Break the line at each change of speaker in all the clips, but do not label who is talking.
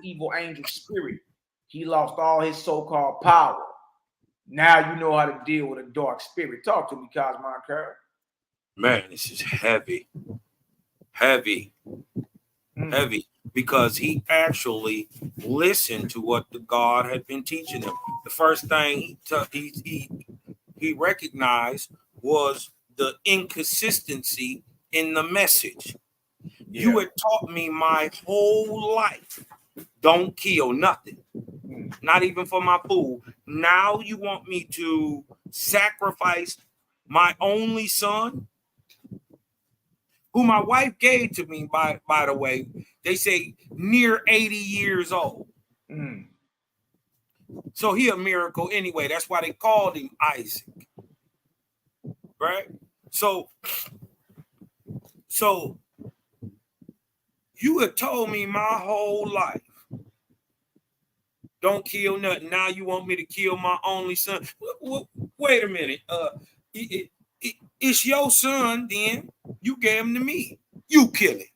evil angel spirit. He lost all his so-called power. Now you know how to deal with a dark spirit. Talk to me, Cosmon Curl.
Man, this is heavy, heavy, heavy, because he actually listened to what the God had been teaching him. The first thing he recognized was the inconsistency in the message. Yeah. You had taught me my whole life, don't kill nothing, not even for my food. Now you want me to sacrifice my only son, who my wife gave to me, by the way, they say near 80 years old. So he a miracle anyway. That's why they called him Isaac. Right? So you had told me my whole life, don't kill nothing. Now you want me to kill my only son. Wait a minute. It's your son, then. You gave him to me. You kill it.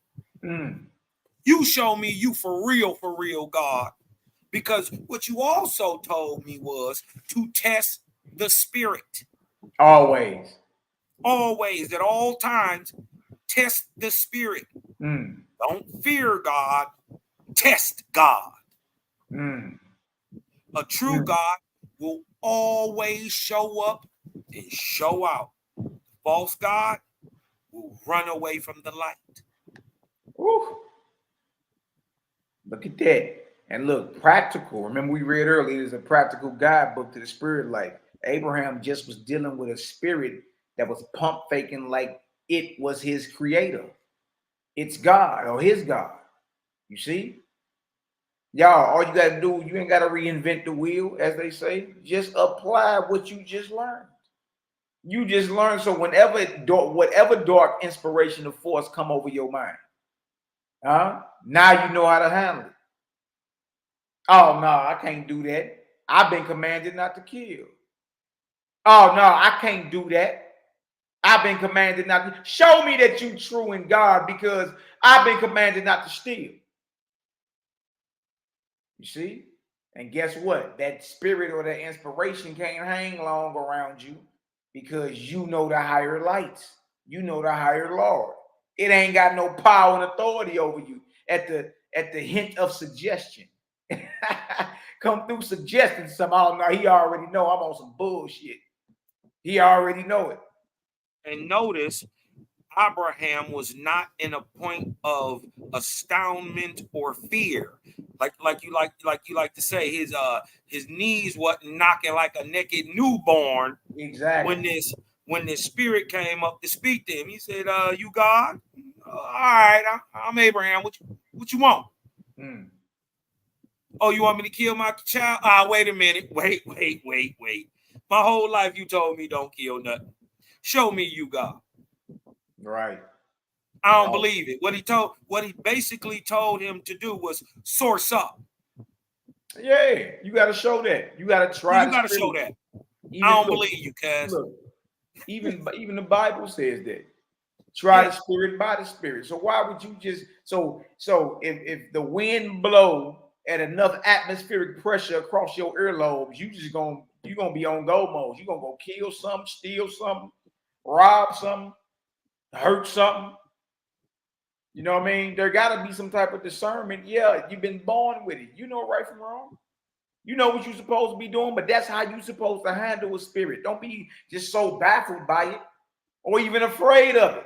You show me you for real, God. Because what you also told me was to test the spirit.
Always,
at all times, test the spirit. Don't fear God, test God. A true God will always show up and show out. False God will run away from the light.
Ooh. Look at that. And look, practical. Remember we read earlier, there's a practical guidebook to the spirit life. Abraham just was dealing with a spirit that was pump faking like it was his creator. It's God or his God. You see? Y'all, all you got to do, you ain't got to reinvent the wheel, as they say. Just apply what you just learned. You just learned. So whatever dark inspiration or force come over your mind, now you know how to handle it. Oh, no, I can't do that. I've been commanded not to kill. Oh, no, I can't do that. I've been commanded not to. Show me that you true in God, because I've been commanded not to steal. You see? And guess what? That spirit or that inspiration can't hang long around you, because you know the higher lights. You know the higher Lord. It ain't got no power and authority over you at the hint of suggestion. Come through suggesting something. Oh, no, he already know I'm on some bullshit. He already know it.
And notice, Abraham was not in a point of astoundment or fear, like you like to say. His knees wasn't knocking like a naked newborn.
Exactly.
When this spirit came up to speak to him, he said, "You God? All right, I'm Abraham. What you want? Oh, you want me to kill my child? Wait a minute. Wait. My whole life you told me don't kill nothing. Show me you God."
Right.
I don't believe it. What he basically told him to do was source up.
Yeah, you got to show that. You got to try.
You got to show that. I don't believe you, Cass.
Look, even the Bible says that. Try the spirit by the spirit. So why would you just so if the wind blow at enough atmospheric pressure across your earlobes, you're gonna be on go mode. You're gonna go kill something, steal something, rob something, hurt something. You know what I mean? There gotta be some type of discernment. Yeah, you've been born with it. You know right from wrong. You know what you're supposed to be doing, but that's how you're supposed to handle a spirit. Don't be just so baffled by it or even afraid of it.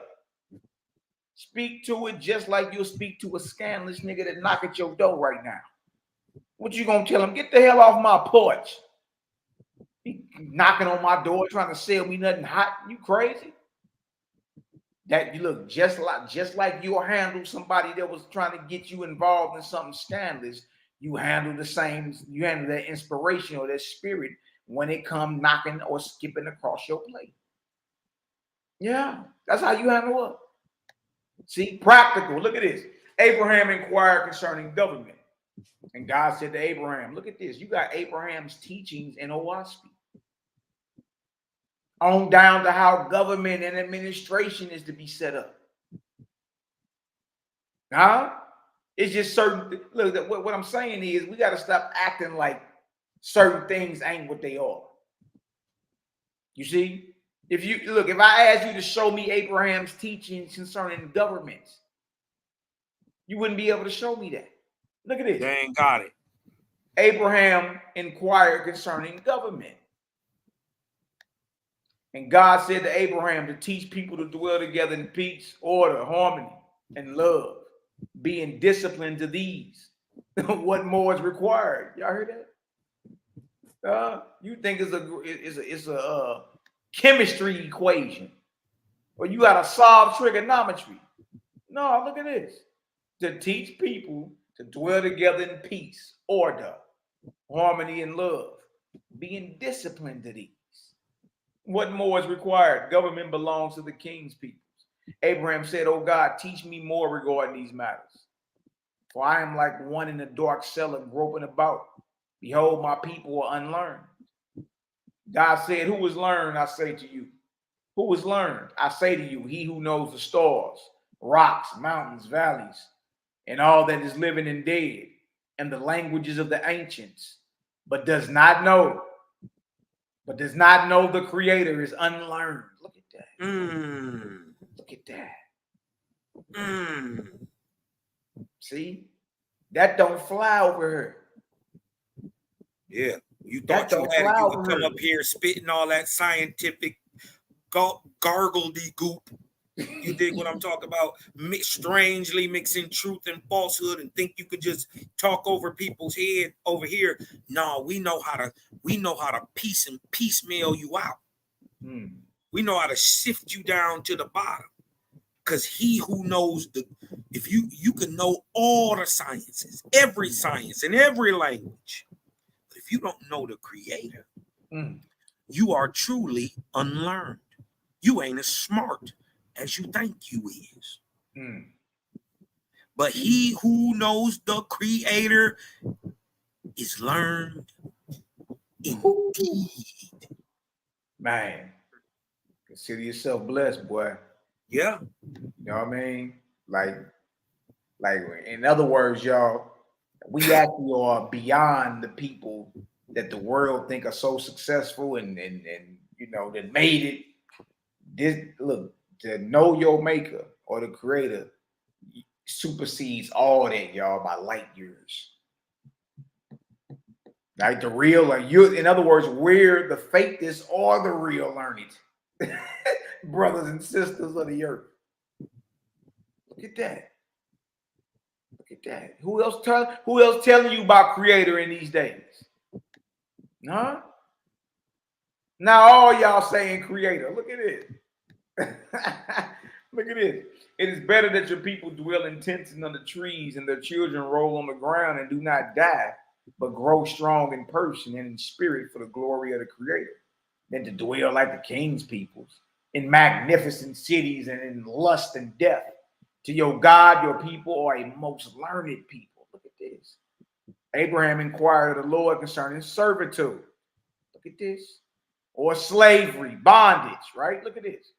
Speak to it just like you'll speak to a scandalous nigga that knock at your door right now. What you gonna tell him? Get the hell off my porch. He knocking on my door trying to sell me nothing hot. You crazy? That you look just like you'll handle somebody that was trying to get you involved in something scandalous. You handle the same. You handle that inspiration or that spirit when it come knocking or skipping across your plate. Yeah, that's how you handle it. See, practical. Look at this. Abraham inquired concerning government. And God said to Abraham, look at this. You got Abraham's teachings in Owaspy. On down to how government and administration is to be set up. It's just certain. Look, what I'm saying is we got to stop acting like certain things ain't what they are. You see, if I ask you to show me Abraham's teachings concerning governments, you wouldn't be able to show me that. Look at this.
They ain't got it.
Abraham inquired concerning government. And God said to Abraham to teach people to dwell together in peace, order, harmony, and love, being disciplined to these. What more is required? Y'all heard that? You think it's a chemistry equation, or you got to solve trigonometry? No, look at this. To teach people to dwell together in peace, order, harmony, and love, being disciplined to these. What more is required? Government belongs to the king's people. Abraham said, "Oh God, teach me more regarding these matters. For I am like one in a dark cellar groping about. Behold, my people are unlearned." God said, "Who is learned, I say to you? Who is learned? I say to you, he who knows the stars, rocks, mountains, valleys, and all that is living and dead, and the languages of the ancients, but does not know the Creator is unlearned." Look at that. Look at that. See? That don't fly over here.
Yeah. You thought you could come up here spitting all that scientific gargledy goop. You dig what I'm talking about? Strangely mixing truth and falsehood, and think you could just talk over people's head over here. No, we know how to piecemeal you out. We know how to sift you down to the bottom. Because he who knows if you can know all the sciences, every science in every language, but if you don't know the Creator, you are truly unlearned. You ain't as smart as you think you is. But he who knows the Creator is learned indeed.
Man, consider yourself blessed, boy.
Yeah.
You know what I mean? Like in other words, y'all, we actually are beyond the people that the world think are so successful and that made it. To know your maker or the Creator supersedes all that, y'all, by light years. Like the real, in other words, we're the faithless or the real learned brothers and sisters of the earth. Look at that. Look at that. Who else telling you about Creator in these days? Huh? Now all y'all saying Creator. Look at it. Look at this. It is better that your people dwell in tents and under trees, and their children roll on the ground and do not die, but grow strong in person and in spirit for the glory of the Creator, than to dwell like the king's peoples, in magnificent cities and in lust and death. To your God, your people are a most learned people. Look at this. Abraham inquired of the Lord concerning servitude. Look at this. Or slavery, bondage, right? Look at this.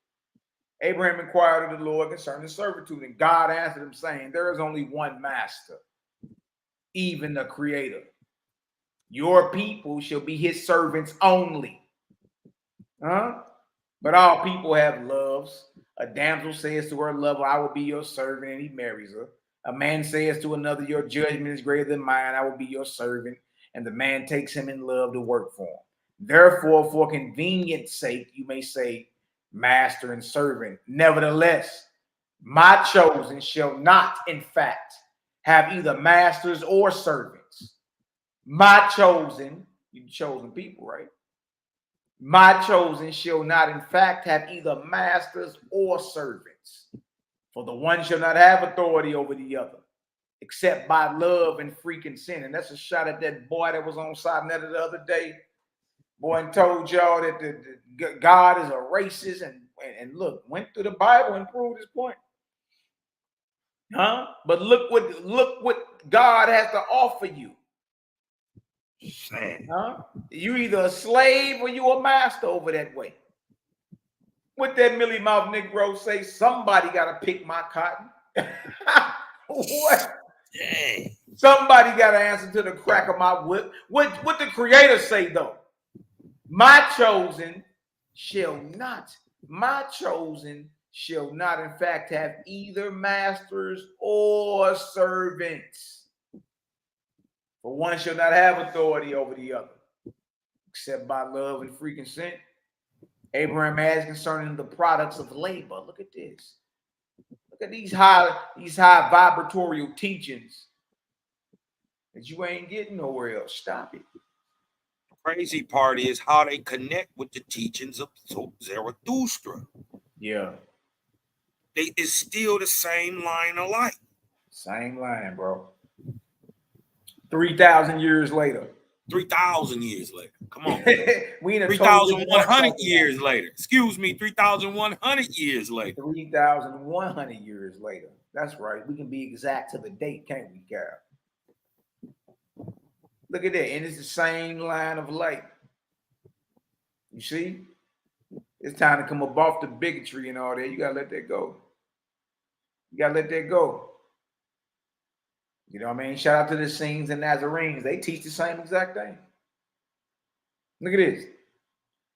Abraham inquired of the Lord concerning servitude, and God answered him, saying, "There is only one master, even the Creator. Your people shall be his servants only." But all people have loves. A damsel says to her lover, "I will be your servant," and he marries her. A man says to another, "Your judgment is greater than mine, I will be your servant," and the man takes him in love to work for him. Therefore, for convenience sake, you may say master and servant. Nevertheless, my chosen shall not, in fact, have either masters or servants. My chosen, you chosen people, right? My chosen shall not, in fact, have either masters or servants. For the one shall not have authority over the other, except by love and free consent. And that's a shot at that boy that was on Sonetta the other day. Boy, and told y'all that the God is a racist, and look, went through the Bible and proved his point. But look what God has to offer you. You either a slave or you a master over that way. What that Millie Mouth Negro say? Somebody got to pick my cotton. What?
Dang.
Somebody got to answer to the crack of my whip. What the Creator say though? My chosen shall not, in fact, have either masters or servants. For one shall not have authority over the other, except by love and free consent. Abraham asked concerning the products of labor. Look at this. Look at these high vibratorial teachings that you ain't getting nowhere else. Stop it.
Crazy part is how they connect with the teachings of Zarathustra.
Yeah.
It's still the same line of light.
Same line, bro. 3,000 years later.
3,000 years later. Come on.
We in a
3,100 years later. Excuse me, 3,100 years later.
3,100 years later. That's right. We can be exact to the date, can't we, Carol? Look at that. And it's the same line of light. You see? It's time to come up off the bigotry and all that. You got to let that go. You got to let that go. You know what I mean? Shout out to the Essenes and Nazarenes. They teach the same exact thing. Look at this.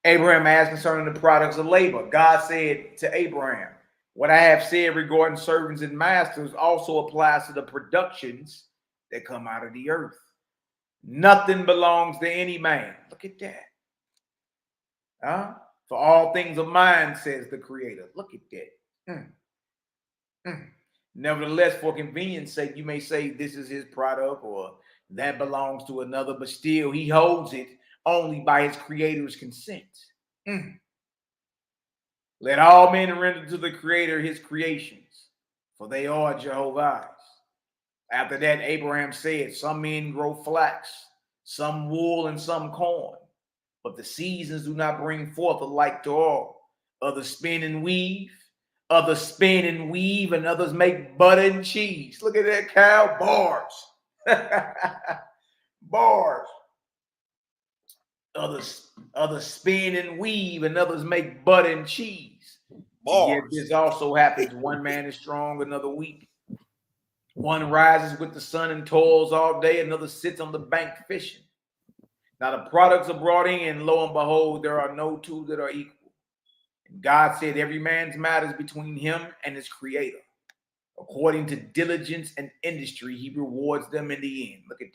Abraham asked concerning the products of labor. God said to Abraham, what I have said regarding servants and masters also applies to the productions that come out of the earth. Nothing belongs to any man. Look at that. Huh? For all things are mine, says the Creator. Look at that. Nevertheless, for convenience sake, you may say this is his product or that belongs to another, but still he holds it only by his Creator's consent. Let all men render to the Creator his creations, for they are Jehovah's. After that, Abraham said, some men grow flax, some wool, and some corn, but the seasons do not bring forth alike to all. Others spin and weave, and others make butter and cheese. Look at that, cow. Bars. Bars. Others spin and weave, and others make butter and cheese. Yet this also happens. One man is strong, another weak. One rises with the sun and toils all day, another sits on the bank fishing. Now the products are brought in, lo and behold, there are no two that are equal. And God said every man's matter is between him and his Creator. According to diligence and industry, he rewards them in the end. Look at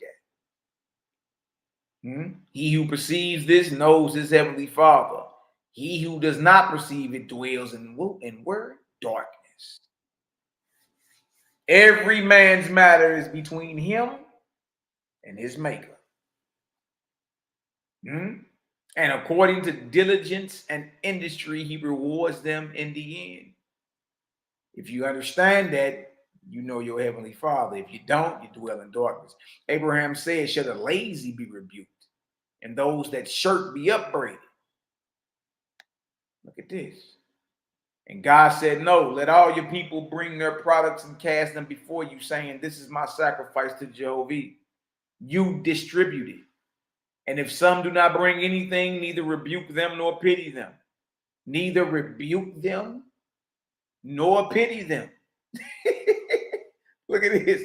that. He who perceives this knows his heavenly Father. He who does not perceive it dwells in where? Darkness. Every man's matter is between him and his Maker. And according to diligence and industry, he rewards them in the end. If you understand that, you know your heavenly Father. If you don't, you dwell in darkness. Abraham said, shall the lazy be rebuked, and those that shirk be upbraided? Look at this. And God said, no, let all your people bring their products and cast them before you, saying, this is my sacrifice to Jehovah. You distribute it. And if some do not bring anything, neither rebuke them nor pity them. Neither rebuke them nor pity them. Look at this.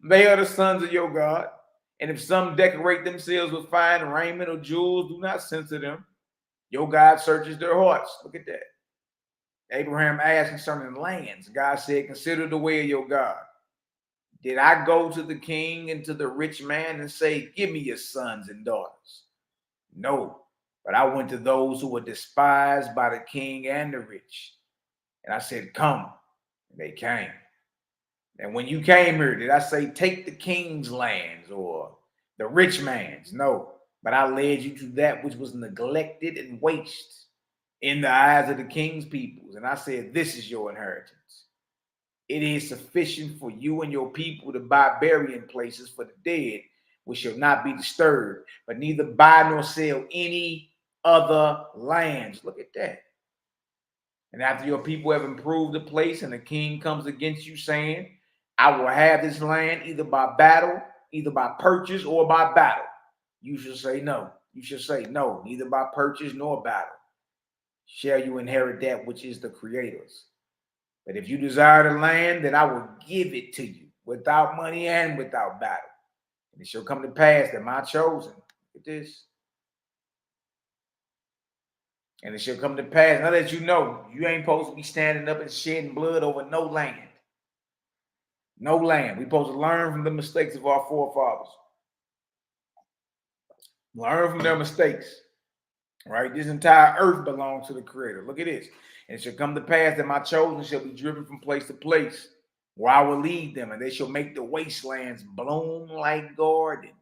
They are the sons of your God. And if some decorate themselves with fine raiment or jewels, do not censure them. Your God searches their hearts. Look at that. Abraham asked concerning lands. God said, consider the way of your God. Did I go to the king and to the rich man and say, give me your sons and daughters? No, but I went to those who were despised by the king and the rich. And I said, come. And they came. And when you came here, did I say, take the king's lands or the rich man's? No, but I led you to that which was neglected and waste in the eyes of the king's peoples. And I said, this is your inheritance. It is sufficient for you and your people to buy burying places for the dead, which shall not be disturbed, but neither buy nor sell any other lands. Look at that. And after your people have improved the place, and the king comes against you, saying, I will have this land either by battle, either by purchase or by battle. You shall say no. You shall say no, neither by purchase nor battle shall you inherit that which is the Creator's. But if you desire the land, then I will give it to you. without money and without battle. And it shall come to pass that my chosen, look at this. And it shall come to pass, now that you know, you ain't supposed to be standing up and shedding blood over no land. No land. We're supposed to learn from the mistakes of our forefathers. Learn from their mistakes. Right? This entire earth belongs to the Creator. Look at this. And it shall come to pass that my chosen shall be driven from place to place, where I will lead them, and they shall make the wastelands bloom like gardens,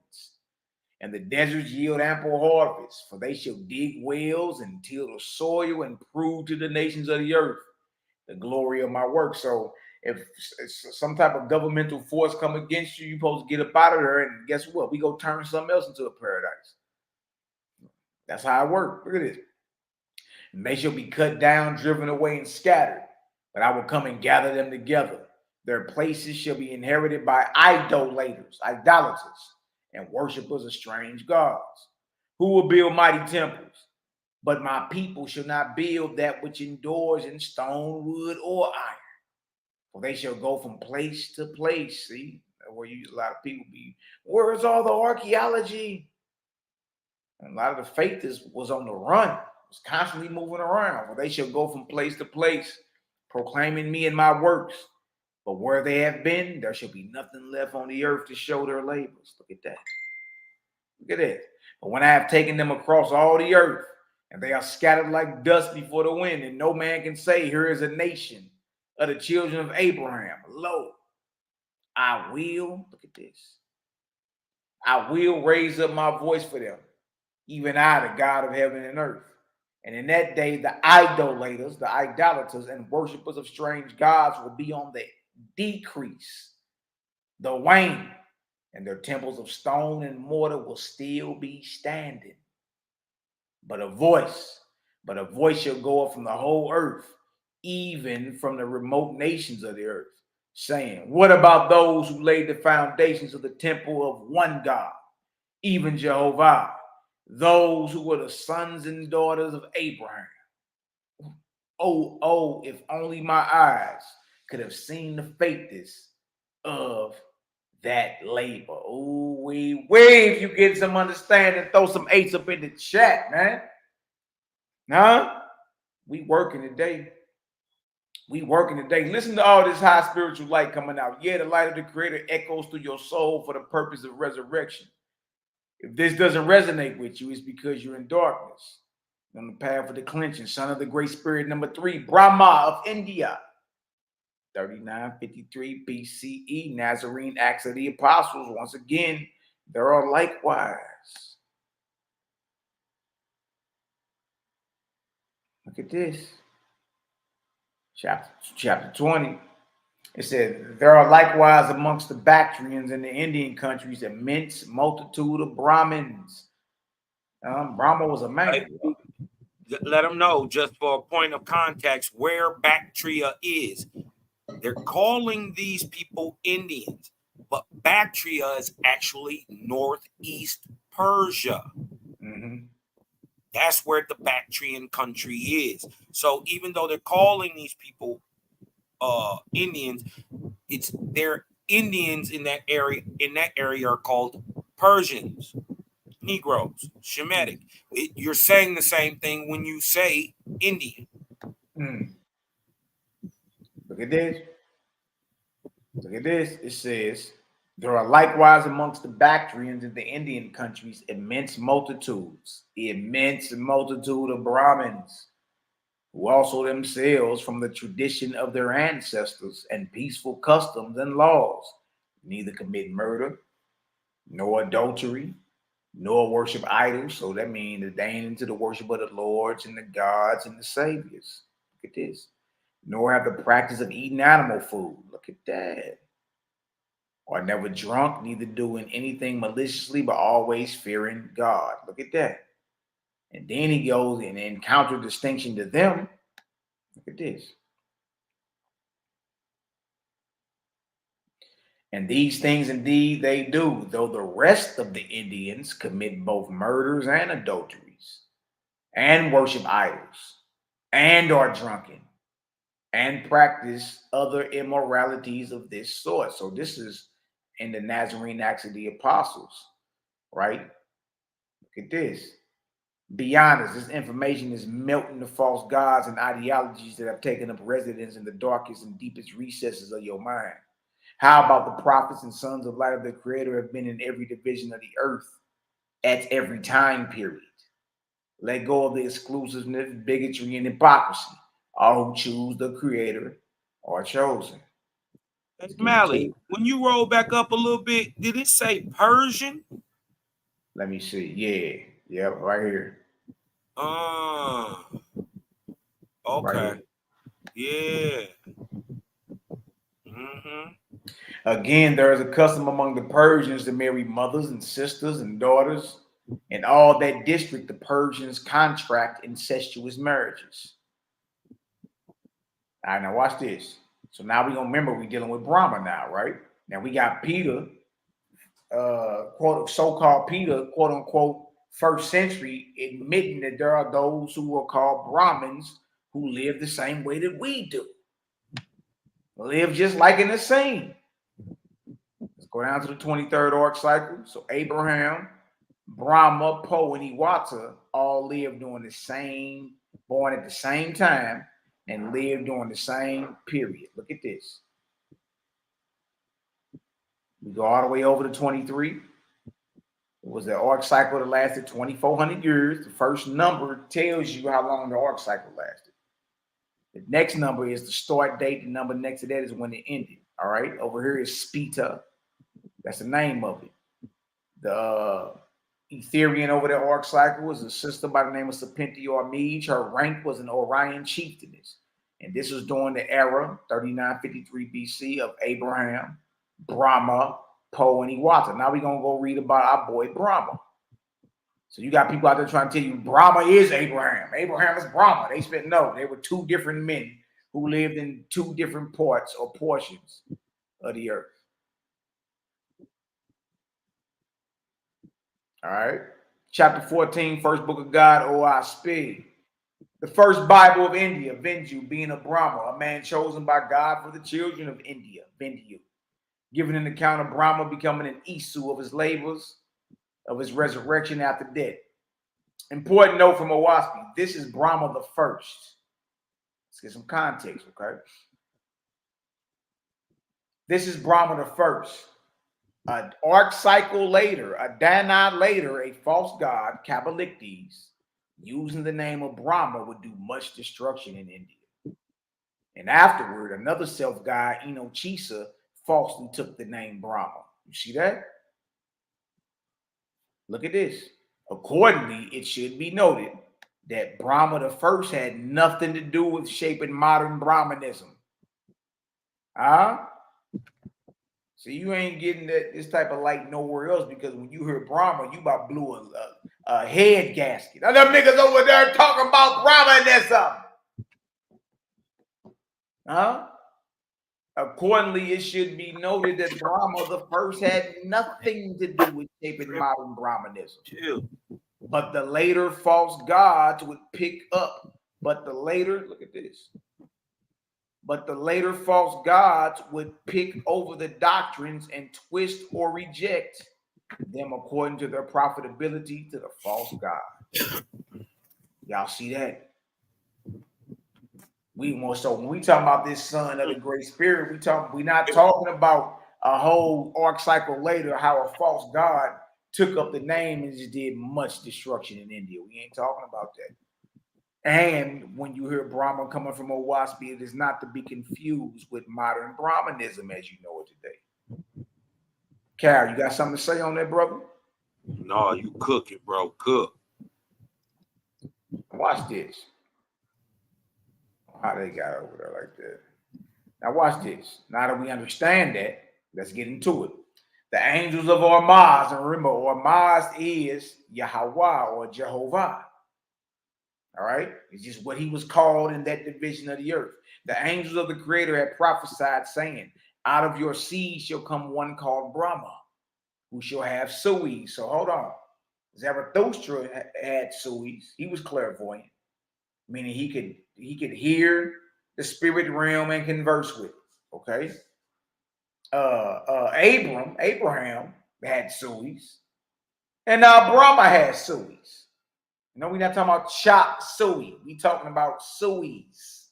and the deserts yield ample harvest. For they shall dig wells and till the soil, and prove to the nations of the earth the glory of my work. So if some type of governmental force come against you, you're supposed to get up out of there, and guess what? We go turn something else into a paradise. That's how it works. Look at this. And they shall be cut down, driven away, and scattered. But I will come and gather them together. Their places shall be inherited by idolaters, and worshipers of strange gods, who will build mighty temples. But my people shall not build that which endures in stone, wood, or iron. For they shall go from place to place. See, where a lot of people be, where's all the archaeology? And a lot of the faith was on the run, was constantly moving around. For they shall go from place to place, proclaiming me and my works. But where they have been, there shall be nothing left on the earth to show their labors. Look at that. Look at that. But when I have taken them across all the earth, and they are scattered like dust before the wind, and no man can say, here is a nation of the children of Abraham. Lo, I will, look at this, I will raise up my voice for them, even I, the God of heaven and earth. And in that day, the idolaters, the idolaters, and worshipers of strange gods will be on the decrease, the wane, and their temples of stone and mortar will still be standing. But a voice shall go up from the whole earth, even from the remote nations of the earth, saying, what about those who laid the foundations of the temple of one God, even Jehovah, those who were the sons and daughters of Abraham? Oh, if only my eyes could have seen the faithfulness of that labor. Oh, if you get some understanding, throw some eights up in the chat, man. Huh? We working today. Listen to all this high spiritual light coming out. Yeah, the light of the Creator echoes through your soul for the purpose of resurrection. If this doesn't resonate with you, it's because you're in darkness. On the path of declension, son of the great spirit number 3, Brahma of India. 3953 BCE, Nazarene Acts of the Apostles. Once again, there are likewise. Look at this. Chapter 20. It said, there are likewise amongst the Bactrians and the Indian countries immense multitude of Brahmins. Brahma was a man.
Let them know, just for a point of context, where Bactria is. They're calling these people Indians, but Bactria is actually northeast Persia.
Mm-hmm.
That's where the Bactrian country is. So even though they're calling these people Indians, they're Indians in that area. In that area are called Persians, Negroes, Shemitic. You're saying the same thing when you say Indian.
Look at this. It says, there are likewise amongst the Bactrians in the Indian countries immense multitude of Brahmins, who also themselves from the tradition of their ancestors and peaceful customs and laws neither commit murder, nor adultery, nor worship idols. So that means that they ain't into the worship of the lords and the gods and the saviors. Look at this. Nor have the practice of eating animal food. Look at that. Or never drunk, neither doing anything maliciously, but always fearing God. Look at that. And then he goes and in counter-distinction to them. Look at this. And these things indeed they do, though the rest of the Indians commit both murders and adulteries, and worship idols, and are drunken, and practice other immoralities of this sort. So this is in the Nazarene Acts of the Apostles, right? Look at this. Be honest, this information is melting the false gods and ideologies that have taken up residence in the darkest and deepest recesses of your mind. How about the prophets and sons of light of the Creator have been in every division of the earth at every time period? Let go of the exclusiveness, bigotry, and hypocrisy. All who choose the Creator are chosen.
Hey, Mally, when you roll back up a little bit, did it say Persian?
Let me see. Yeah. Yep, right here.
Okay.
Right
here. Yeah. Mm-hmm.
Again, there is a custom among the Persians to marry mothers and sisters and daughters. In all that district, the Persians contract incestuous marriages. All right, now watch this. So now we're going to remember we're dealing with Brahma now, right? Now we got Peter, quote, so-called Peter, quote unquote, first century, admitting that there are those who are called Brahmins who live the same way that we do. Live just like in the same. Let's go down to the 23rd arc cycle. So Abraham, Brahma, Po, and Iwata all lived during the same, born at the same time, and lived during the same period. Look at this. We go all the way over to 23. It was the arc cycle that lasted 2,400 years. The first number tells you how long the arc cycle lasted. The next number is the start date. The number next to that is when it ended. All right. Over here is Spita. That's the name of it. The Etherian over the arc cycle was a sister by the name of Serpenti or Mage. Her rank was an Orion chieftainess. And this was during the era, 3953 BC, of Abraham, Brahma, Po, and Iwata. Now we're going to go read about our boy Brahma. So you got people out there trying to tell you Brahma is Abraham. Abraham is Brahma. They were two different men who lived in two different parts or portions of the earth. All right. Chapter 14, first book of God, O I speak. The first Bible of India, Vindu, being a Brahma, a man chosen by God for the children of India, Vindu. Giving an account of Brahma becoming an Isu of his labors, of his resurrection after death. Important note from Owaspi, this is Brahma the first. Let's get some context, okay? This is Brahma the first. An arc cycle later, a Dana later, a false god, Kabbalistes, using the name of Brahma, would do much destruction in India. And afterward, another self-god, Inochisa, falsely took the name Brahma. You see that? Look at this. Accordingly, it should be noted that Brahma the first had nothing to do with shaping modern Brahmanism. So you ain't getting this type of light nowhere else, because when you hear Brahma, you about blew a head gasket. Now them niggas over there talking about Brahma and that's something. Accordingly, it should be noted that Brahma the first had nothing to do with shaping modern Brahmanism. But the later false gods would pick up. Look at this. But the later false gods would pick over the doctrines and twist or reject them according to their profitability to the false god. Y'all see that? So when we talk about this son of the great spirit, we're not talking about a whole arc cycle later, how a false god took up the name and just did much destruction in India. We ain't talking about that. And when you hear Brahma coming from Owaspi, it is not to be confused with modern Brahmanism as you know it today. Cal, you got something to say on that, brother?
No, you cooking, bro. Cook.
Watch this. How they got over there like that. Now watch this. Now that we understand that, let's get into it. The angels of Ormaz, and remember, Ormaz is Yahweh or Jehovah. All right, it's just what he was called in that division of the earth. The angels of the Creator had prophesied, saying, out of your seed shall come one called Brahma, who shall have suis. So hold on. Zarathustra had suis. He was clairvoyant, meaning he could hear the spirit realm and converse with it. Okay. Abraham had Suis, and Brahma had Suis. No, we're not talking about chop suey. We talking about sueys.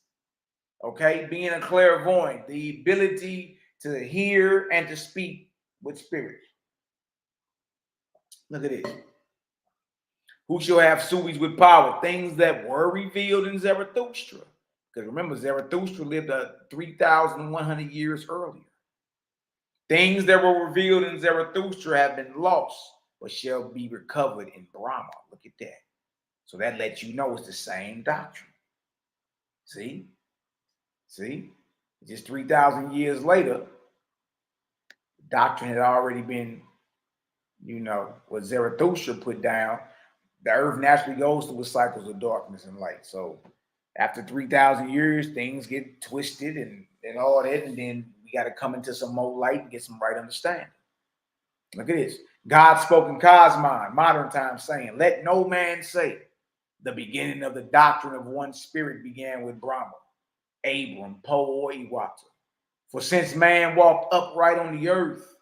Okay, being a clairvoyant, the ability to hear and to speak with spirit. Look at this. Who shall have sueys with power? Things that were revealed in Zarathustra. Because remember, Zarathustra lived 3,100 years earlier. Things that were revealed in Zarathustra have been lost, but shall be recovered in Brahma. Look at that. So that lets you know it's the same doctrine. See? Just 3,000 years later, doctrine had already been, what Zarathustra put down. The earth naturally goes through cycles of darkness and light. So after 3,000 years, things get twisted and all that, and then we got to come into some more light and get some right understanding. Look at this. God spoke in Cosmon, modern times, saying, let no man say, the beginning of the doctrine of one spirit began with Brahma, Abram, Po, or Iwata. For since man walked upright on the earth,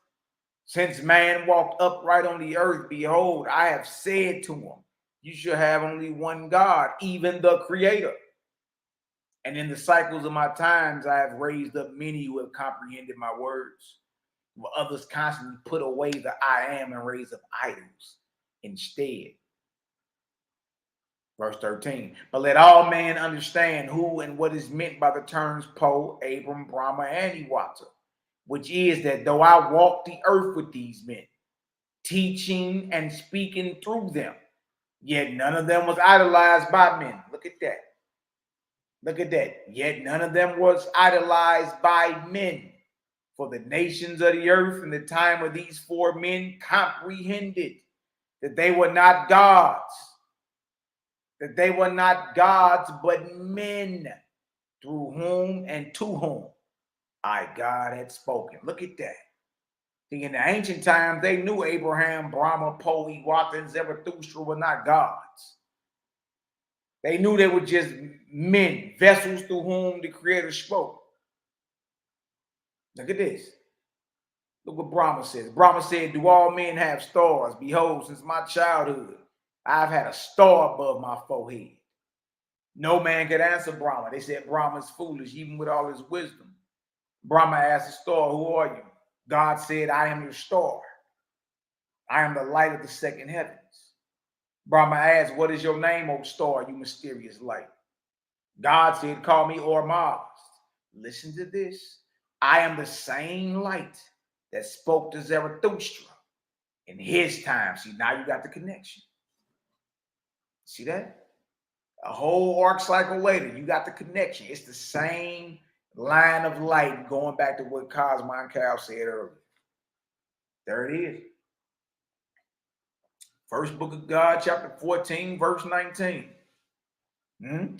behold, I have said to him, you shall have only one God, even the Creator. And in the cycles of my times, I have raised up many who have comprehended my words, while others constantly put away the I am and raise up idols instead. Verse 13, but let all men understand who and what is meant by the terms Po, Abram, Brahma, and Iwata, which is that though I walk the earth with these men, teaching and speaking through them, yet none of them was idolized by men. Look at that. Yet none of them was idolized by men. For the nations of the earth in the time of these four men comprehended that they were not gods, but men, through whom and to whom I, God, had spoken. Look at that. See, in the ancient times, they knew Abraham, Brahma, Po, Iwata, and Zarathustra were not gods. They knew they were just men, vessels through whom the Creator spoke. Look at this. Look what Brahma says. Brahma said, do all men have stars? Behold, since my childhood, I've had a star above my forehead. No man could answer Brahma. They said Brahma's foolish, even with all his wisdom. Brahma asked the star, who are you? God said, I am your star. I am the light of the second heavens. Brahma asked, what is your name, O star, you mysterious light? God said, call me Ormazd. Listen to this. I am the same light that spoke to Zarathustra in his time. See, now you got the connection. See that? A whole arc cycle later, you got the connection. It's the same line of light going back to what Cosmon Cal said earlier. There it is. First book of God, chapter 14, verse 19.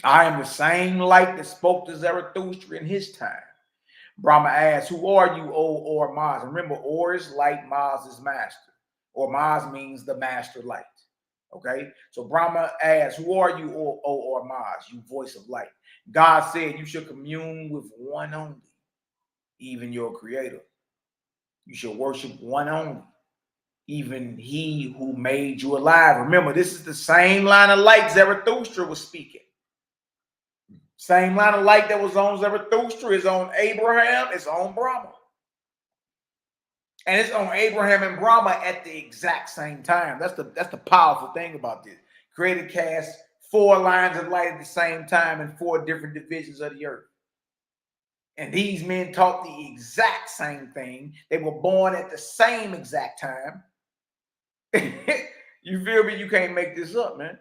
I am the same light that spoke to Zarathustra in his time. Brahma asked, who are you, O Ormazd? Remember, Or is light, Maz is master. Ormazd means the master light. Okay, so Brahma asked, who are you, O Ormazd, you voice of light? God said, you should commune with one only, even your Creator. You should worship one only, even he who made you alive. Remember, this is the same line of light Zarathustra was speaking. Same line of light that was on Zarathustra is on Abraham, it's on Brahma. And it's on Abraham and Brahma at the exact same time. That's the powerful thing about this. Creator cast 4 lines of light at the same time in 4 different divisions of the earth. And these men taught the exact same thing. They were born at the same exact time. You feel me? You can't make this up, man.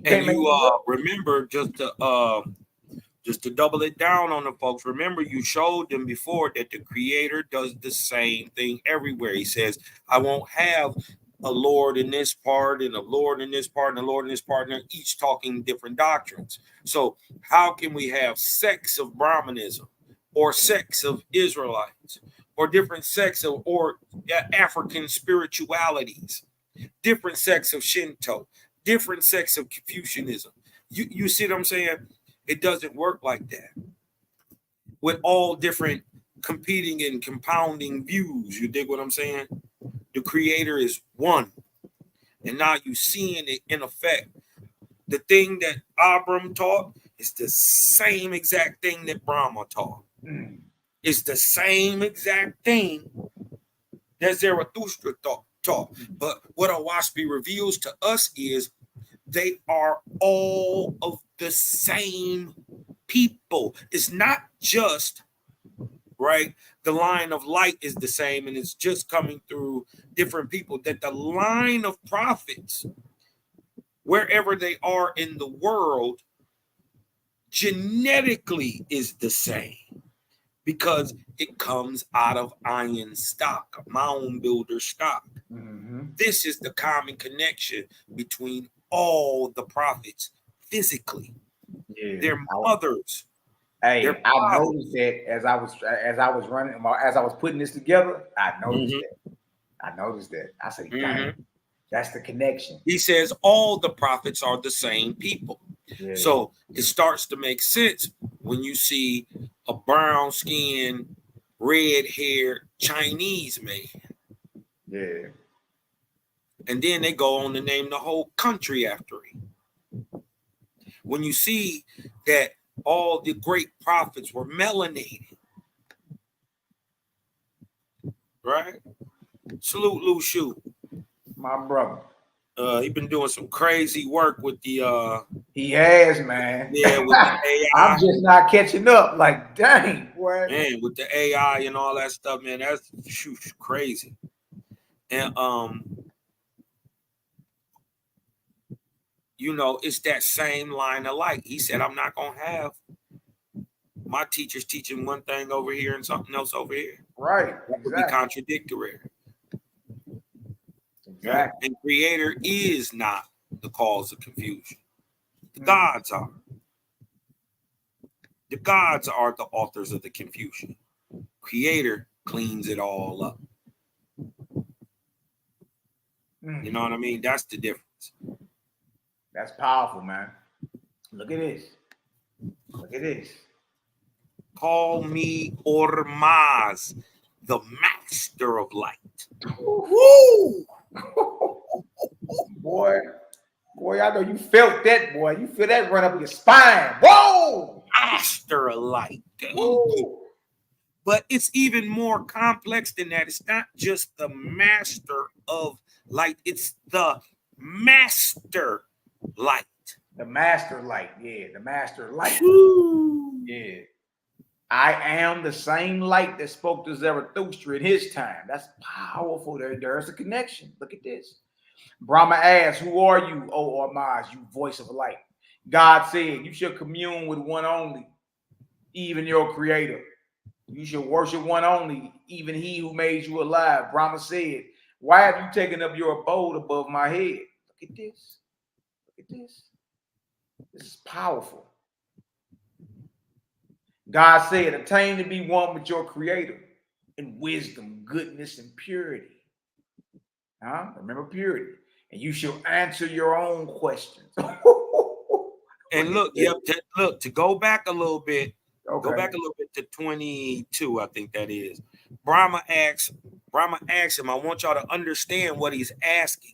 And you remember, just to double it down on the folks, remember you showed them before that the Creator does the same thing everywhere. He says, I won't have a Lord in this part and a Lord in this part and a Lord in this part, and they're each talking different doctrines. So how can we have sects of Brahmanism or sects of Israelites or different sects of or African spiritualities, different sects of Shinto, different sects of Confucianism? You see what I'm saying? It doesn't work like that. with all different competing and compounding views. You dig what I'm saying? The creator is one. And now you seeing it in effect. The thing that Abram taught is the same exact thing that Brahma taught. It's the same exact thing that Zarathustra taught. But what Awaspi reveals to us is they are all of the same people. It's not just, right, the line of light is the same and it's just coming through different people, that the line of prophets, wherever they are in the world, genetically is the same, because it comes out of iron stock, mound builder stock. This is the common connection between all the prophets physically. Their mothers.
Hey, I noticed that as I was running, as I was putting this together, I noticed that. I said, dang, that's the connection.
He says all the prophets are the same people. So it starts to make sense when you see a brown-skinned, red-haired Chinese man. And then they go on to name the whole country after him. When you see that all the great prophets were melanated, right? Salute Lu Shu,
my brother.
He been doing some crazy work with the
he has, man.
Yeah, with the AI.
I'm just not catching up. Like, dang, boy.
Man, with the AI and all that stuff, man, that's crazy. And you know, it's that same line of light. He said, I'm not gonna have my teachers teaching one thing over here and something else over here.
Right.
That would be contradictory. Exactly. And creator is not the cause of confusion. The gods are. The gods are the authors of the confusion. Creator cleans it all up. You know what I mean? That's the difference.
That's powerful, man. Look at this. Look at this.
Call me Ormaz, the master of light.
Woo! Boy, I know you felt that, boy. You feel that run up your spine. Whoa!
Master of light. Woo! But it's even more complex than that. It's not just the master of light. It's the master light.
The master light. Yeah, the master light.
Woo!
Yeah. I am the same light that spoke to Zarathustra in his time. That's powerful. There's a connection. Look at this. Brahma asked, who are you, O Ormaz, you voice of light? God said, you shall commune with one only, even your creator. You shall worship one only, even he who made you alive. Brahma said, why have you taken up your abode above my head? Look at this. Look at this. This is powerful. God said, attain to be one with your creator in wisdom, goodness, and purity. Remember purity. And you shall answer your own questions.
And look, look, to go back a little bit, go back a little bit to 22, I think that is. Brahma asks him, I want y'all to understand what he's asking,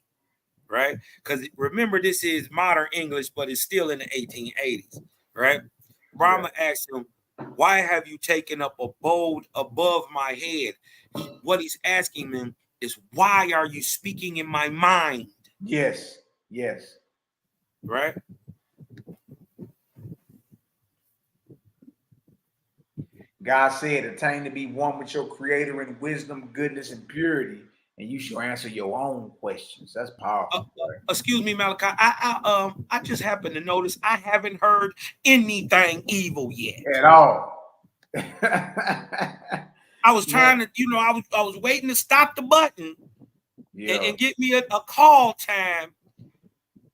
right? Because remember, this is modern English, but it's still in the 1880s, right? Brahma asks him, why have you taken up abode above my head? What he's asking him is, why are you speaking in my mind?
Yes, yes.
Right?
God said, attain to be one with your creator in wisdom, goodness, and purity, and you shall answer your own questions. That's powerful.
Excuse me, Malaki. I just happened to notice I haven't heard anything evil yet.
At all.
I was trying to, I was waiting to stop the button and get me a call time.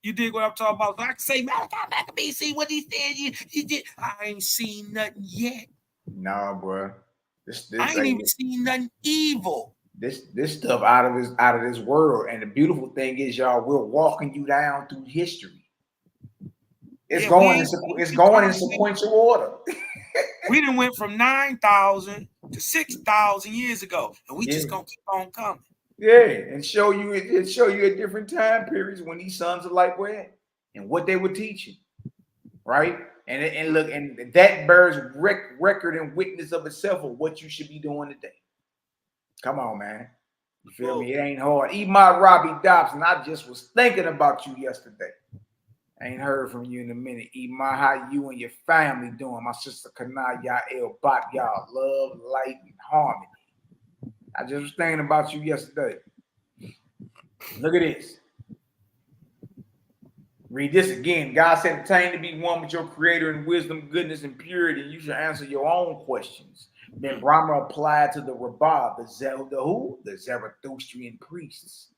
You dig what I'm talking about? So I can say, Macabee, see what he said. He did. I ain't seen nothing yet.
Nah, bro. This
I ain't even seen nothing evil.
This stuff out of this world. And the beautiful thing is, y'all, we're walking you down through history. It's going in sequential order.
We done went from 9,000 to 6,000 years ago, and we just gonna keep on coming.
Yeah, and show you at different time periods when these sons of light were at and what they were teaching, right? And look, and that bears record and witness of itself of what you should be doing today. Come on, man. You feel me? It ain't hard. Eat my Robbie Dobson. I just was thinking about you yesterday. I ain't heard from you in a minute. Eat my, how you and your family doing? My sister Kana, Yael, Bot, y'all love, light, and harmony. I just was thinking about you yesterday. Look at this. Read this again. God said, attain to be one with your creator in wisdom, goodness, and purity. You should answer your own questions. Then Brahma applied to the Rabbah, the Zarathustrian priests.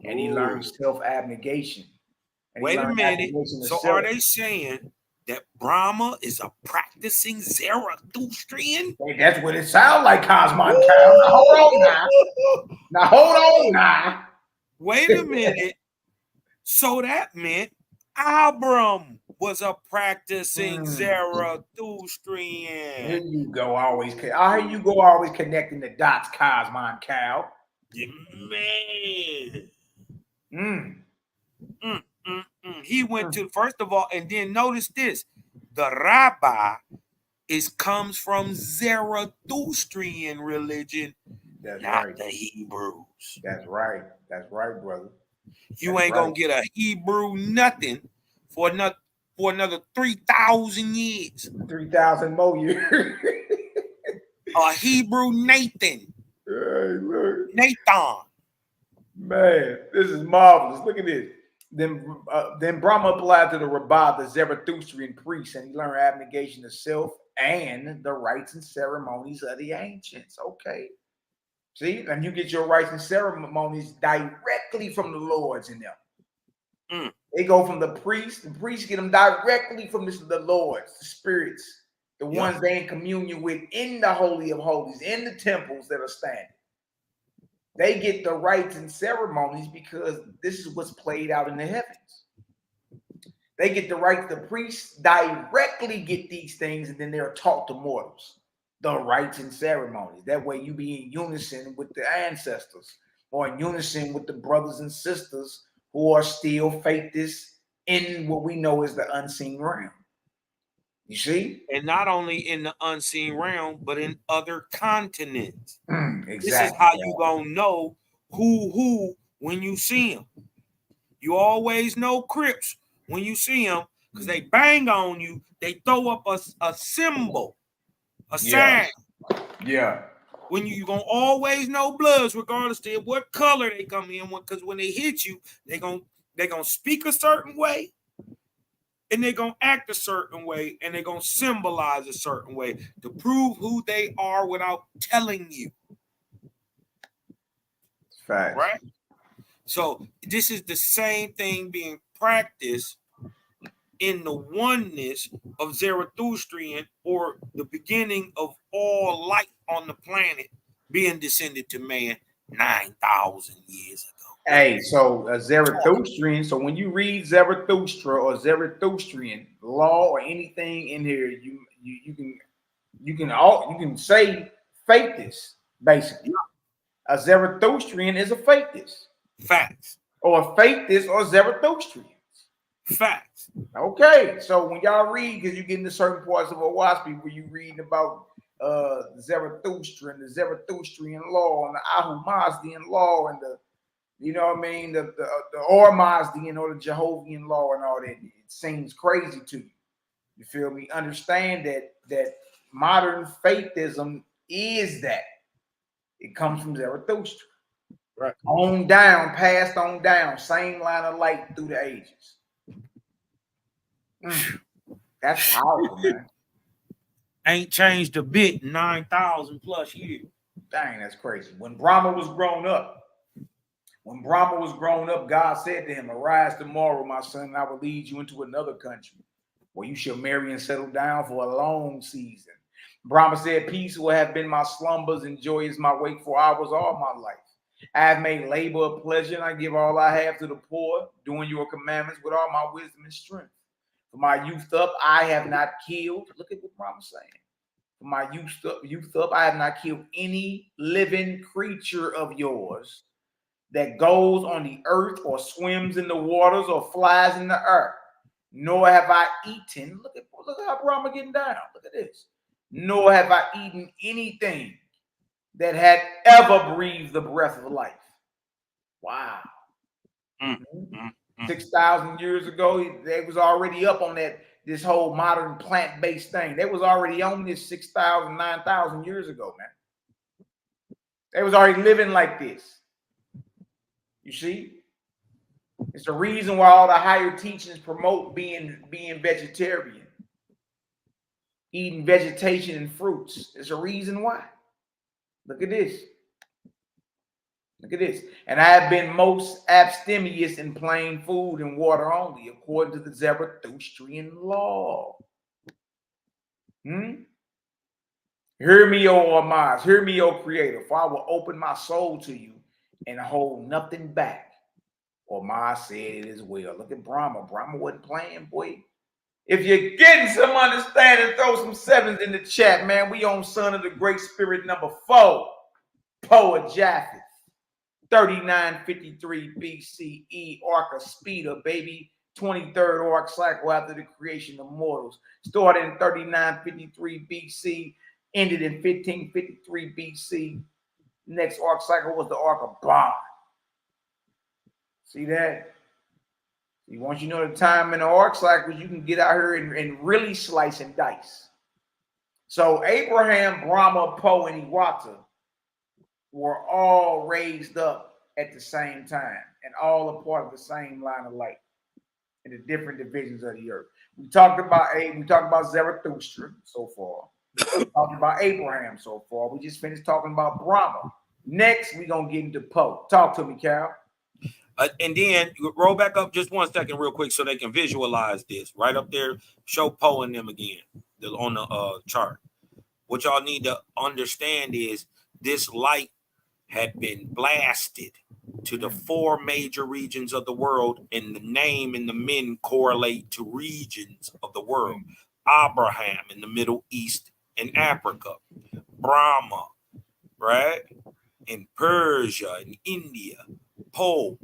And he learned self-abnegation.
Wait a minute. So are they saying that Brahma is a practicing Zarathustrian?
Hey, that's what it sounds like, Cosmon Cow. Now, hold on now. Now, hold on now.
Wait a minute. So that meant Abram was a practicing Zarathustrian.
Here you go, always. I hear you go, always connecting the dots, Cosmon Cow.
Man. He went to, first of all, and then notice this: the rabbi comes from Zarathustrian religion.
That's
not
right.
The Hebrews.
That's right. That's right, brother.
You ain't gonna get a Hebrew nothing for another 3,000 years.
3,000 more years.
A Hebrew Nathan.
Hey, look.
Nathan.
Man, this is marvelous. Look at this. Then Brahma applied to the Rabbah, the Zarathustrian priest, and he learned abnegation of self and the rites and ceremonies of the ancients. Okay. See, and you get your rites and ceremonies directly from the lords in them. They go from the priests. The priests get them directly from the lords, the spirits, the ones they in communion with in the Holy of Holies, in the temples that are standing. They get the rites and ceremonies because this is what's played out in the heavens. They get the rites. The priests directly get these things, and then they're taught to mortals. The rites and ceremonies. That way you be in unison with the ancestors or in unison with the brothers and sisters who are still faithists in what we know as the unseen realm. You see?
And not only in the unseen realm, but in other continents.
Exactly.
This is how you gonna know who when you see them. You always know Crips when you see them because they bang on you. They throw up a symbol. A sign.
Yeah.
When you gonna always know Bloods, regardless of what color they come in, because when they hit you, they gonna speak a certain way, and they're gonna act a certain way, and they're gonna symbolize a certain way to prove who they are without telling you.
Facts.
Right? So this is the same thing being practiced in the oneness of Zarathustrian, or the beginning of all light on the planet being descended to man 9,000 years ago.
Hey, so Zarathustrian. So when you read Zarathustra or Zarathustrian law or anything in here, you can say faithist basically. A Zarathustrian is a faithist.
Facts.
Or a faithist or Zarathustrian.
Facts.
Okay, so when y'all read, because you get into certain parts of Owaspi where you reading about Zarathustra and the Zarathustrian law and the Ahu Mazdian law and the, you know what I mean, the Or Mazdian or the Jehovian law and all that, it seems crazy to you. You feel me? Understand that modern faithism is that. It comes from Zarathustra.
Right.
On down, passed on down, same line of light through the ages. That's powerful, man.
Ain't changed a bit in 9,000 plus years.
Dang, that's crazy. When Brahma was grown up, God said to him, arise tomorrow, my son, and I will lead you into another country where you shall marry and settle down for a long season. Brahma said, peace will have been my slumbers and joy is my wakeful hours all my life. I have made labor a pleasure, and I give all I have to the poor, doing your commandments with all my wisdom and strength. From my youth up, I have not killed. Look at what Brahma's saying. my youth up, I have not killed any living creature of yours that goes on the earth or swims in the waters or flies in the earth. Nor have I eaten. Look how Brahma getting down. Look at this. Nor have I eaten anything that had ever breathed the breath of life. Wow. 6,000 years ago, they was already up on this whole modern plant-based thing. They was already on this 6,000, 9,000 years ago, man. They was already living like this. You see? It's the reason why all the higher teachings promote being vegetarian, eating vegetation and fruits. There's a reason why. Look at this. Look at this. And I have been most abstemious in plain food and water only, according to the Zarathustrian law. Hear me, O Amaz. Hear me, O Creator, for I will open my soul to you and hold nothing back. Amaz said it as well. Look at Brahma. Brahma wasn't playing, boy. If you're getting some understanding, throw some sevens in the chat, man. We on Son of the Great Spirit number 4, Poet Japheth. 3953 BCE, Ark of Speeder, baby. 23rd Ark cycle after the creation of mortals. Started in 3953 BC, ended in 1553 BC. Next Ark cycle was the Ark of Bond. See that? Once you know the time in the Ark cycles, you can get out here and really slice and dice. So Abraham, Brahma, Poe, and Iwata were all raised up at the same time and all a part of the same line of light in the different divisions of the earth. We talked about Zarathustra so far. We talked about Abraham so far. We just finished talking about Brahma. Next, we're going to get into Poe. Talk to me, Cal.
And then roll back up just 1 second real quick so they can visualize this. Right up there, show Poe and them again on the chart. What y'all need to understand is this light had been blasted to the 4 major regions of the world, and the name and the men correlate to regions of the world. Abraham in the Middle East and Africa. Brahma, right? In Persia and India. Poe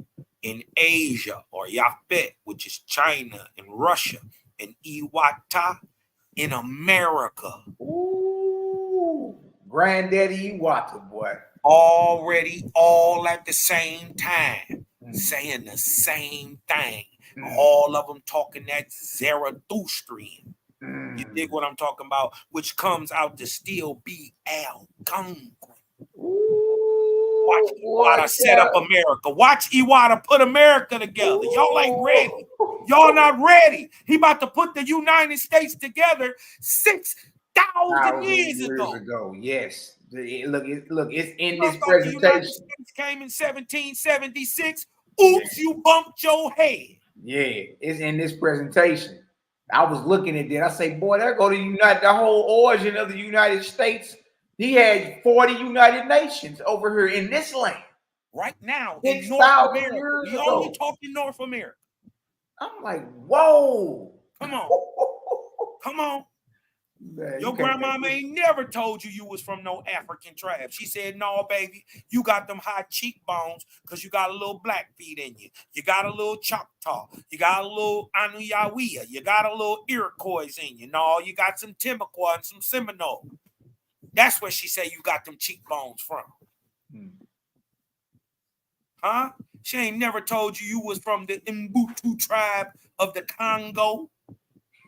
in Asia, or Yaphet, which is China and Russia. And Iwata in America.
Ooh, Granddaddy Iwata, boy.
Already all at the same time, saying the same thing. All of them talking that Zarathustrian. You dig what I'm talking about? Which comes out to still be Algonquin. Watch Iwata set up America. Watch Iwata put America together. Y'all ain't ready. Y'all not ready. He about to put the United States together 6,000 years ago.
Yes. Look, it's in
this presentation. The United States came in 1776. Oops, you bumped your head.
Yeah, it's in this presentation. I was looking at that. I say, boy, there go the whole origin of the United States. He had 40 United Nations over here in this land.
Right now, in North America. We only talking North America.
I'm like, whoa.
Come on. Come on. Man, your grandmama ain't never told you was from no African tribe. She said, no, baby, you got them high cheekbones because you got a little Blackfeet in you. You got a little Choctaw. You got a little Anuyawea. You got a little Iroquois in you. No, you got some Timucua and some Seminole. That's where she said you got them cheekbones from. Huh? She ain't never told you was from the Mbutu tribe of the Congo.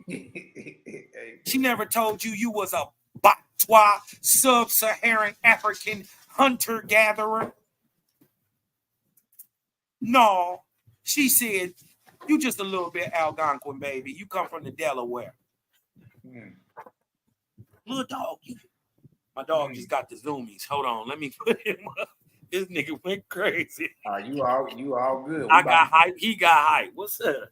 She never told you was a Batwa sub-Saharan African hunter-gatherer. No, she said, you just a little bit Algonquin, baby. You come from the Delaware. Little dog. My dog just got the zoomies. Hold on, let me put him up. This nigga went crazy.
You all good.
I got hype. He got hype. What's up?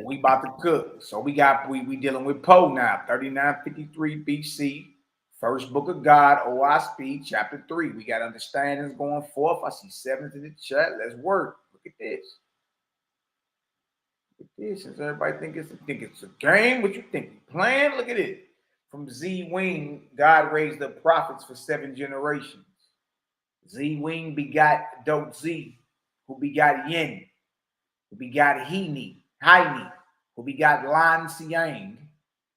we about to cook. So we dealing with Poe now. 3953 BC. First book of God, OISP, chapter 3. We got understandings going forth. I see 7s in the chat. Let's work. Look at this. Look at this. Since everybody think it's a game, what you think? Playing? Look at it. From Z Wing, God raised up prophets for 7 generations. Z Wing begot Do Z, who begot Yin, who begot Heini, who begot Lan Siang,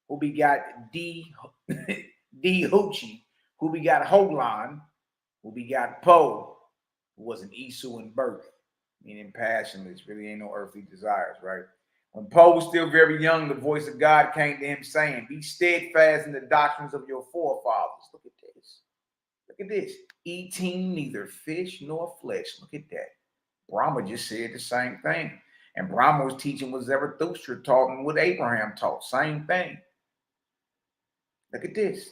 who begot D Hoochie, who begot Holan, who begot Po, who was an Isu in birth, meaning passionless, really ain't no earthly desires, right? When Poe was still very young, the voice of God came to him saying, be steadfast in the doctrines of your forefathers. Look at this. Look at this. Eating neither fish nor flesh. Look at that. Brahma just said the same thing. And Brahma was teaching what Zarathustra taught and what Abraham taught. Same thing. Look at this.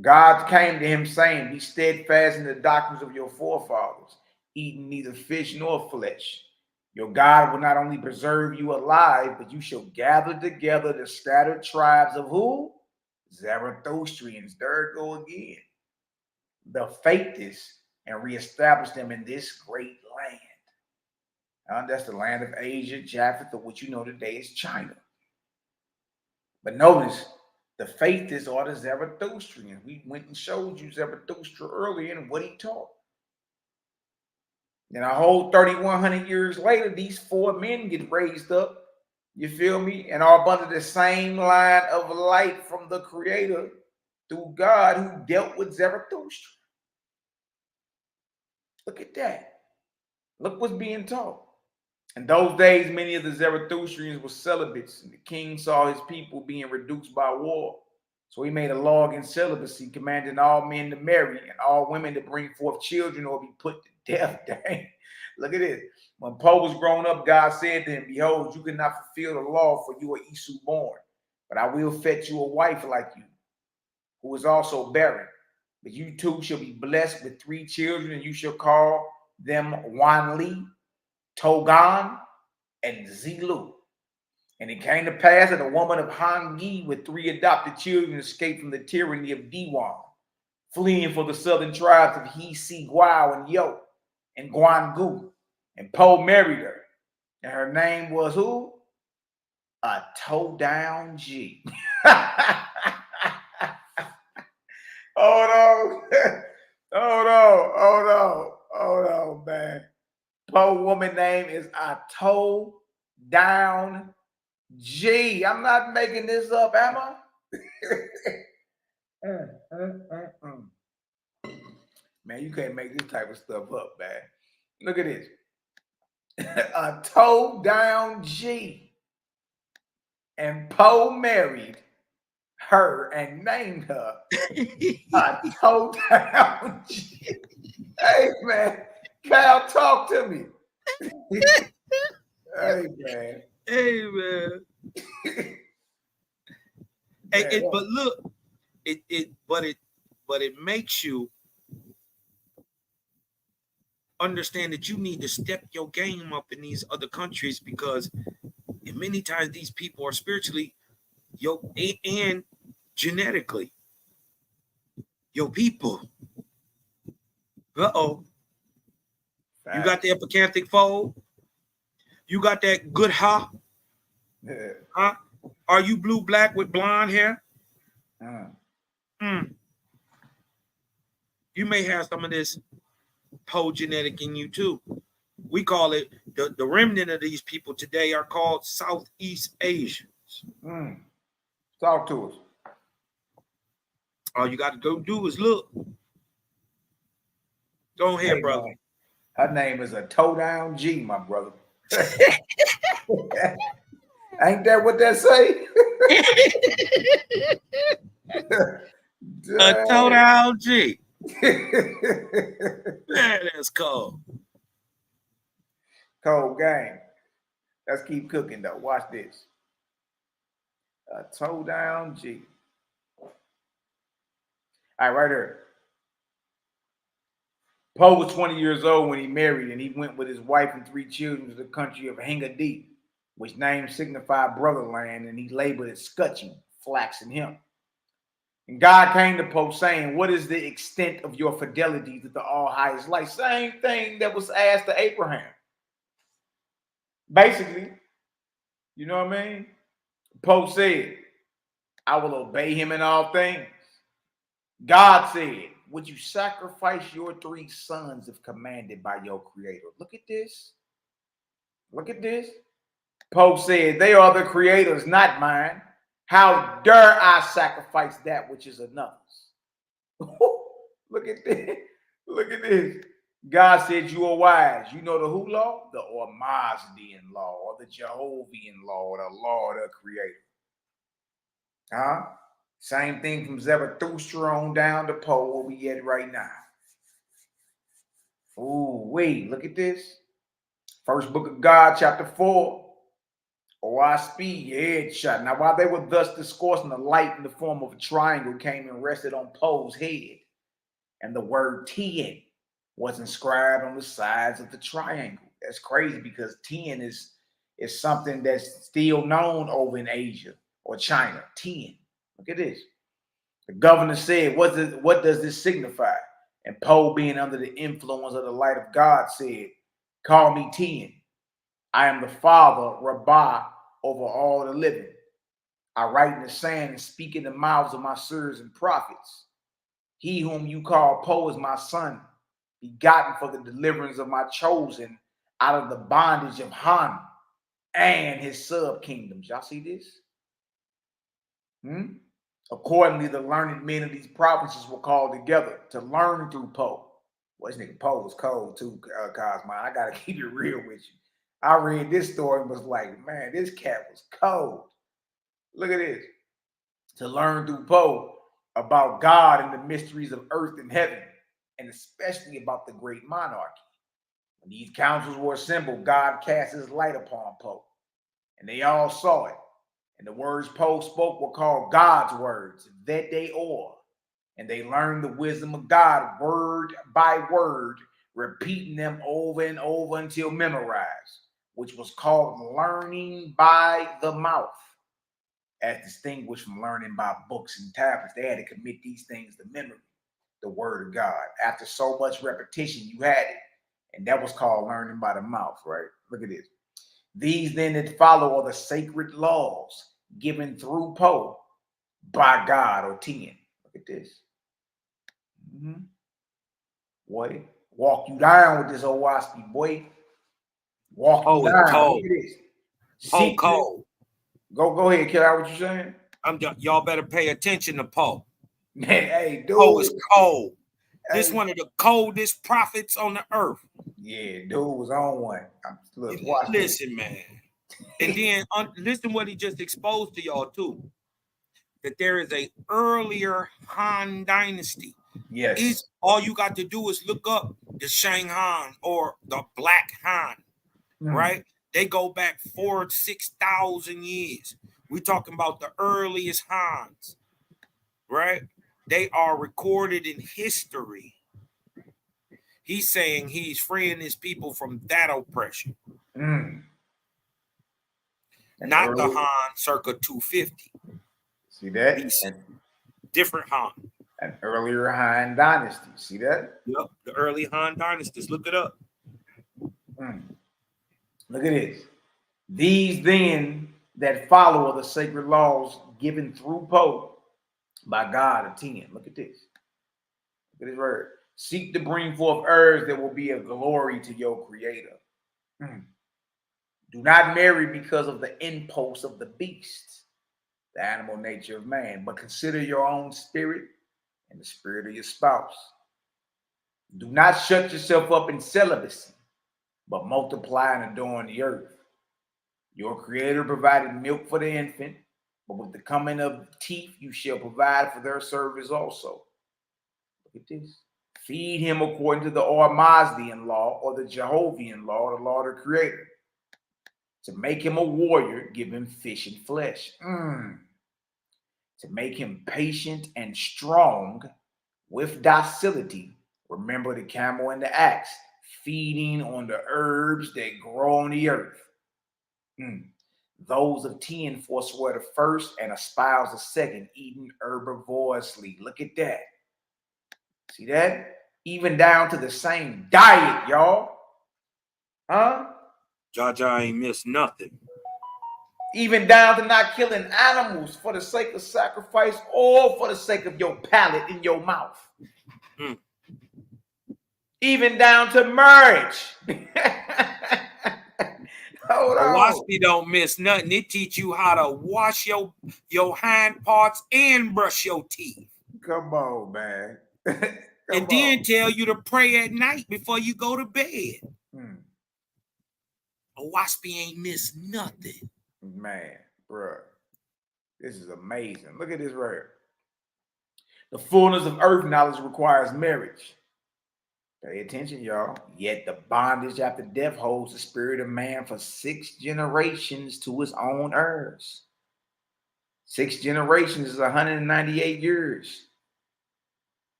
God came to him saying, be steadfast in the doctrines of your forefathers, eating neither fish nor flesh. Your God will not only preserve you alive, but you shall gather together the scattered tribes of who? Zarathustrians. There it go again. The faithists, and reestablish them in this great land. That's the land of Asia, Japheth, or what you know today is China. But notice, the faithists are the Zarathustrians. We went and showed you Zarathustra earlier and what he taught. Then a whole 3,100 years later, these 4 men get raised up, you feel me, and are under the same line of light from the Creator through God who dealt with Zarathustra. Look at that. Look what's being taught. In those days, many of the Zarathustrians were celibates, and the king saw his people being reduced by war. So he made a law against celibacy, commanding all men to marry and all women to bring forth children or be put to death. Dang. Look at this. When Poe was grown up, God said to him, behold, you cannot fulfill the law, for you are Isu born. But I will fetch you a wife like you, who is also barren. But you two shall be blessed with 3 children, and you shall call them Wanli, Togan, and Zilu. And it came to pass that a woman of Hangi with 3 adopted children escaped from the tyranny of Diwan, fleeing for the southern tribes of He, Si, Guao, and Yo, and Guangu. And Poe married her. And her name was who? A toe down G. Hold on, man. Poe woman name is a toe down G. I'm not making this up, am I? Man, you can't make this type of stuff up, man. Look at this. A toe down G. And Poe married her and named her a toe down G. Hey, man. Cal, talk to me. Hey, man.
Hey, man. But look, it makes you understand that you need to step your game up in these other countries, because many times these people are spiritually and genetically your people. Uh-oh. You got the epicanthic fold. You got that good ha.
Yeah.
Huh? Are you blue black with blonde hair? You may have some of this Poe genetic in you too. We call it the remnant of these people today are called Southeast Asians.
Talk to us.
All you got to go do is look. Go ahead, brother.
Man. Her name is a toe down G, my brother. Ain't that what that say?
A toe down G. Man, that's cold.
Cold game. Let's keep cooking though. Watch this. A toe down G. All right, right here. Poe was 20 years old when he married, and he went with his wife and 3 children to the country of Hingadi, which name signified brotherland, and he labeled it Scutching, flax in him. And God came to Poe saying, what is the extent of your fidelity to the all-highest light? Same thing that was asked to Abraham. Basically, you know what I mean? Poe said, I will obey him in all things. God said, would you sacrifice your 3 sons if commanded by your creator? Look at this. Look at this. Pope said, they are the creators, not mine. How dare I sacrifice that which is another's? Look at this. Look at this. God said you are wise. You know the who law? The Ormazdian law, or the Jehovian law, or the law of the creator. Huh? Same thing from Zarathustra on down to Poe, where we at right now. Ooh, wait, look at this. First book of God, chapter 4. Oh, I speed your head shot. Now, while they were thus discoursing, the light in the form of a triangle came and rested on Poe's head, and the word 10 was inscribed on the sides of the triangle. That's crazy because 10 is something that's still known over in Asia or China. 10. Look at this. The governor said, what does this signify? And Poe, being under the influence of the light of God, said, call me 10. I am the father, Rabbah, over all the living. I write in the sand and speak in the mouths of my sirs and prophets. He whom you call Poe is my son, begotten for the deliverance of my chosen out of the bondage of Han and his sub-kingdoms. Y'all see this? Accordingly, the learned men of these provinces were called together to learn through Poe. Well, this nigga Poe was cold too, Cosmo. I gotta keep it real with you. I read this story and was like, man, this cat was cold. Look at this. To learn through Poe about God and the mysteries of earth and heaven, and especially about the great monarchy. When these councils were assembled, God cast his light upon Poe, and they all saw it. And the words Poe spoke were called God's words, that they or. And they learned the wisdom of God word by word, repeating them over and over until memorized, which was called learning by the mouth, as distinguished from learning by books and tablets. They had to commit these things to memory, the word of God. After so much repetition, you had it. And that was called learning by the mouth, right? Look at this. These then that follow are the sacred laws given through Poe by God or 10. Look at this. Boy, walk you down with this old waspy, boy. Walk you down. Look at this.
Poe cold.
Go ahead, kid. What you saying?
Y'all better pay attention to Poe.
Man, hey, dude.
Poe is cold. This one of the coldest prophets on the earth.
Yeah, dude was on one.
Listen, man. And then listen what he just exposed to y'all too. That there is a earlier Han dynasty.
Yes.
All you got to do is look up the Shang Han or the Black Han, right? They go back 6,000 years. We're talking about the earliest Hans, right? They are recorded in history. He's saying he's freeing his people from that oppression. Not the Han circa 250.
See that?
Different Han.
An earlier Han dynasty. See that?
Yep, the early Han dynasties. Look it up.
Look at this. These then that follow are the sacred laws given through Poe by God of 10. Look at this. Look at his word. Seek to bring forth heirs that will be a glory to your creator. Do not marry because of the impulse of the beast, the animal nature of man, but consider your own spirit and the spirit of your spouse. Do not shut yourself up in celibacy, but multiply and adorn the earth. Your creator provided milk for the infant, but with the coming of teeth, you shall provide for their service also. Look at this. Feed him according to the Ormazdian law or the Jehovian law, the law of the creator. To make him a warrior, give him fish and flesh. To make him patient and strong with docility, remember the camel and the axe, feeding on the herbs that grow on the earth. Those of 10 forswear the first and espouse the second, eating herbivorously. Look at that. See that? Even down to the same diet, y'all. Huh?
Jaja ain't missed nothing.
even down to not killing animals for the sake of sacrifice or for the sake of your palate in your mouth.
Mm.
Even down to marriage. Hold on.
Owaski don't miss nothing. It teach you how to wash your hind parts and brush your teeth.
Come on, man.
And then tell you to pray at night before you go to bed. Owaski ain't missed nothing.
Man, bro. This is amazing. Look at this right here. The fullness of earth knowledge requires marriage. Pay attention, y'all. Yet the bondage after death holds the spirit of man for 6 generations to his own heirs. 6 generations is 198 years.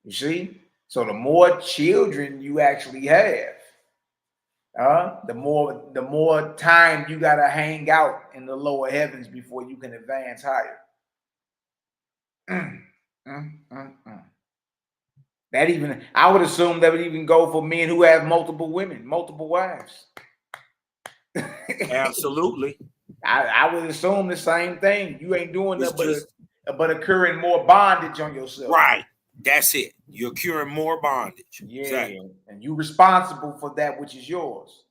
You see? So the more children you actually have, the more time you gotta hang out in the lower heavens before you can advance higher. That even, I would assume that would even go for men who have multiple women, multiple wives.
Absolutely.
I would assume the same thing. You ain't doing nothing but occurring more bondage on yourself.
Right. That's it. You're curing more bondage.
Yeah.
Exactly.
And you responsible for that which is yours.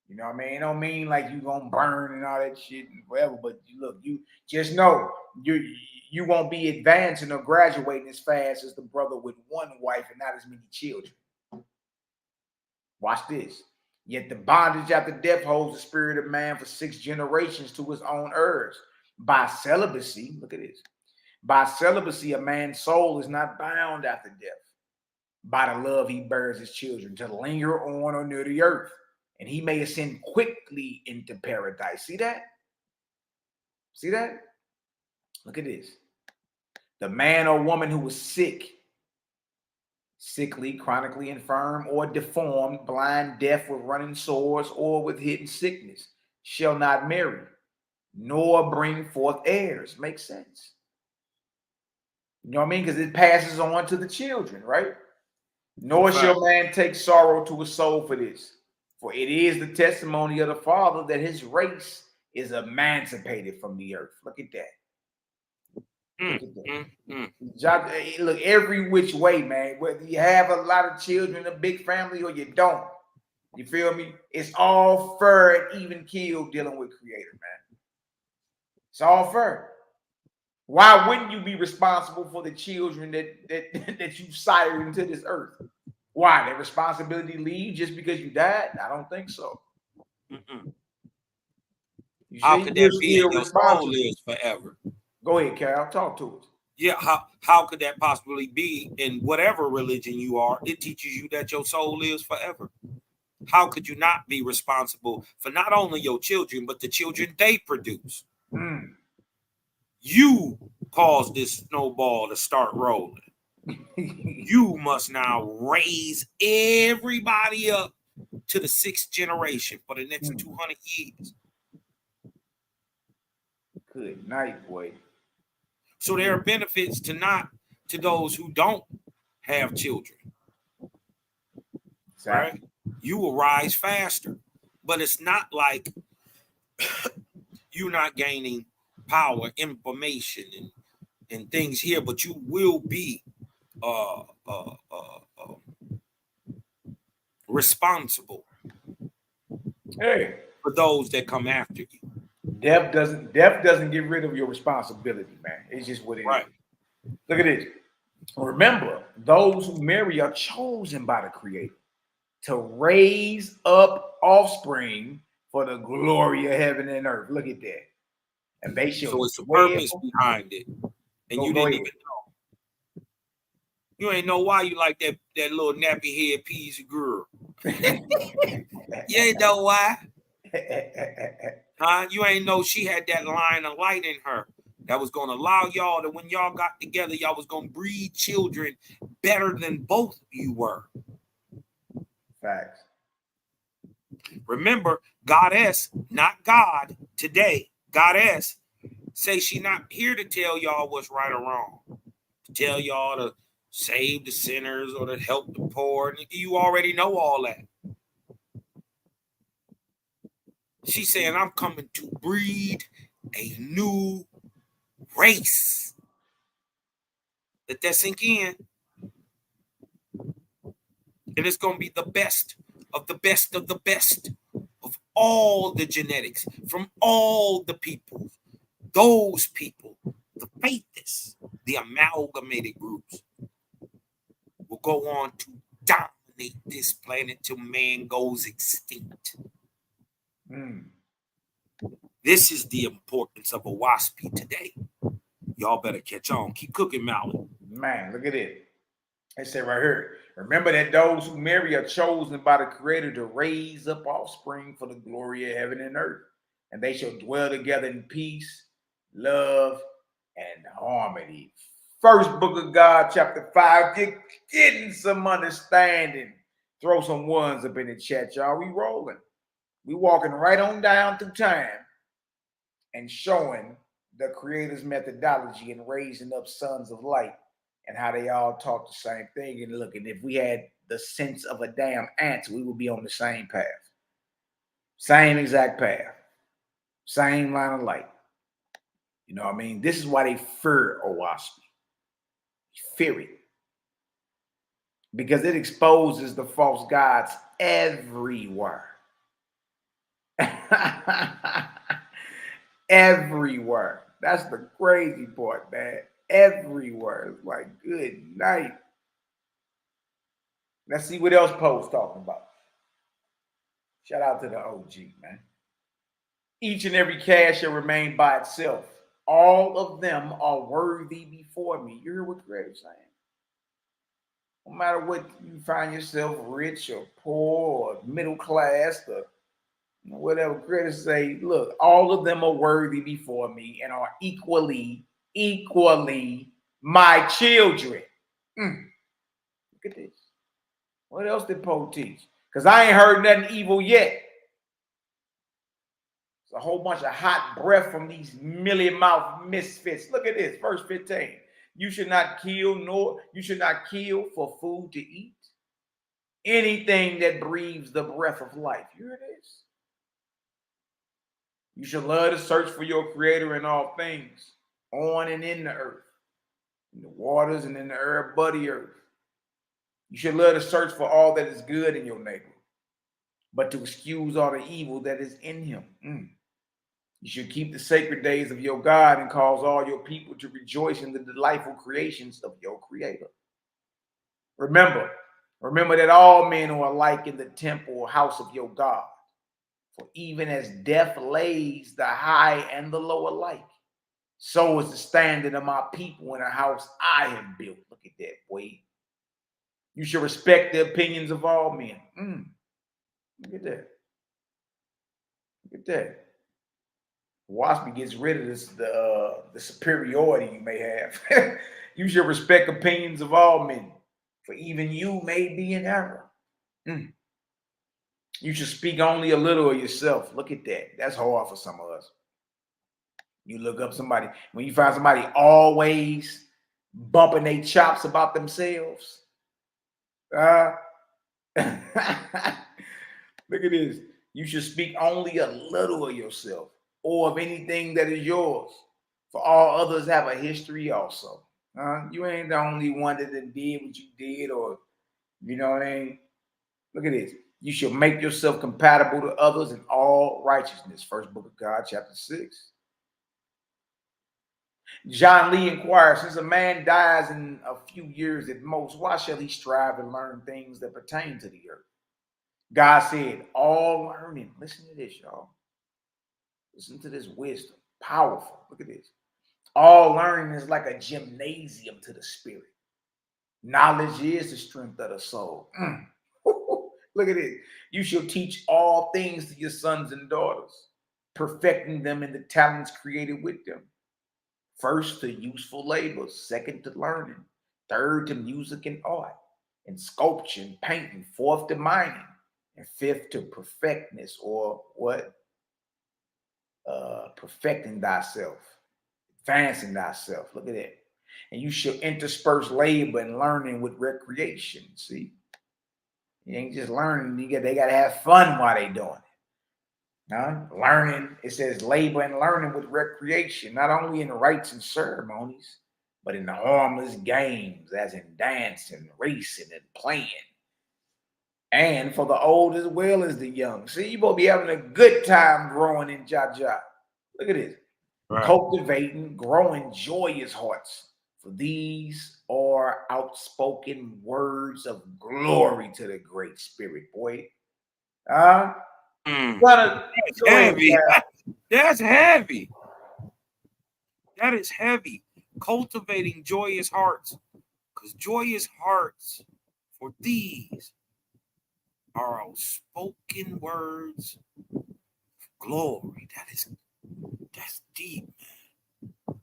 You know what I mean? It don't mean like you gonna burn and all that shit and whatever, but look, you just know you won't be advancing or graduating as fast as the brother with one wife and not as many children. Watch this. Yet the bondage after death holds the spirit of man for 6 generations to his own heirs. By celibacy, look at this. By celibacy, a man's soul is not bound after death. By the love he bears his children to linger on or near the earth, and he may ascend quickly into paradise. See that? See that? Look at this. The man or woman who was sick, sickly, chronically infirm, or deformed, blind, deaf, with running sores, or with hidden sickness, shall not marry, nor bring forth heirs. Makes sense. You know what I mean? Because it passes on to the children, right? Nor shall man take sorrow to his soul for this. For it is the testimony of the Father that his race is emancipated from the earth. Look at that. Look at that. Look, every which way, man. Whether you have a lot of children, a big family, or you don't. You feel me? It's all fair and even keel dealing with Creator, man. It's all fair. Why wouldn't you be responsible for the children that you sired into this earth? Why? That responsibility leave just because you died? I don't think so.
How could that be? Your soul lives forever.
Go ahead, Cal. Talk to us.
Yeah, how could that possibly be? In whatever religion you are, it teaches you that your soul lives forever. How could you not be responsible for not only your children, but the children they produce? You caused this snowball to start rolling. You must now raise everybody up to the 6th generation for the next 200 years.
Good night, boy.
So there are benefits to those who don't have children. Exactly. Right? You will rise faster, but it's not like you're not gaining power, information, and things here, but you will be responsible for those that come after you.
Death doesn't get rid of your responsibility, man. It's just what it is. Look at this. Remember, those who marry are chosen by the Creator to raise up offspring for the glory of heaven and earth. Look at that. And they shall.
So it's a purpose behind it. And you didn't even know. You ain't know why you like that little nappy head peasy girl. You ain't know why. You ain't know she had that line of light in her that was going to allow y'all that when y'all got together, y'all was going to breed children better than both you were.
Facts.
Remember, goddess, not God today. Goddess say she not here to tell y'all what's right or wrong. To tell y'all to save the sinners or to help the poor. You already know all that. She's saying, I'm coming to breed a new race. Let that sink in. And it's going to be the best of the best of the best of all the genetics from all the people. Those people, the faithless, the amalgamated groups, will go on to dominate this planet till man goes extinct. This is the importance of a waspy today. Y'all better catch on. Keep cooking, Malaki.
Man, look at it. They say right here, remember that those who marry are chosen by the Creator to raise up offspring for the glory of heaven and earth. And they shall dwell together in peace, love, and harmony. First book of God, chapter 5. You're getting some understanding. Throw some ones up in the chat, y'all. We rolling. We walking right on down through time and showing the Creator's methodology in raising up sons of light and how they all talk the same thing. And look, and if we had the sense of a damn ant, we would be on the same path. Same exact path. Same line of light. You know what I mean? This is why they fear Owaski. Fear it. Because it exposes the false gods everywhere. Everywhere. That's the crazy part, man. Everywhere. It's like, good night. Let's see what else Poe's talking about. Shout out to the OG, man. Each and every caste shall remain by itself. All of them are worthy before me. You hear what Creator's saying? No matter what you find yourself, rich or poor or middle class or whatever, Creator say, look, all of them are worthy before me and are equally my children. Look at this. What else did Poe teach? Because I ain't heard nothing evil yet. It's a whole bunch of hot breath from these mealy-mouthed misfits. Look at this, verse 15. You should not kill, nor you should not kill for food to eat. Anything that breathes the breath of life. Here it is. You should love to search for your Creator in all things, on and in the earth, in the waters and in the air above the earth. You should love to search for all that is good in your neighbor, but to excuse all the evil that is in him. You should keep the sacred days of your God and cause all your people to rejoice in the delightful creations of your Creator. Remember that all men are alike in the temple or house of your God. For even as death lays the high and the low alike, so is the standard of my people in a house I have built. Look at that, boy. You should respect the opinions of all men. Look at that. Look at that. Waspy gets rid of this, the superiority you may have. You should respect opinions of all men, for even you may be in error. You should speak only a little of yourself. Look at that. That's hard for some of us. You look up somebody, when you find somebody always bumping their chops about themselves. Look at this. You should speak only a little of yourself or of anything that is yours. For all others have a history also. You ain't the only one that did what you did, or you know what I mean? Look at this. You should make yourself compatible to others in all righteousness. First book of God, chapter 6. John Lee inquires, since a man dies in a few years at most, why shall he strive to learn things that pertain to the earth? God said, all learning, listen to this, y'all. Listen to this wisdom. Powerful. Look at this. All learning is like a gymnasium to the spirit. Knowledge is the strength of the soul. Look at it. You shall teach all things to your sons and daughters, perfecting them in the talents created with them. First to useful labors, second to learning, third to music and art, and sculpture and painting, fourth to mining, and fifth to perfectness, or what? Perfecting thyself, advancing thyself. Look at that. And you shall intersperse labor and learning with recreation. See? You ain't just learning, they got to have fun while they doing it. Learning, it says labor and learning with recreation, not only in rites and ceremonies, but in the harmless games, as in dancing, racing, and playing. And for the old as well as the young. See, you both be having a good time growing in Jaja. Look at this.
Right.
Cultivating, growing joyous hearts. For these are outspoken words of glory to the Great Spirit, boy.
That's heavy. That's heavy. That is heavy. Cultivating joyous hearts. Because joyous hearts, for these are outspoken words of glory. That's deep, man.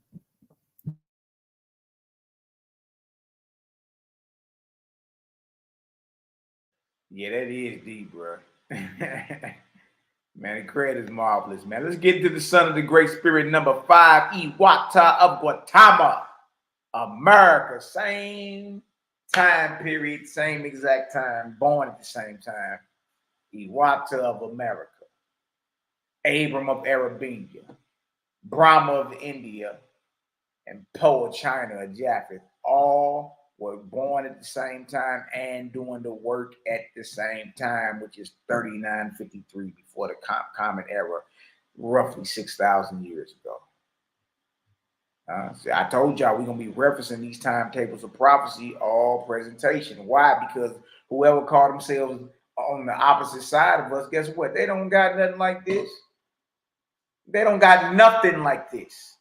Yeah, that is deep, bro. Man, the credit is marvelous, man. Let's get into the Son of the Great Spirit, number 5, Iwata of Guatemala, America. Same time period, same exact time, born at the same time. Iwata of America, Abram of Arabia, Brahma of India, and Poe of China or Japheth, all were born at the same time and doing the work at the same time, which is 3953 before the Common Era, roughly 6,000 years ago. See, I told y'all we're going to be referencing these timetables of prophecy all presentation. Why? Because whoever called themselves on the opposite side of us, guess what? They don't got nothing like this. They don't got nothing like this.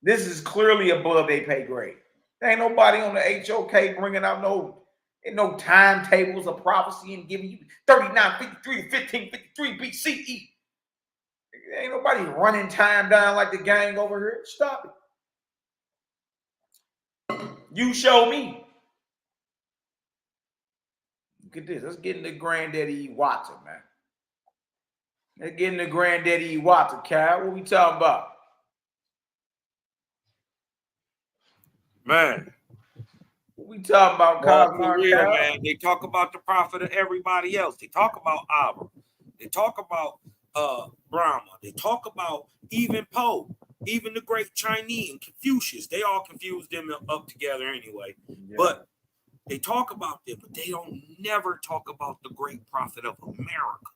This is clearly above their pay grade. There ain't nobody on the HOK bringing out no timetables of prophecy and giving you 3953 to 1553 BCE. There ain't nobody running time down like the gang over here. Stop it. You show me. Look at this. Let's get into Granddaddy Iwata, man. Let's get into Granddaddy Iwata, Cal. What we talking about?
Man.
What we talking about,
For real, man. They talk about the prophet of everybody else. They talk about Abba. They talk about Brahma. They talk about even Poe, even the great Chinese and Confucius. They all confuse them up together anyway. Yeah. But they talk about them, but they don't never talk about the great prophet of America.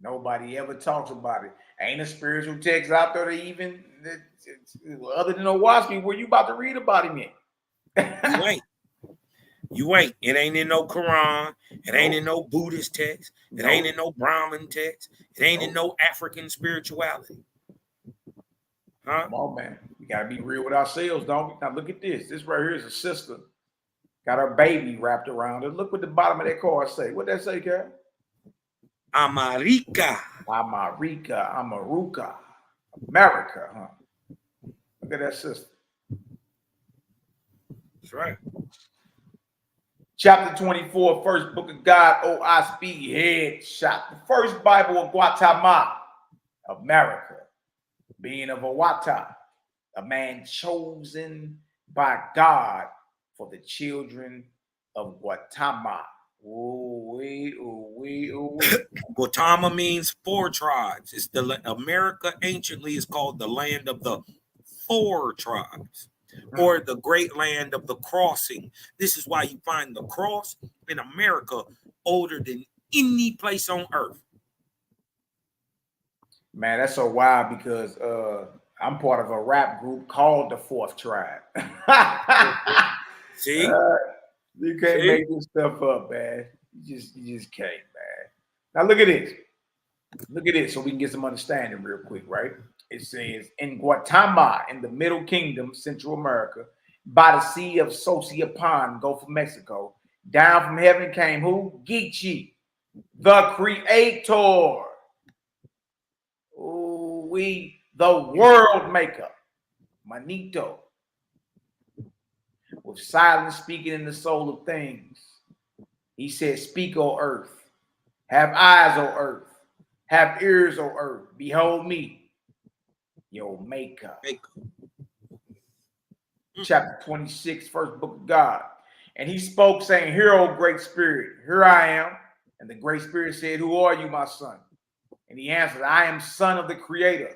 Nobody ever talks about it. Ain't a spiritual text out there other than Owaski where you about to read about him
in. You ain't. It ain't in no Quran. It ain't in no Buddhist text. It ain't in no Brahmin text. It ain't in no African spirituality. Huh?
Come on, man. We gotta be real with ourselves, don't we? Now look at this. This right here is a sister. Got her baby wrapped around her. Look what the bottom of that card say. What that say, Cal?
America.
America. America, huh? Look at that sister.
That's right.
Chapter 24, first book of God, I speak headshot. The first Bible of Guatemala, America, being of Awata, a man chosen by God for the children of Guatemala.
Guatemala means 4 tribes. It's America anciently is called the land of the 4 tribes, or the great land of the crossing. This is why you find the cross in America older than any place on earth.
Man, that's so wild because I'm part of a rap group called the 4th Tribe.
See?
You can't make this stuff up, man. You just can't, man. Now look at this. Look at this so we can get some understanding real quick, right? It says, in Guatemala, in the Middle Kingdom, Central America, by the Sea of Sociapan, Gulf of Mexico, down from heaven came who? Geechee, the creator. The world maker, Manito, with silence speaking in the soul of things. He said, speak, O earth, have eyes, O earth, have ears, O earth, behold me, your maker. Chapter 26, first book of God. And he spoke, saying, hear, O great spirit, here I am. And the great spirit said, who are you, my son? And he answered, I am son of the Creator.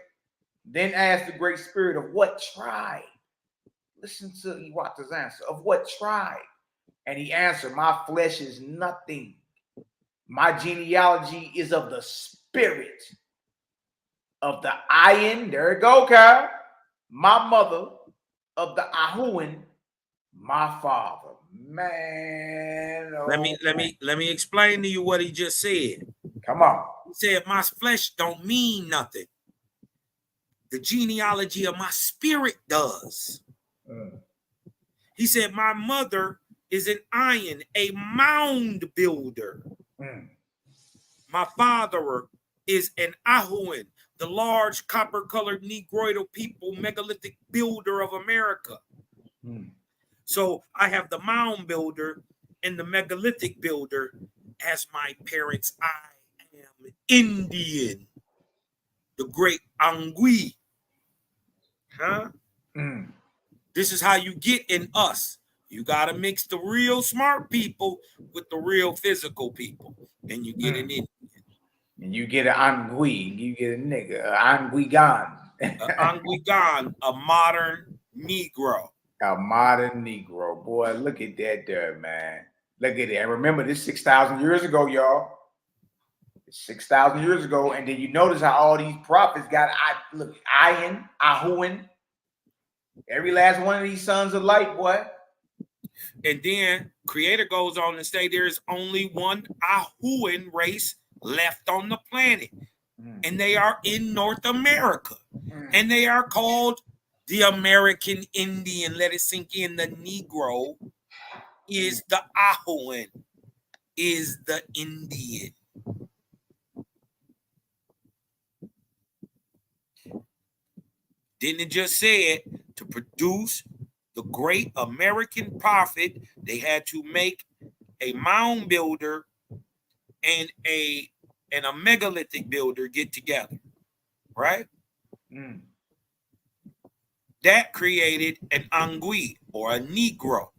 Then asked the Great Spirit, of what tribe? Listen to Iwata's answer. Of what tribe? And he answered, my flesh is nothing. My genealogy is of the spirit of the Ayin. There it go, Kyle. My mother, of the Ahuin, my father. Man, oh,
let me explain to you what he just said.
Come on.
He said, my flesh don't mean nothing. The genealogy of my spirit does. He said, my mother is an Ayin, a mound builder. My father is an Ahuin, the large copper-colored Negroidal people, megalithic builder of America. So I have the mound builder and the megalithic builder as my parents. I am Indian, the great Angui. Huh? This is how you get in us. You got to mix the real smart people with the real physical people, and you get an Indian.
And you get an Angui, you get a nigga, Anguigan.
Anguigan, a modern Negro.
A modern Negro. Boy, look at that there, man. Look at it. And remember, this 6,000 years ago, y'all. 6,000 years ago. And then you notice how all these prophets got, look, Ayin, Ahuin. Every last one of these sons of light, boy.
And then Creator goes on to say there's only one Ahuin race left on the planet. And they are in North America. And they are called the American Indian. Let it sink in. The Negro is the Ahuin, is the Indian. Didn't it just say it? To produce the great American prophet, they had to make a mound builder and a megalithic builder get together, right? That created an Angui, or a Negro.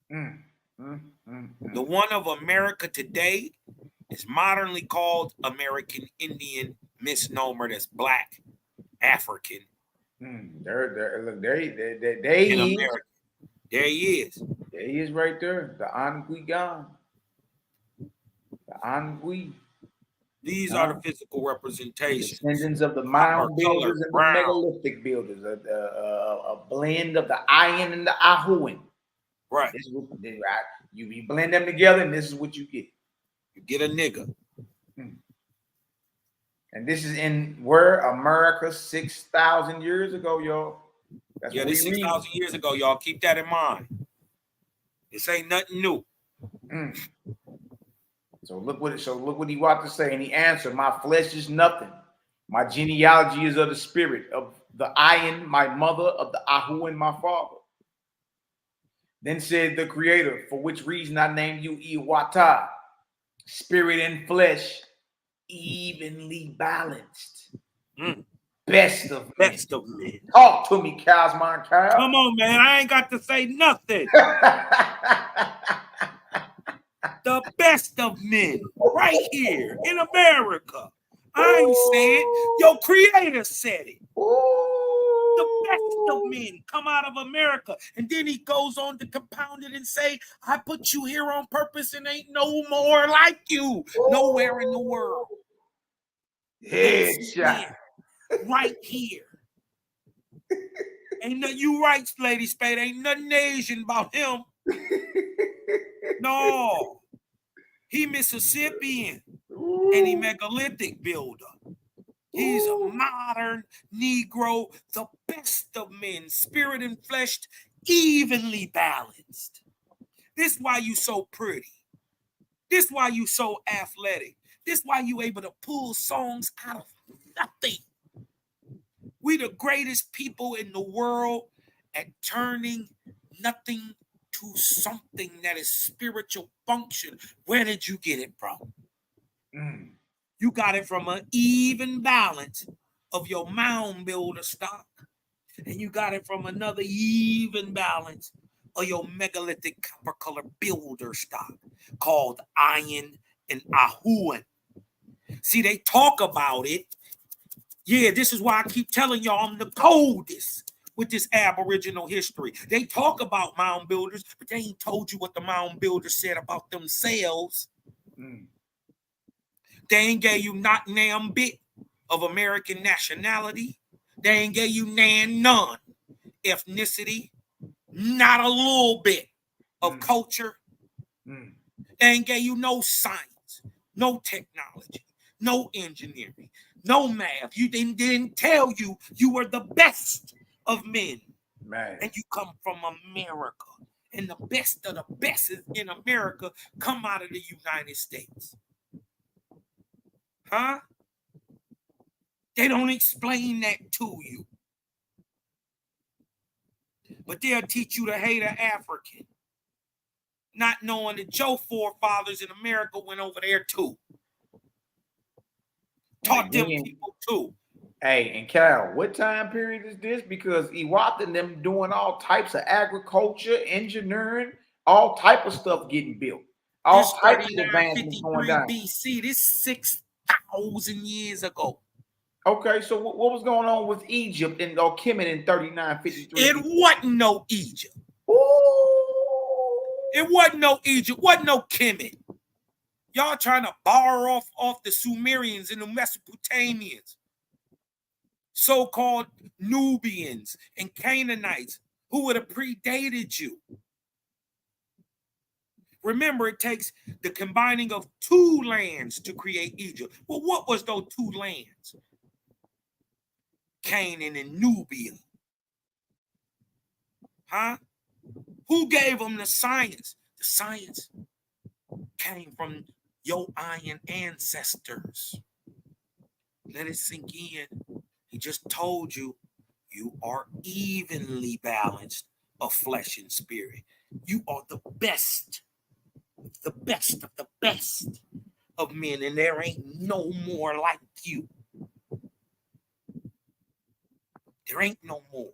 The one of America today is modernly called American Indian, misnomer as Black African.
Look, there he is.
There he is.
There he is right there. The Anguigan. The Angui.
These are the physical representations.
Descendants of the mound builders and the megalithic builders. A blend of the Ayin and the Ahuin.
Right.
You blend them together, and this is what you get.
You get a nigga.
And this is in where America 6,000 years ago, y'all. That's
this 6,000 years ago, y'all. Keep that in mind. This ain't nothing new.
So look what he want to say. And he answered, my flesh is nothing. My genealogy is of the spirit of the Ayin, my mother, of the Ahuin, my father. Then said the Creator, for which reason I named you Iwata, spirit and flesh, evenly balanced. Best of men. Talk to me, Cosmon Kyle.
Come on, man. I ain't got to say nothing. The best of men right here in America. I ain't say it. Your Creator said it. The best of men come out of America. And then he goes on to compound it and say, I put you here on purpose and ain't no more like you nowhere in the world.
Headshot.
Right here. Ain't nothing, you right, Lady Spade. Ain't nothing Asian about him. No. He Mississippian and he megalithic builder. He's a modern Negro, the best of men, spirit and flesh, evenly balanced. This why you so pretty. This why you so athletic. This why you able to pull songs out of nothing. We the greatest people in the world at turning nothing to something that is spiritual function. Where did you get it from? You got it from an even balance of your mound builder stock. And you got it from another even balance of your megalithic copper color builder stock called Ayin and Ahuin. See, they talk about it. Yeah, this is why I keep telling y'all I'm the coldest with this Aboriginal history. They talk about mound builders, but they ain't told you what the mound builders said about themselves. They ain't gave you not damn bit of American nationality. They ain't gave you none ethnicity, not a little bit of culture. They ain't gave you no science, no technology, no engineering, no math. You didn't tell you were the best of men.
Man.
And you come from America. And the best of the best in America come out of the United States. Huh? They don't explain that to you. But they'll teach you to hate an African. Not knowing that your forefathers in America went over there too. Taught them people too.
Hey, and Cal, what time period is this? Because Ewop and them doing all types of agriculture, engineering, all type of stuff getting built. All types of advancements going down.
BC, this 6,000 years ago.
Okay, so what was going on with Egypt and Kemet in 3953?
It wasn't no Egypt.
Ooh.
It wasn't no Egypt. Wasn't no Kemet. Y'all trying to borrow off the Sumerians and the Mesopotamians, so-called Nubians and Canaanites who would have predated you. Remember, it takes the combining of two lands to create Egypt. Well, what was those two lands? Canaan and Nubia. Huh? Who gave them the science? The science came from your iron ancestors. Let it sink in. He just told you, you are evenly balanced of flesh and spirit. You are the best of the best of men, and there ain't no more like you. There ain't no more.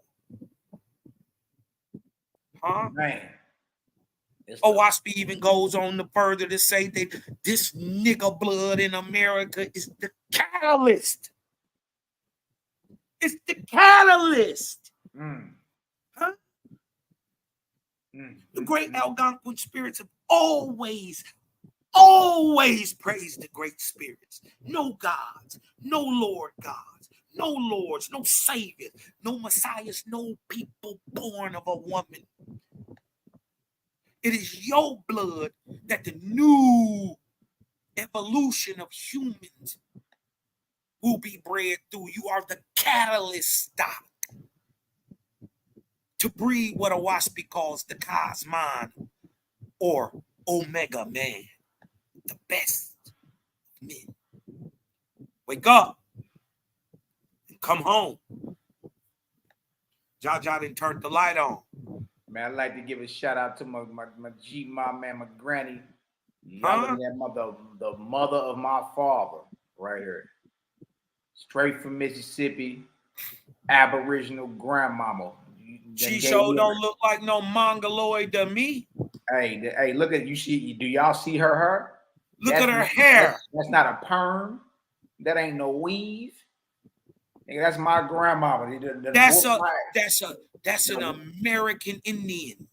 Huh?
Man.
Owaspy even goes on to further to say that this nigga blood in America is the catalyst. It's the catalyst. Huh? The great Algonquin spirits have always praised the great spirits. No gods, no Lord gods, no lords, no saviors, no messiahs, no people born of a woman. It is your blood that the new evolution of humans will be bred through. You are the catalyst stock to breed what Owaspy calls the Cosmon or Omega Man, the best men. Wake up and come home. Jaja didn't turn the light on.
Man, I'd like to give a shout out to my man, my granny. That the mother of my father, right here. Straight from Mississippi, Aboriginal grandmama.
She sure don't look like no mongoloid to me.
Hey, look at you. Do y'all see her hair?
Look at her hair.
That's not a perm. That ain't no weave. That's my grandmama.
That's an American Indian.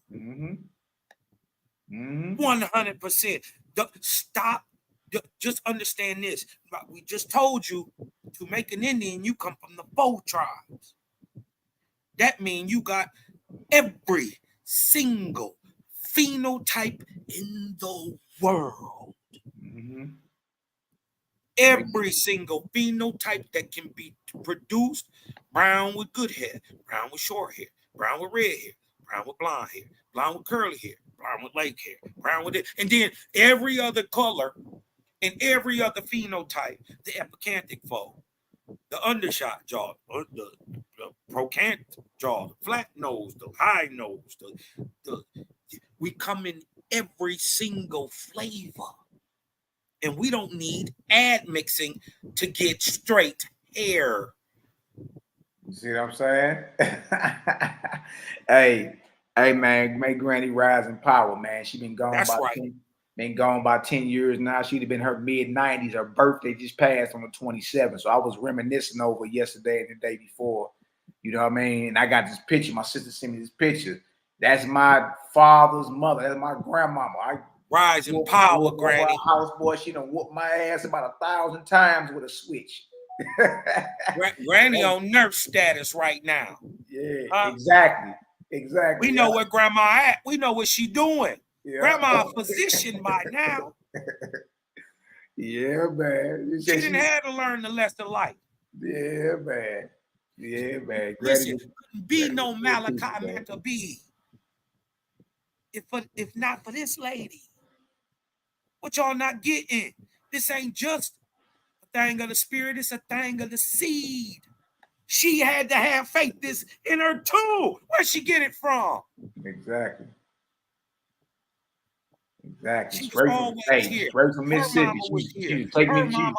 100%. Stop. Just understand this. We just told you to make an Indian, you come from the 4 tribes. That means you got every single phenotype in the world. Every single phenotype that can be produced. Brown with good hair, brown with short hair, brown with red hair, brown with blonde hair, blonde with curly hair, brown with lake hair, brown with it. And then every other color and every other phenotype, the epicanthic fold, the undershot jaw, the trochanteric jaw, the flat nose, the high nose, we come in every single flavor. And we don't need admixing to get straight hair.
See what I'm saying? hey, man, may Granny rise in power, man. She been gone been gone by 10 years now. She'd have been her mid-90s. Her birthday just passed on the 27th. So I was reminiscing over yesterday and the day before. You know what I mean? And I got this picture. My sister sent me this picture. That's my father's mother. That's my grandmama.
Rise in power, Granny.
House boy, she done whooped my ass about 1,000 times with a switch.
Granny on nurse status right now.
Yeah, exactly.
We know where Grandma at. We know what she doing. Yeah. Grandma a physician by now.
Yeah, man.
She didn't have to learn the lesson of life.
Yeah, man. Yeah, man.
Listen, couldn't be no Malaki Macabee if not for this lady. What y'all not getting? This ain't just a thing of the spirit. It's a thing of the seed. She had to have faith this in her too. Where'd she get it from?
Exactly. Exactly.
She straight from
Mississippi. She take me.
Mama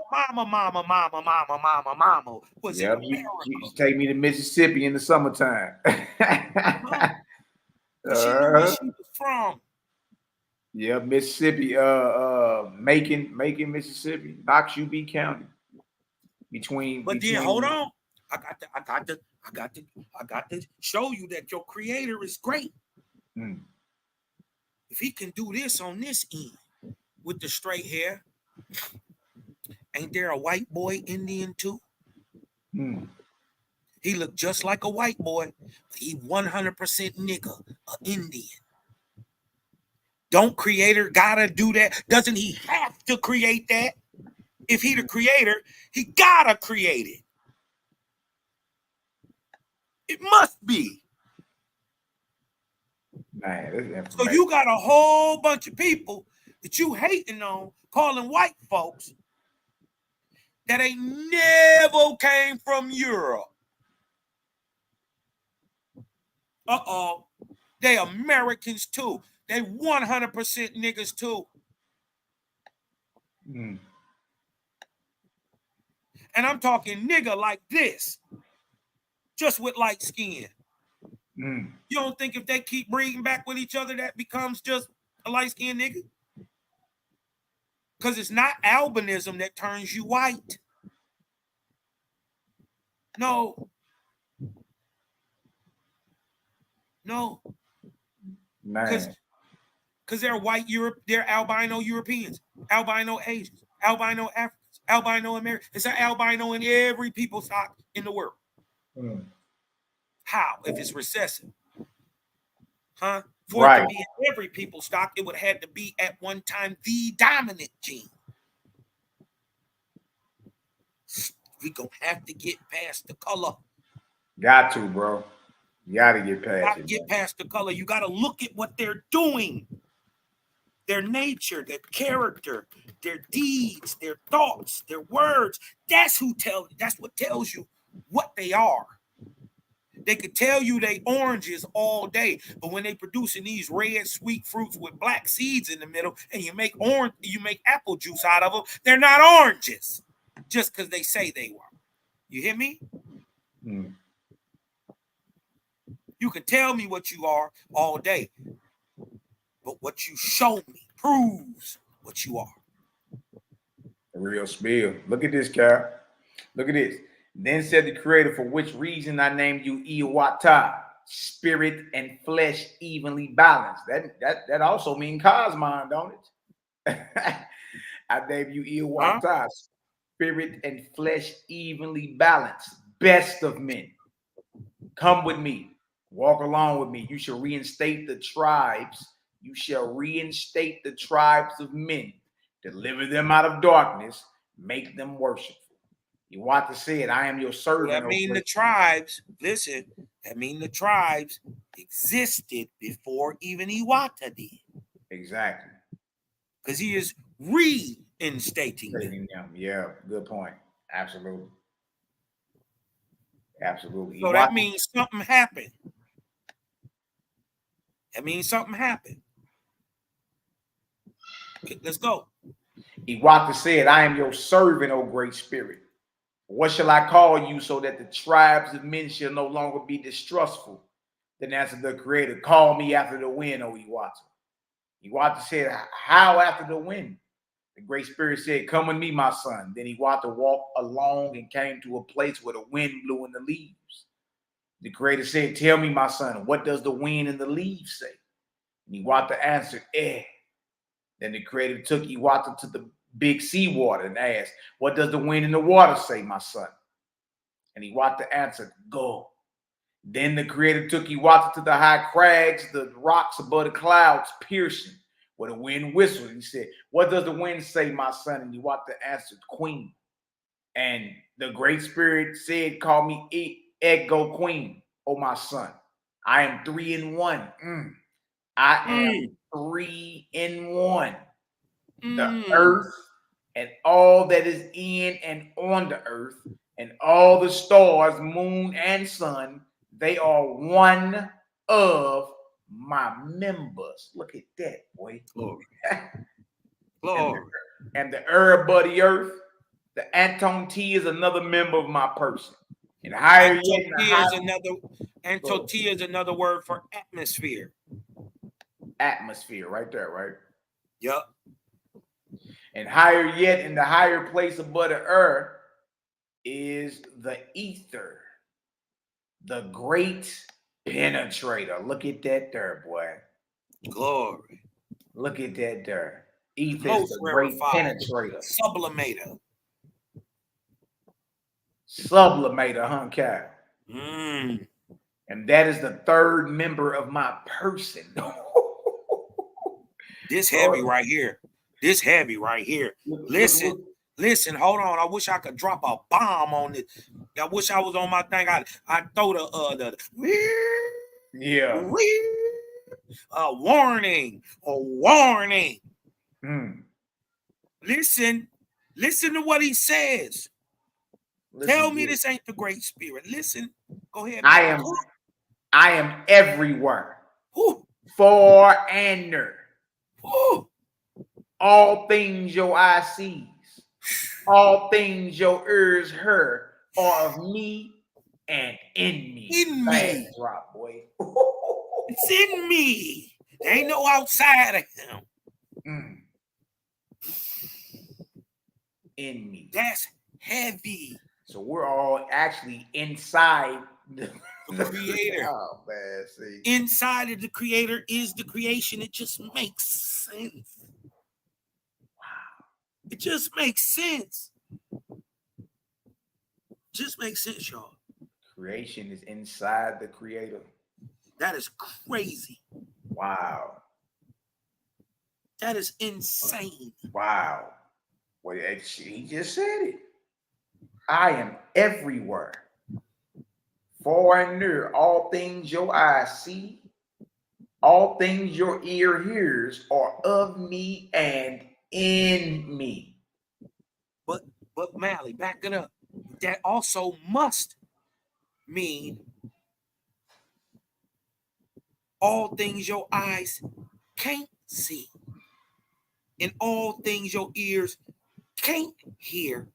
was in America.
She take me to Mississippi in the summertime.
She knew where she was from.
Yeah, Mississippi. Macon, Mississippi, Knox UB County. Between.
Hold on. I got to show you that your creator is great. If he can do this on this end with the straight hair, ain't there a white boy Indian too? He looked just like a white boy. He 100% nigga, a Indian. Don't creator gotta do that? Doesn't he have to create that? If he the creator, he gotta create it. It must be.
Man,
so you got a whole bunch of people that you hating on, calling white folks that ain't never came from Europe. They Americans too. They 100% niggas too. And I'm talking nigga like this, just with light skin. You don't think if they keep breeding back with each other, that becomes just a light-skinned nigga? Because it's not albinism that turns you white. No. Because they're white Europe, they're albino Europeans, albino Asians, albino Africans, albino Americans. It's an albino in every people stock in the world. How? If it's recessive. For it to be in every people stock, it would have had to be at one time the dominant gene. We're going to have to get past the color.
Got to, bro. You got to get past it.
Get past the color. You got to look at what they're doing. Their nature, their character, their deeds, their thoughts, their words. That's what tells you what they are. They could tell you they oranges all day, but when they producing these red sweet fruits with black seeds in the middle, and you make apple juice out of them, they're not oranges just because they say they were. You hear me? You can tell me what you are all day, but what you show me proves what you are.
Real spill. Look at this, Cal. Look at this. Then said the creator, for which reason I named you Iwata, spirit and flesh evenly balanced. That also means Cosmon, don't it? I named you Iwata, spirit and flesh evenly balanced, best of men. Come with me, walk along with me. You shall reinstate the tribes. You shall reinstate the tribes of men, deliver them out of darkness, make them worshipful. Iwata said, I am your servant.
That mean the tribes, listen, that mean the tribes existed before even Iwata did.
Exactly.
Because he is reinstating them.
Yeah, good point. Absolutely. Absolutely.
So Iwata, that means something happened. That means something happened. Okay, let's go.
Iwata said, I am your servant, O great spirit. What shall I call you so that the tribes of men shall no longer be distrustful? Then answered the creator, call me after the wind, O Iwata. He walked and said, how after the wind? The Great Spirit said, come with me, my son. Then he walked along and came to a place where the wind blew in the leaves. The Creator said, tell me, my son, what does the wind and the leaves say? And he walked to answer, eh. Then the Creator took Iwata to the big seawater and asked, what does the wind and the water say, my son? And Iwata answered, go. Then the Creator took Iwata to the high crags, the rocks above the clouds, piercing, where the wind whistled. He said, what does the wind say, my son? And Iwata answered, queen. And the Great Spirit said, call me Ego Queen, oh my son. I am 3 in 1. I am 3 in 1. The earth and all that is in and on the earth and all the stars, moon and sun, they are one of my members. Look at that, boy.
Glory. Glory.
And the herb of the earth, the Anton T is another member of my person. And higher
Antotia is another word for atmosphere.
Atmosphere, right there, right?
Yep.
And higher yet, in the higher place above the earth, is the ether, the great penetrator. Look at that there, boy.
Glory.
Look at that there. Ether is the great penetrator.
Sublimator.
Sublimator, huh, Cal? And that is the third member of my person.
This heavy right here. This heavy right here. Listen, hold on. I wish I could drop a bomb on it. I wish I was on my thing. I throw the
yeah.
A warning. Listen to what he says. Tell me this ain't the Great Spirit. Listen. Go ahead.
I am everywhere. For and near. All things your eye sees, all things your ears heard are of me and in me.
In me.
Drop, boy.
It's in me. There ain't no outside of him.
In me.
That's heavy.
So we're all actually inside the
Creator.
Oh, man, see.
Inside of the Creator is the creation. It just makes sense. Wow. It just makes sense. Just makes sense, y'all.
Creation is inside the Creator.
That is crazy.
Wow.
That is insane.
Wow. Well, he just said it. I am everywhere. For and near, all things your eye see, all things your ear hears are of me and in me.
But Mally, back it up. That also must mean all things your eyes can't see and all things your ears can't hear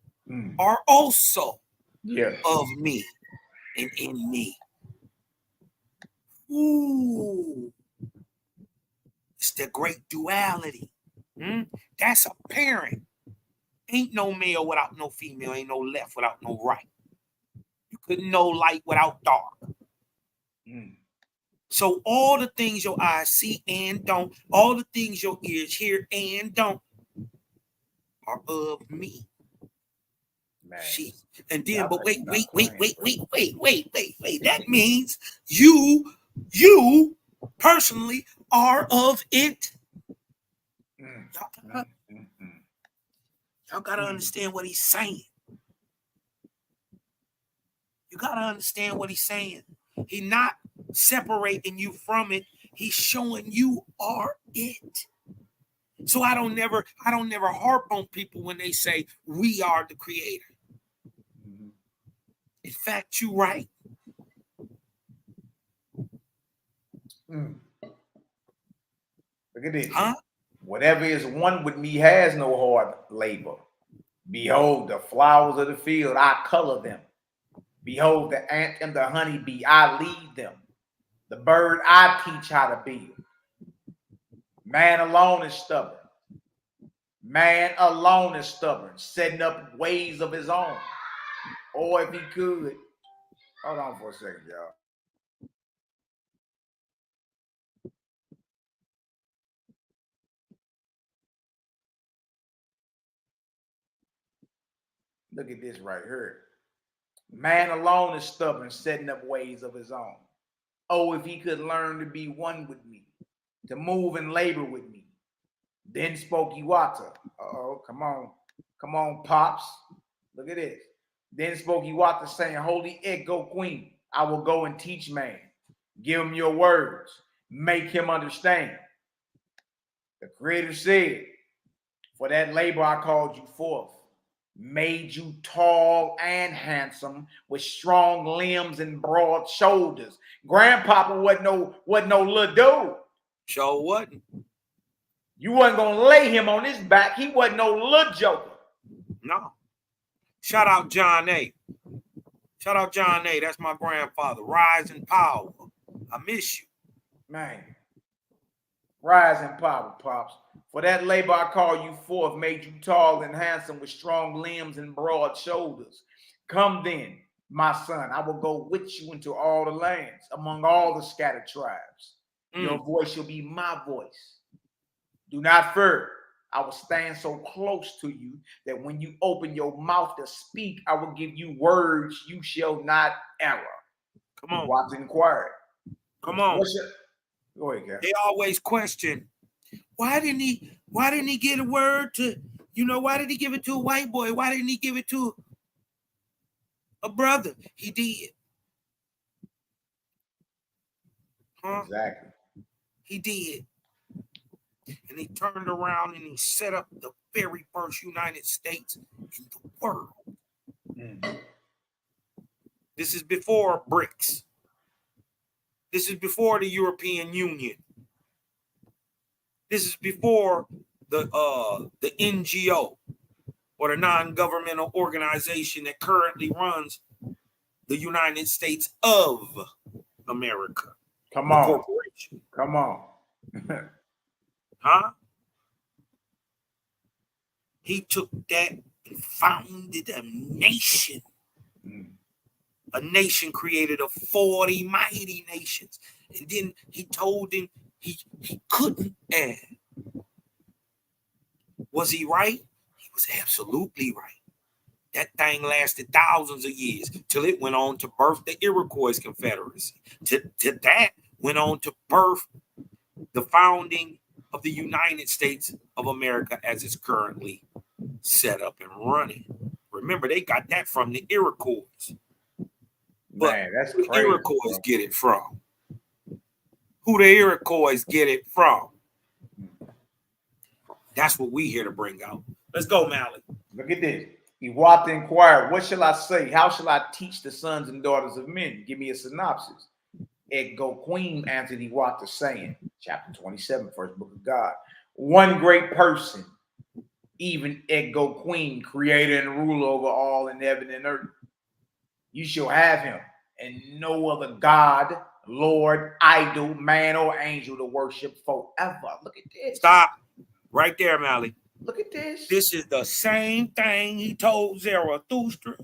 are also of me and in me. Ooh. It's the great duality. That's apparent. Ain't no male without no female. Ain't no left without no right. You couldn't know light without dark. So all the things your eyes see and don't, all the things your ears hear and don't, are of me. Man. And then, but wait. That means you personally are of it. Y'all gotta understand what he's saying. You gotta understand what he's saying. He's not separating you from it. He's showing you are it. So I don't never harp on people when they say we are the Creator. In fact, you're right.
Look at this. Whatever is one with me has no hard labor. Behold, the flowers of the field, I color them. Behold, the ant and the honeybee, I lead them. The bird, I teach how to build. Man alone is stubborn. Man alone is stubborn, setting up ways of his own. Or if he could, hold on for a second, y'all. Look at this right here. Man alone is stubborn, setting up ways of his own. Oh, if he could learn to be one with me, to move and labor with me. Then spoke Iwata. Uh-oh, come on. Come on, Pops. Look at this. Then spoke Iwata, saying, Holy Ego Queen, I will go and teach man. Give him your words. Make him understand. The Creator said, for that labor I called you forth, made you tall and handsome, with strong limbs and broad shoulders. Grandpapa wasn't no little dude.
Sure wasn't.
You wasn't gonna lay him on his back. He wasn't no little joker.
No. Shout out John A. Shout out John A. That's my grandfather. Rise in power. I miss you.
Man. Rise in power, Pops. For that labor I call you forth, made you tall and handsome, with strong limbs and broad shoulders. Come then, my son, I will go with you into all the lands, among all the scattered tribes. Your voice shall be my voice. Do not fear. I will stand so close to you that when you open your mouth to speak, I will give you words you shall not error.
Come on.
Watch and inquire.
Come on.
Go ahead, guys.
They always question, why didn't he get a word to, why did he give it to a white boy? Why didn't he give it to a brother? He did. Huh?
Exactly.
He did. And he turned around and he set up the very first United States in the world. This is before BRICS. This is before the European Union. This is before the NGO, or the non-governmental organization that currently runs the United States of America.
Come on.
Corporation.
Come on.
Huh? He took that and founded a nation. A nation created of 40 mighty nations. And then he told him he couldn't add. Was he right? He was absolutely right. That thing lasted thousands of years till it went on to birth the Iroquois Confederacy. To that went on to birth the founding of the United States of America as it's currently set up and running. Remember, they got that from the Iroquois. But
man, that's
who the
crazy,
Iroquois
bro.
get it from? Who the Iroquois get it from? That's what we here to bring out. Let's go, Malaki.
Look at this. Iwata inquired, what shall I say? How shall I teach the sons and daughters of men? Give me a synopsis. Ego Queen answered Iwata, saying, chapter 27, first book of God. One great person, even Ego Queen, creator and ruler over all in heaven and earth. You shall have him, and no other God, Lord, idol, man, or angel to worship forever. Look at this.
Stop. Right there, Malaki.
Look at this.
This is the same thing he told Zarathustra.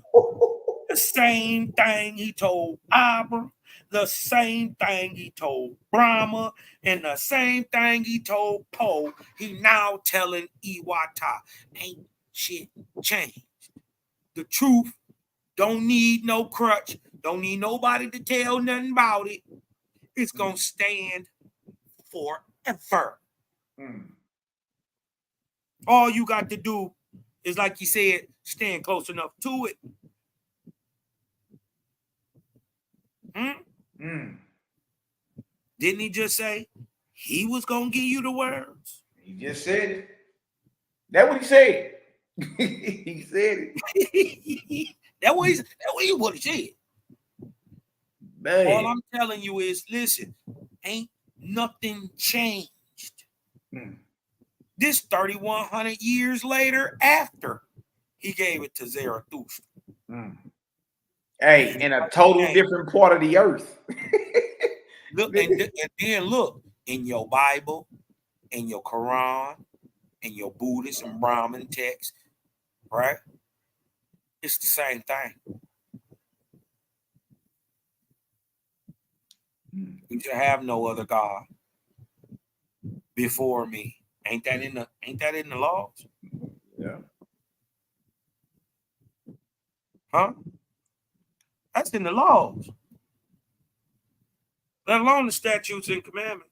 The same thing he told Abra. The same thing he told Brahma. And the same thing he told Poe. He now telling Iwata. Ain't shit changed. The truth don't need no crutch. Don't need nobody to tell nothing about it. It's going to stand forever. All you got to do is, like you said, stand close enough to it. Didn't he just say he was going to give you the words?
He just said it. That's what he said. He said
it. That's what he said.
Man.
All I'm telling you is, listen, ain't nothing changed. This 3,100 years later, after he gave it to Zarathustra.
Hey, in a total different part of the earth.
Look, and then look in your Bible, in your Quran, in your Buddhist and Brahmin text, right? It's the same thing. You should have no other God before me. Ain't that in the laws?
Yeah.
Huh? That's in the laws. Let alone the statutes and commandments.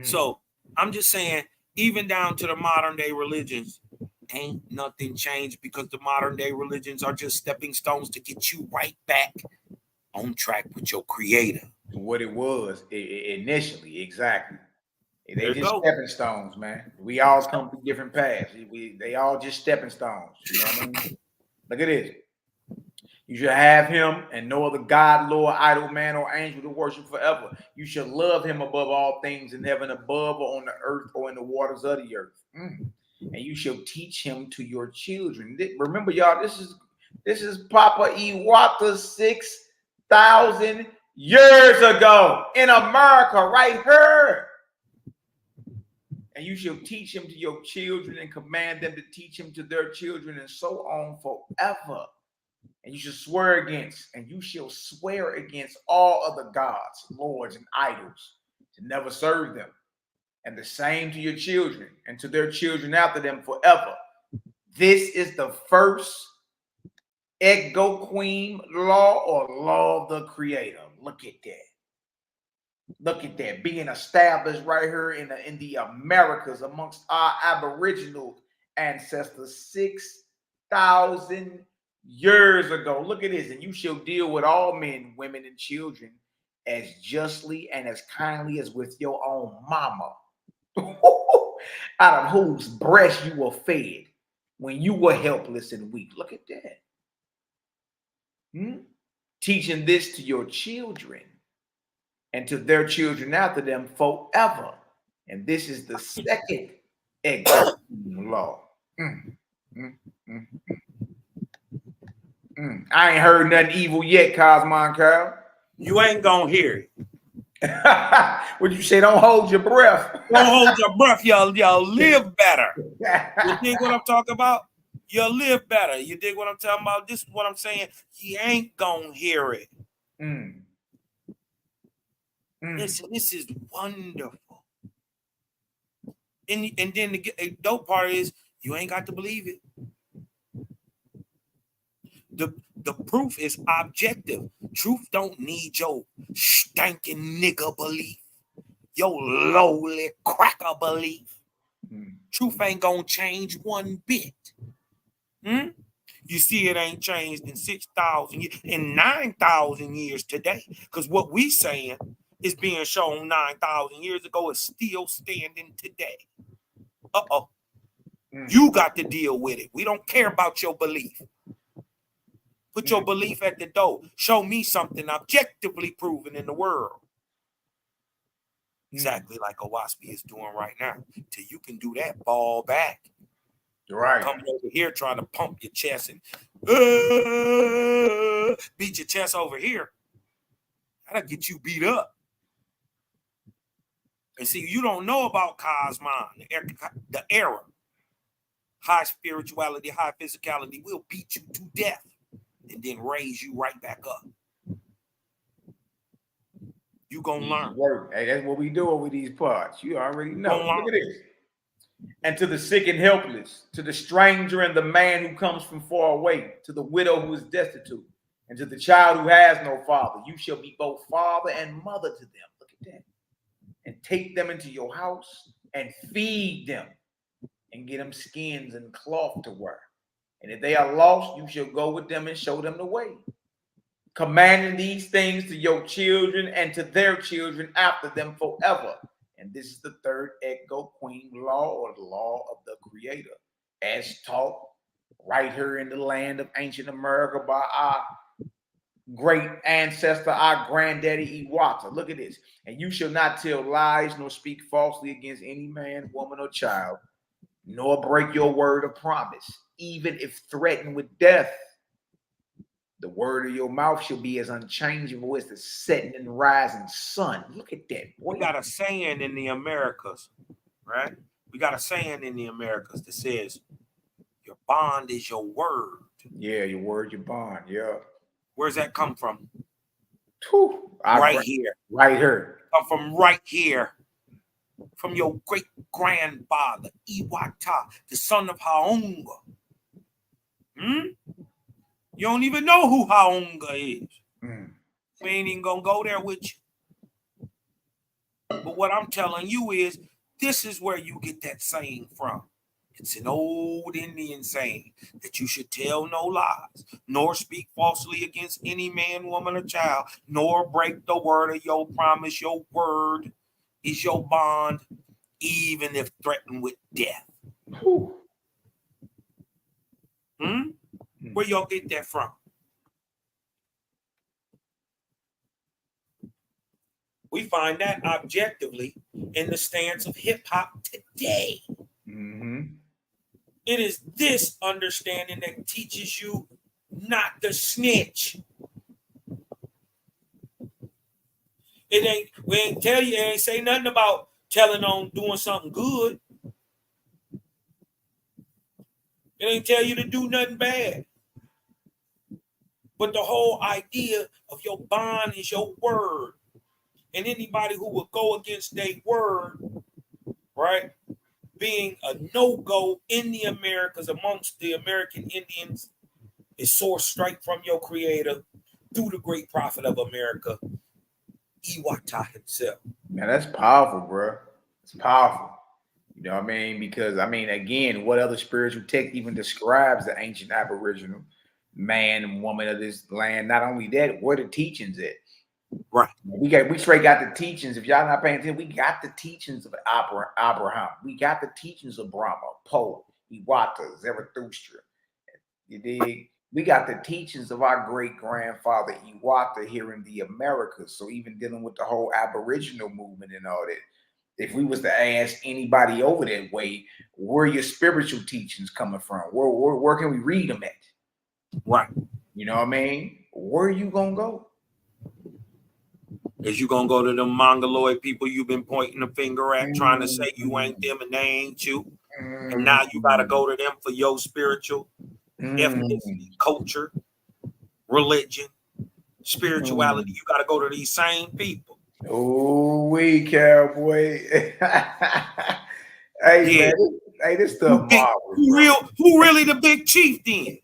So I'm just saying, even down to the modern day religions, ain't nothing changed, because the modern day religions are just stepping stones to get you right back on track with your creator.
What it was initially, exactly. They just
go.
stepping stones, man. We all come through different paths. They all just stepping stones. You know what I mean? Look at this. You should have him and no other God, Lord, idol, man, or angel to worship forever. You should love him above all things in heaven above, or on the earth, or in the waters of the earth. And you shall teach him to your children. Remember, y'all, this is Papa Iwata 6,000 years ago in America, right here. And you shall teach him to your children and command them to teach him to their children, and so on forever. And you shall swear against, and you shall swear against all other gods, lords, and idols, to never serve them. And the same to your children and to their children after them forever. This is the first Ego Queen law, or law of the Creator. Look at that. Look at that, being established right here in the Americas amongst our Aboriginal ancestors 6,000 years ago. Look at this. And you shall deal with all men, women, and children as justly and as kindly as with your own mama, out of whose breast you were fed when you were helpless and weak. Look at that. Teaching this to your children and to their children after them forever. And this is the second law. I ain't heard nothing evil yet, Cosmon Carl.
You ain't gonna hear it.
What you say? Don't hold your breath.
Don't hold your breath. Y'all live better. You dig what I'm talking about? You'll live better. You dig what I'm talking about? This is what I'm saying. You ain't gonna hear it. This is wonderful. And then the dope part is you ain't got to believe it. The proof is objective. Truth don't need your stinking nigga belief, your lowly cracker belief. Truth ain't gonna change one bit. You see, it ain't changed in 6,000 years, in 9,000 years today. Because what we saying is being shown 9,000 years ago is still standing today. You got to deal with it. We don't care about your belief. Put your belief at the door. Show me something objectively proven in the world. Exactly like Owaspy is doing right now. Till you can do that, ball back.
Right.
Coming over here trying to pump your chest and beat your chest over here. That'll get you beat up. And see, you don't know about Cosmon, the era. High spirituality, high physicality will beat you to death and then raise you right back up. You gonna learn.
Hey, that's what we doing with these parts. You already know. Look at this. And to the sick and helpless, to the stranger and the man who comes from far away, to the widow who is destitute, and to the child who has no father, you shall be both father and mother to them. Look at that. And take them into your house and feed them and get them skins and cloth to wear. And if they are lost, you shall go with them and show them the way. Commanding these things to your children and to their children after them forever. And this is the third Ego Queen law, or the law of the Creator, as taught right here in the land of ancient America by our great ancestor, our granddaddy Iwata. Look at this. And you shall not tell lies nor speak falsely against any man, woman, or child, nor break your word of promise, even if threatened with death. The word of your mouth shall be as unchangeable as the setting and rising sun. Look at that, boy.
We got a saying in the Americas, right? We got a saying in the Americas that says, your bond is your word.
Yeah, your word, your bond. Yeah.
Where's that come from?
Whew.
Right here.
Right here.
Come from right here. From your great grandfather, Iwata, the son of Haonga. You don't even know who Haonga is. We ain't even gonna go there with you. But what I'm telling you is, this is where you get that saying from. It's an old Indian saying that you should tell no lies, nor speak falsely against any man, woman, or child, nor break the word of your promise. Your word is your bond, even if threatened with death. Where y'all get that from? We find that objectively in the stance of hip hop today. It is this understanding that teaches you not to snitch. We ain't tell you, it ain't say nothing about telling on doing something good. It ain't tell you to do nothing bad. But the whole idea of your bond is your word. And anybody who will go against their word, right, being a no-go in the Americas amongst the American Indians, is source straight from your creator through the great prophet of America, Iwata himself.
Man, that's powerful, bro. It's powerful. You know what I mean? Because, I mean, again, what other spiritual text even describes the ancient Aboriginal man and woman of this land? Not only that, where the teachings at?
Right.
We straight got the teachings. If y'all not paying attention, we got the teachings of Abraham. We got the teachings of Brahma, Poe, Iwata, Zarathustra. You dig? We got the teachings of our great grandfather Iwata here in the Americas. So even dealing with the whole Aboriginal movement and all that, if we was to ask anybody over that way, where your spiritual teachings coming from? Where can we read them at?
Right.
You know what I mean? Where are you gonna go?
Is you gonna go to the mongoloid people you've been pointing the finger at, trying to say you ain't them and they ain't you, and now you gotta go to them for your spiritual ethnicity, culture, religion, spirituality. You gotta go to these same people.
Oh, we cowboy. Hey, yeah. Man, hey, this stuff marvelous.
Who really the big chief then?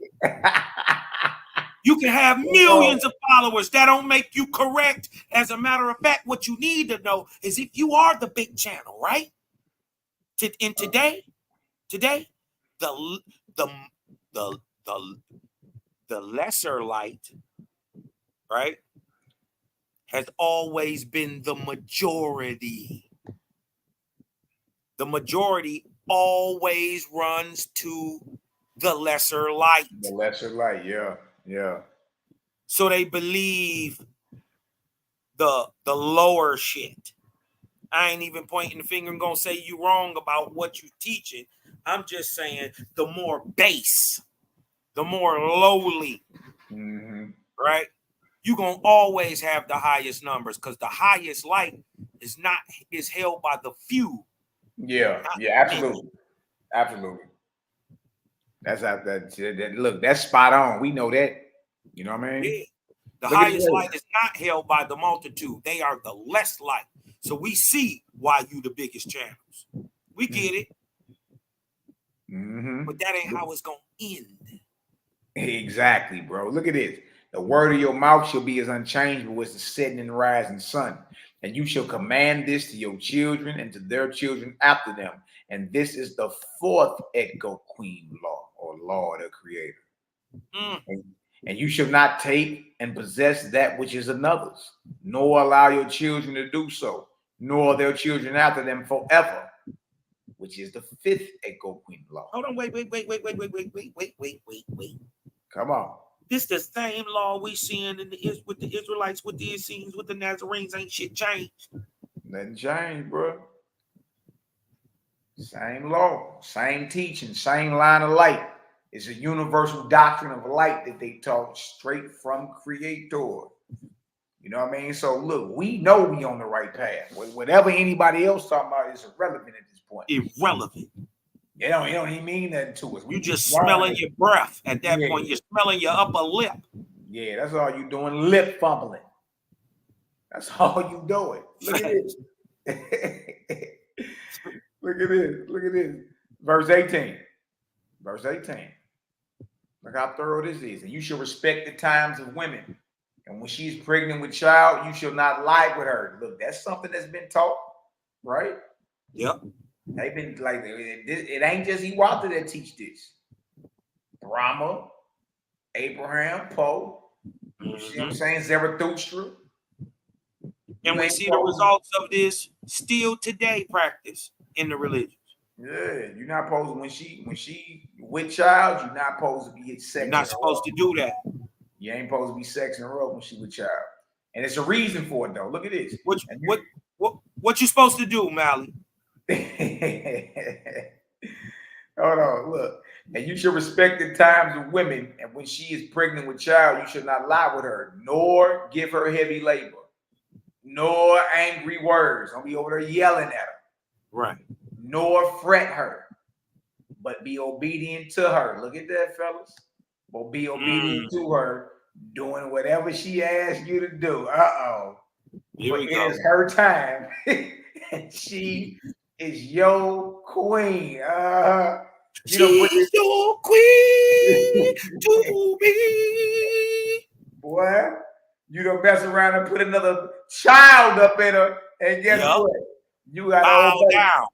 You can have millions of followers. That don't make you correct. As a matter of fact, what you need to know is if you are the big channel, right? And today, the lesser light, right, has always been the majority. The majority always runs to the lesser light.
The lesser light, yeah. Yeah.
So they believe the lower shit. I ain't even pointing the finger and gonna say you wrong about what you teaching. I'm just saying the more base, the more lowly, right? You're gonna always have the highest numbers because the highest light is held by the few.
Yeah, absolutely. Absolutely. That's how that look, that's spot on. We know that. You know what I mean?
Yeah. The highest light is not held by the multitude. They are the less light. So we see why you the biggest channels. We get it. But that ain't how it's gonna end.
Exactly, bro. Look at this. The word of your mouth shall be as unchangeable as the setting and rising sun. And you shall command this to your children and to their children after them. And this is the fourth Echo Queen law, or law of the Creator. And you shall not take and possess that which is another's, nor allow your children to do so, nor their children after them forever, which is the fifth Echo Queen law.
Hold on, wait.
Come on.
This the same law we seeing with the Israelites, with the Essenes, with the Nazarenes. Ain't shit changed.
Nothing changed, bro. Same law, same teaching, same line of light. It's a universal doctrine of light that they taught straight from Creator. You know what I mean? So look, we know we on the right path. Whatever anybody else talking about is irrelevant at this point.
Irrelevant.
It don't even mean nothing to us.
You just smelling your breath at that
Yeah.
point. You're smelling your upper lip.
Yeah, that's all you doing. Lip fumbling. That's all you doing. Look at this. Look at this. Look at this. Verse 18. Verse 18. Look how thorough this is. And you shall respect the times of women. And when she's pregnant with child, you shall not lie with her. Look, that's something that's been taught, right?
Yep.
They've been like, it ain't just Iwata that teach this. Brahma, Abraham, Poe, you see what I'm saying? Zarathustra.
And we see the results of this still today practice in the religions.
Yeah, you're not supposed to, when she with child, you're not supposed to be sex.
You're not supposed to do that.
You ain't supposed to be sexing her up when she with child. And it's a reason for it though. Look at this.
What you supposed to do, Mally?
Hold on, look. And you should respect the times of women, and when she is pregnant with child, you should not lie with her, nor give her heavy labor, nor angry words. Don't be over there yelling at her.
Right.
Nor fret her, but be obedient to her. Look at that, fellas. But be obedient to her, doing whatever she asks you to do.
Here we
it
go.
is her time, and she is your queen.
She's your queen to me.
Boy, you don't mess around and put another child up in her, and guess what? You got to obey.
Down.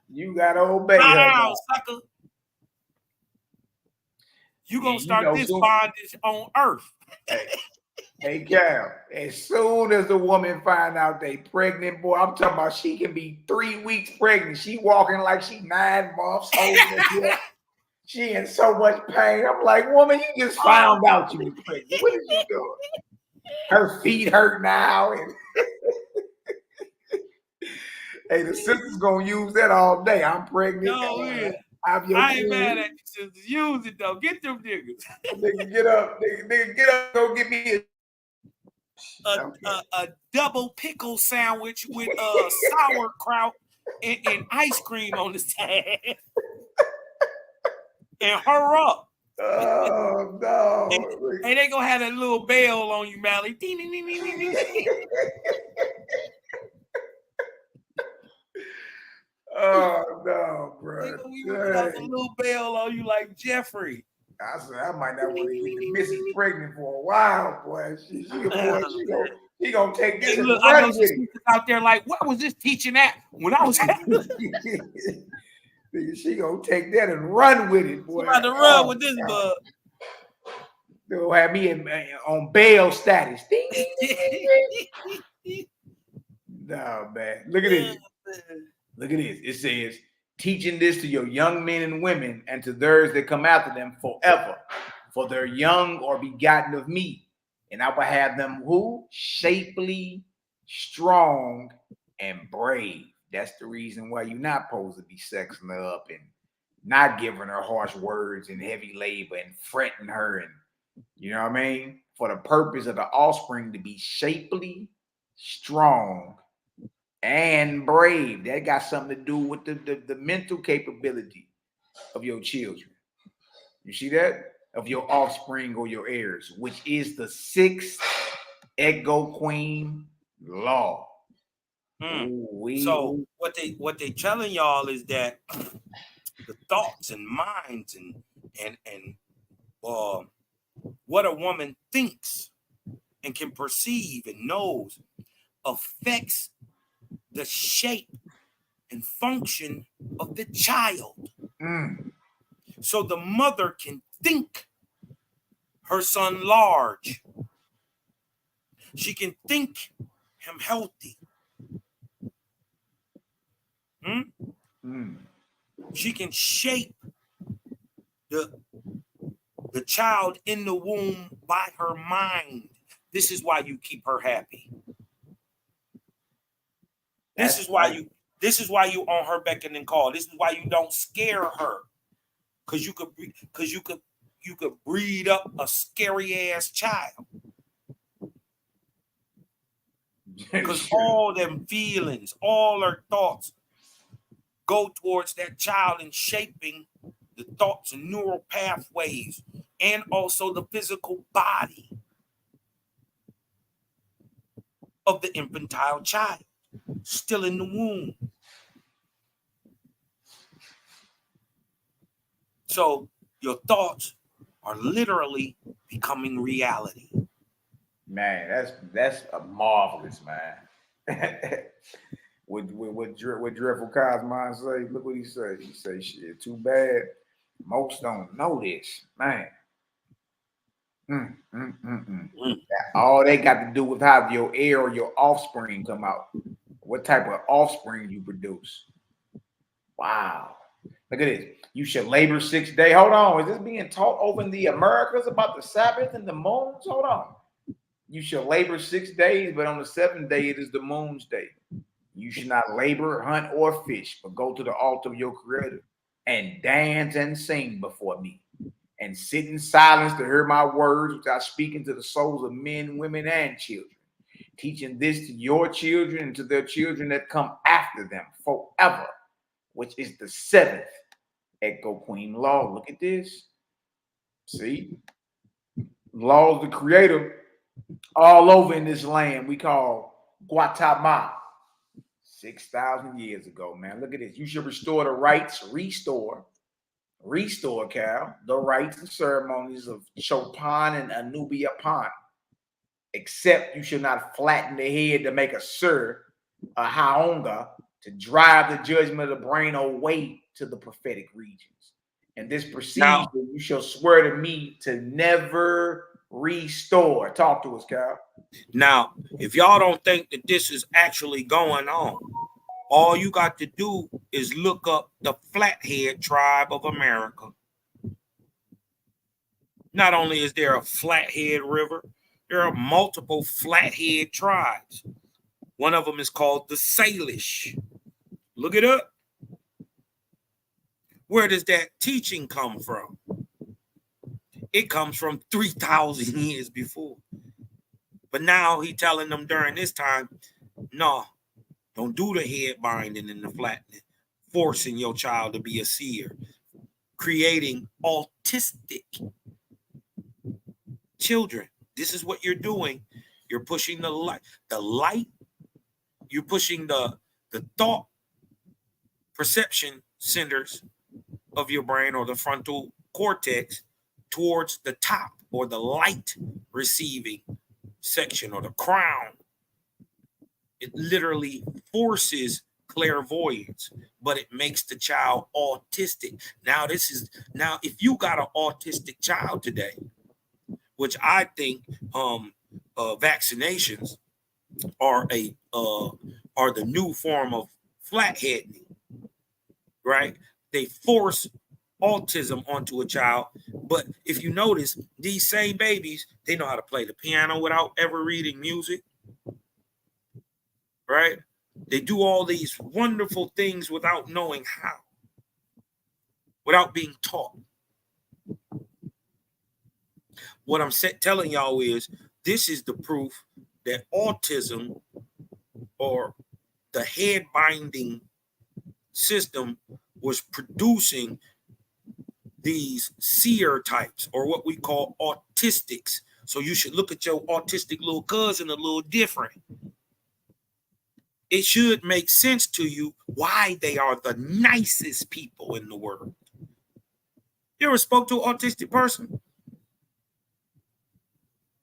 You got to obey her.
Down, sucker. You gonna start this bondage on earth.
Hey, Cal, as soon as the woman find out they pregnant, boy, I'm talking about she can be 3 weeks pregnant. She walking like she 9 months old. She in so much pain. I'm like, woman, you just found out you was pregnant. What is you doing? Her feet hurt now. And hey, the sister's gonna use that all day. I'm pregnant.
No, I ain't mad at you, sisters. Use it though. Get them niggas.
Nigga, get up. Nigga, get up. Go get me
a double pickle sandwich with sauerkraut and ice cream on the side. And her up.
Oh no.
And they gonna have that little bell on you, Mally.
Oh no, bro.
They gonna have a little bell on you like Jeffrey.
I said I might not want to get the Missy pregnant for a while, boy. She gonna take this and run with it.
Out there like, what was this teaching at when I was
She gonna take that and run with it, boy.
She about to run with this bug.
They'll have me on bail status. No, man. Look at this. Look at this. It says, teaching this to your young men and women and to theirs that come after them forever, for they're young or begotten of me. And I will have them who? Shapely, strong, and brave. That's the reason why you're not supposed to be sexing her up and not giving her harsh words and heavy labor and fretting her. And you know what I mean? For the purpose of the offspring to be shapely, strong, and brave. That got something to do with the mental capability of your children. You see that? Of your offspring or your heirs, which is the 6th Ego Queen law.
So what they telling y'all is that the thoughts and minds and what a woman thinks and can perceive and knows affects the shape and function of the child. So the mother can think her son large. She can think him healthy. She can shape the child in the womb by her mind. This is why you keep her happy. This is why you on her beck and call. This is why you don't scare her. because you could breed up a scary ass child. Because all them feelings, all their thoughts go towards that child and shaping the thoughts and neural pathways and also the physical body of the infantile child still in the womb. So your thoughts are literally becoming reality.
Man, that's a marvelous, man. What Dreadful Kyle's mind say? Look what he said. He say, "Shit, too bad. Most don't know this, man." All they got to do with how your heir or your offspring come out. What type of offspring you produce. Wow. Look at this. You should labor 6 days. Hold on. Is this being taught over in the Americas about the Sabbath and the moons? Hold on. You shall labor 6 days, but on the 7th day it is the moon's day. You should not labor, hunt, or fish, but go to the altar of your Creator and dance and sing before me, and sit in silence to hear my words, which I speak into the souls of men, women, and children, teaching this to your children and to their children that come after them forever, which is the 7th Echo Queen law. Look at this. See? Laws of the Creator all over in this land we call Guatemala. 6,000 years ago, man. Look at this. You should restore the rights, restore, Cal, the rites and ceremonies of Chopin and Anubia Pan. Except you should not flatten the head to make a sir, a haonga, to drive the judgment of the brain away to the prophetic regions. And this procedure, you shall swear to me to never restore. Talk to us, Cal.
Now, if y'all don't think that this is actually going on, all you got to do is look up the Flathead tribe of America. Not only is there a Flathead River, there are multiple Flathead tribes. One of them is called the Salish. Look it up. Where does that teaching come from? It comes from 3,000 years before. But now he telling them during this time, no, don't do the head binding and the flattening, forcing your child to be a seer, creating autistic children. This is what you're doing. You're pushing the light, you're pushing the thought perception centers of your brain or the frontal cortex towards the top or the light receiving section or the crown. It literally forces clairvoyance, but it makes the child autistic. Now, if you got an autistic child today, which I think vaccinations are the new form of flatheading, right? They force autism onto a child. But if you notice, these same babies, they know how to play the piano without ever reading music, right? They do all these wonderful things without knowing how, without being taught. What I'm telling y'all is this is the proof that autism or the head binding system was producing these seer types, or what we call autistics. So you should look at your autistic little cousin a little different. It should make sense to you why they are the nicest people in the world. You ever spoke to an autistic person?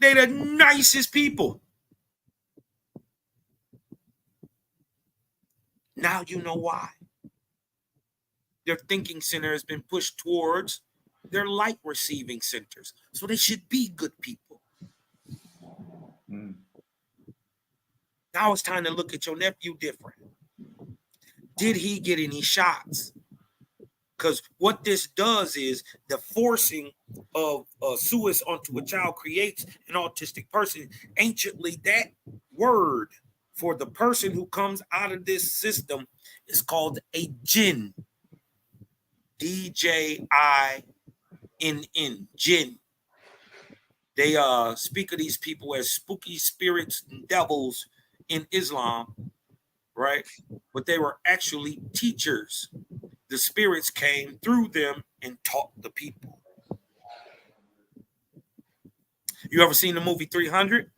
They're the nicest people. Now you know why. Their thinking center has been pushed towards their light receiving centers. So they should be good people. Now it's time to look at your nephew different. Did he get any shots? Because what this does is the forcing of suicide onto a child creates an autistic person. Anciently, that word for the person who comes out of this system is called a jinn. DJINN, jinn. They speak of these people as spooky spirits and devils in Islam, right? But they were actually teachers. The spirits came through them and taught the people. You ever seen the movie 300?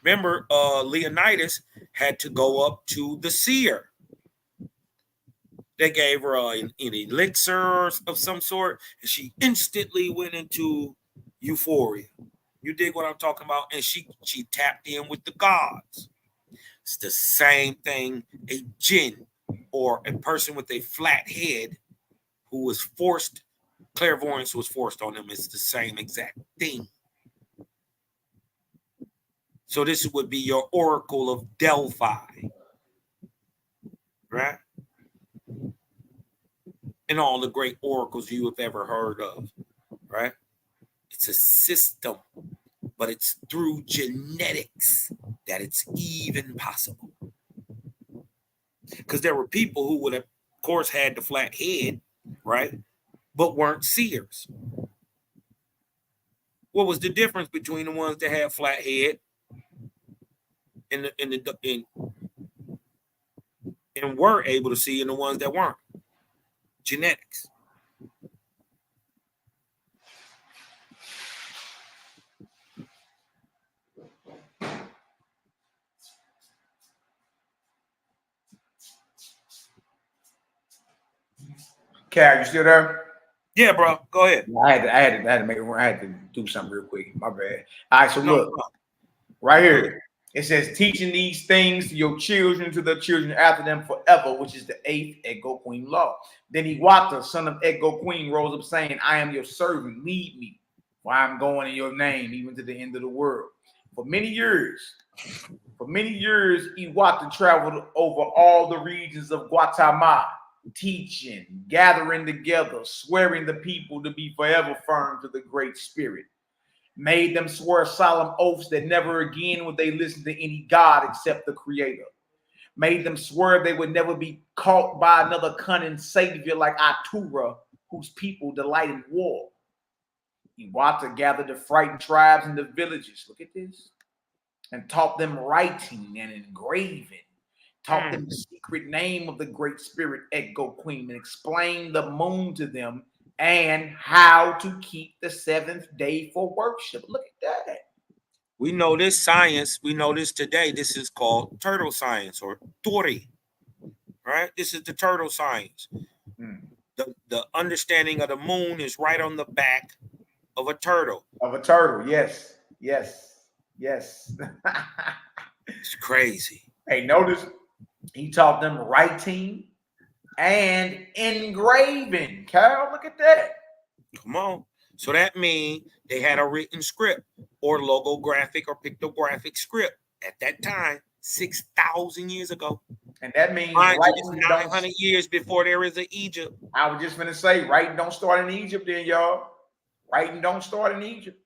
Remember, Leonidas had to go up to the seer. They gave her an elixir of some sort, and she instantly went into euphoria. You dig what I'm talking about? And she tapped in with the gods. It's the same thing a jinn or a person with a flat head who was forced, clairvoyance was forced on them. It's the same exact thing. So this would be your Oracle of Delphi, right? And all the great oracles you have ever heard of, right? It's a system, but it's through genetics that it's even possible. Because there were people who would have, of course, had the flat head, right? But weren't seers. What was the difference between the ones that had flat head and were able to see and the ones that weren't? Genetics.
Cal, you still there?
Yeah, bro. Go ahead.
I had to do something real quick. My bad. All right, so look, right here. It says, teaching these things to your children, to their children after them forever, which is the 8th Ego Queen law. Then Iwata, son of Ego Queen, rose up saying, I am your servant, lead me, for I am going in your name, even to the end of the world. For many years, Iwata traveled over all the regions of Guatemala, teaching, gathering together, swearing the people to be forever firm to the Great Spirit. Made them swear solemn oaths that never again would they listen to any god except the Creator. Made them swear they would never be caught by another cunning savior like Atura, whose people delight in war. Iwata gathered the frightened tribes in the villages. Look at this. And taught them writing and engraving. Taught them the secret name of the Great Spirit, Ego Queen, and explained the moon to them and how to keep the 7th day for worship. Look at that.
We know this science. We know this today. This is called turtle science or tori, right? This is the turtle science. The understanding of the moon is right on the back of a turtle.
Yes. It's
crazy.
Hey, notice he taught them writing and engraving. Carol, look at that.
Come on. So that means they had a written script or logographic or pictographic script at that time, 6,000 years ago.
And that means
it's 900 years before there is an Egypt.
I was just going to say, writing don't start in Egypt then, y'all. Writing don't start in Egypt.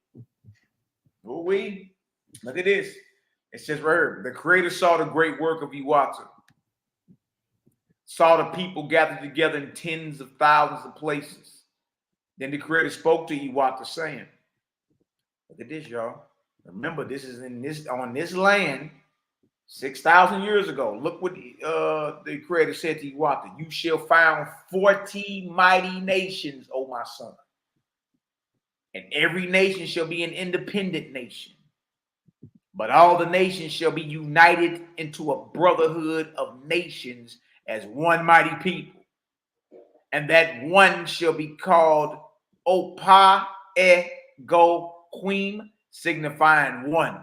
Ooh-wee. Look at this. It says right here, the Creator saw the great work of Iwata. Saw the people gathered together in tens of thousands of places. Then the Creator spoke to Iwata saying, look at this, y'all. Remember, this is on this land 6,000 years ago. Look what the Creator said to Iwata. You shall find 40 mighty nations, O my son. And every nation shall be an independent nation. But all the nations shall be united into a brotherhood of nations as one mighty people. And that one shall be called Opa Ego Queen, signifying one.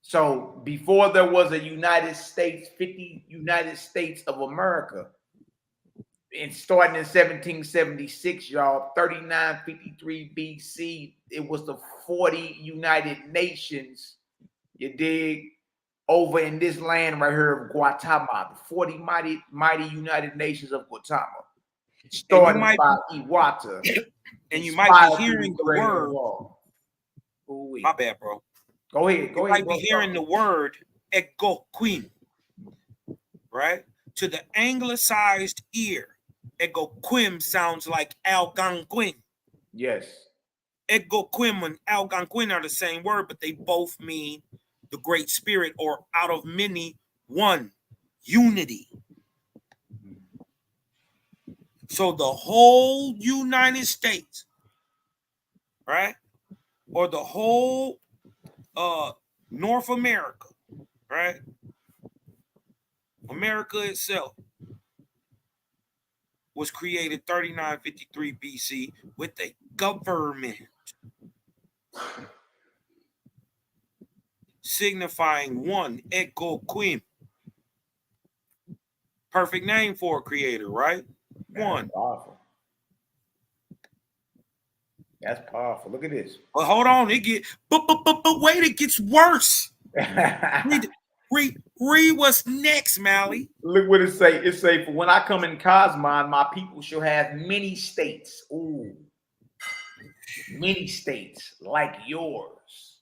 So before there was a United States, 50 United States of America, and starting in 1776, y'all, 3953 BC, it was the 40 United Nations, you dig, over in this land right here of Guatemala, the 40 mighty United Nations of Guatemala, starting by Iwata.
And you might be hearing the word.
My
bad, bro.
Go ahead.
You might be hearing the word Ego Queen, right? To the anglicized ear, Egoquim sounds like Algonquin.
Yes.
Egoquim and Algonquin are the same word, but they both mean the Great Spirit, or out of many, one, unity. So the whole United States, right, or the whole North America, right, America itself was created 3953 BC with a government signifying one, Egoquim. Perfect name for a creator, right? One.
That's powerful. That's powerful. Look at this.
But hold on, it wait, it gets worse. Read what's next, Mally.
Look what it say. It say, for when I come in Cosmon, my people shall have many states. Ooh. Many states like yours.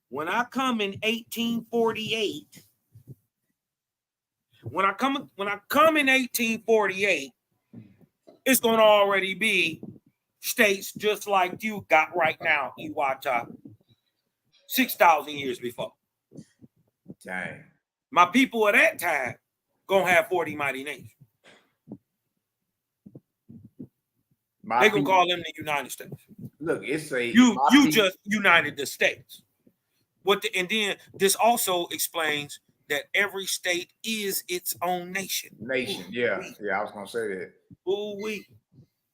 When I come in 1848, when I come in 1848, it's gonna already be states just like you got right now, Iwata, 6,000 years before.
Dang.
My people at that time gonna have 40 mighty nations. They gonna call them the United States.
Look, it's a
you just united the states. And then this also explains that every state is its own nation.
Nation, yeah, I was gonna say that.
Ooh-wee.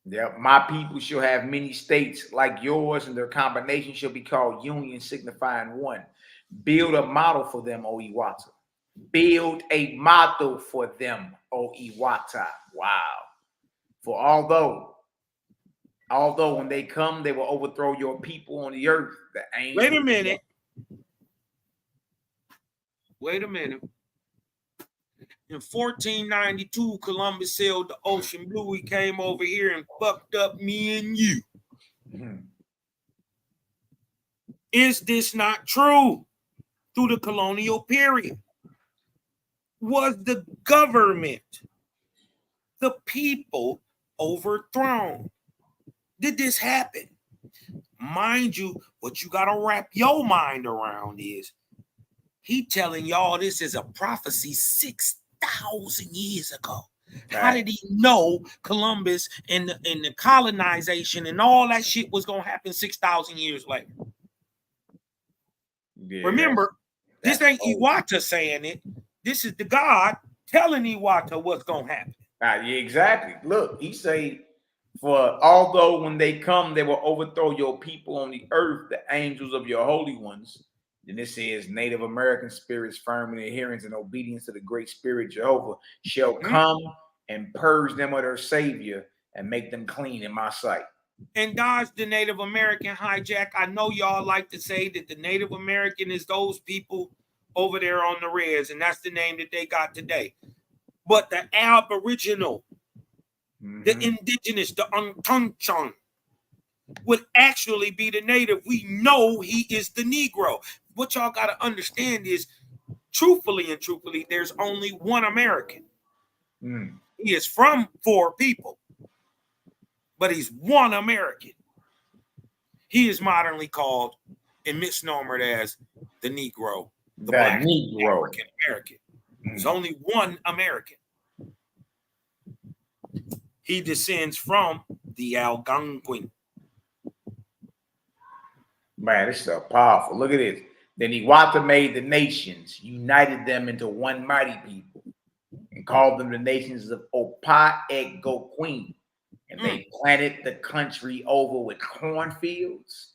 Yeah, my people shall have many states like yours, and their combination shall be called union, signifying one. Build a model for them, O Iwata. Build a model for them, O Iwata. Wow. For although when they come, they will overthrow your people on the earth. The angels.
Wait a minute. In 1492, Columbus sailed the ocean blue. He came over here and fucked up me and you.
Mm-hmm.
Is this not true? Through the colonial period, was the government, the people, overthrown? Did this happen? Mind you, what you got to wrap your mind around is he telling y'all this is a prophecy 6,000 years ago. Right. How did he know Columbus and the colonization and all that shit was going to happen 6,000 years later? Yeah, remember, this ain't Iwata saying it. This is the God telling Iwata what's going to happen.
Yeah, exactly. Look, he say, for although when they come, they will overthrow your people on the earth, the angels of your holy ones. Then it says, Native American spirits firm in adherence and obedience to the great spirit Jehovah shall come and purge them of their savior and make them clean in my sight.
And dodge the Native American hijack. I know y'all like to say that the Native American is those people over there on the res, and that's the name that they got today. But the Aboriginal, the indigenous, the Untunchon would actually be the native. We know he is the Negro. What y'all got to understand is, truthfully, there's only one American. He is from 4 people, but he's one American. He is modernly called and misnomered as the Negro, the Black
Negro.
African American. There's only one American. He descends from the Algonquin.
Man, this is so powerful. Look at this. Then Iwata made the nations, united them into one mighty people, and called them the nations of Opa Egoquin. And they planted the country over with cornfields.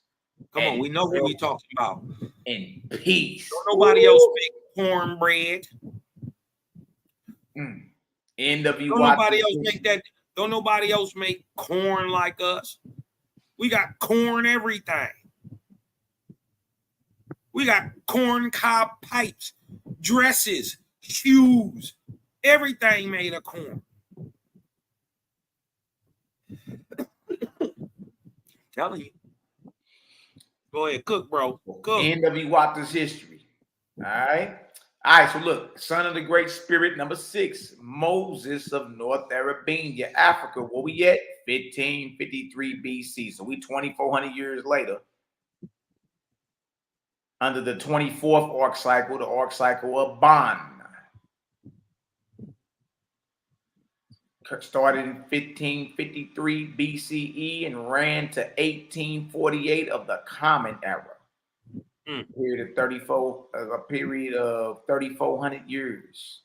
Come on, we know who we talking about.
In peace.
Don't nobody else make cornbread. Don't nobody else make corn like us. We got corn everything. We got corn cob pipes, dresses, shoes, everything made of corn. Telling you. Go ahead, cook, bro. Cook.
End of Iwata's history. All right. All right, so look, son of the Great Spirit, number 6, Moses of North Arabia, Africa. Where we at? 1553 BC. So we 2,400 years later. Under the 24th arc cycle, the arc cycle of Ban. Started in 1553 BCE and ran to 1848 of the Common Era. Period of 3,400 years.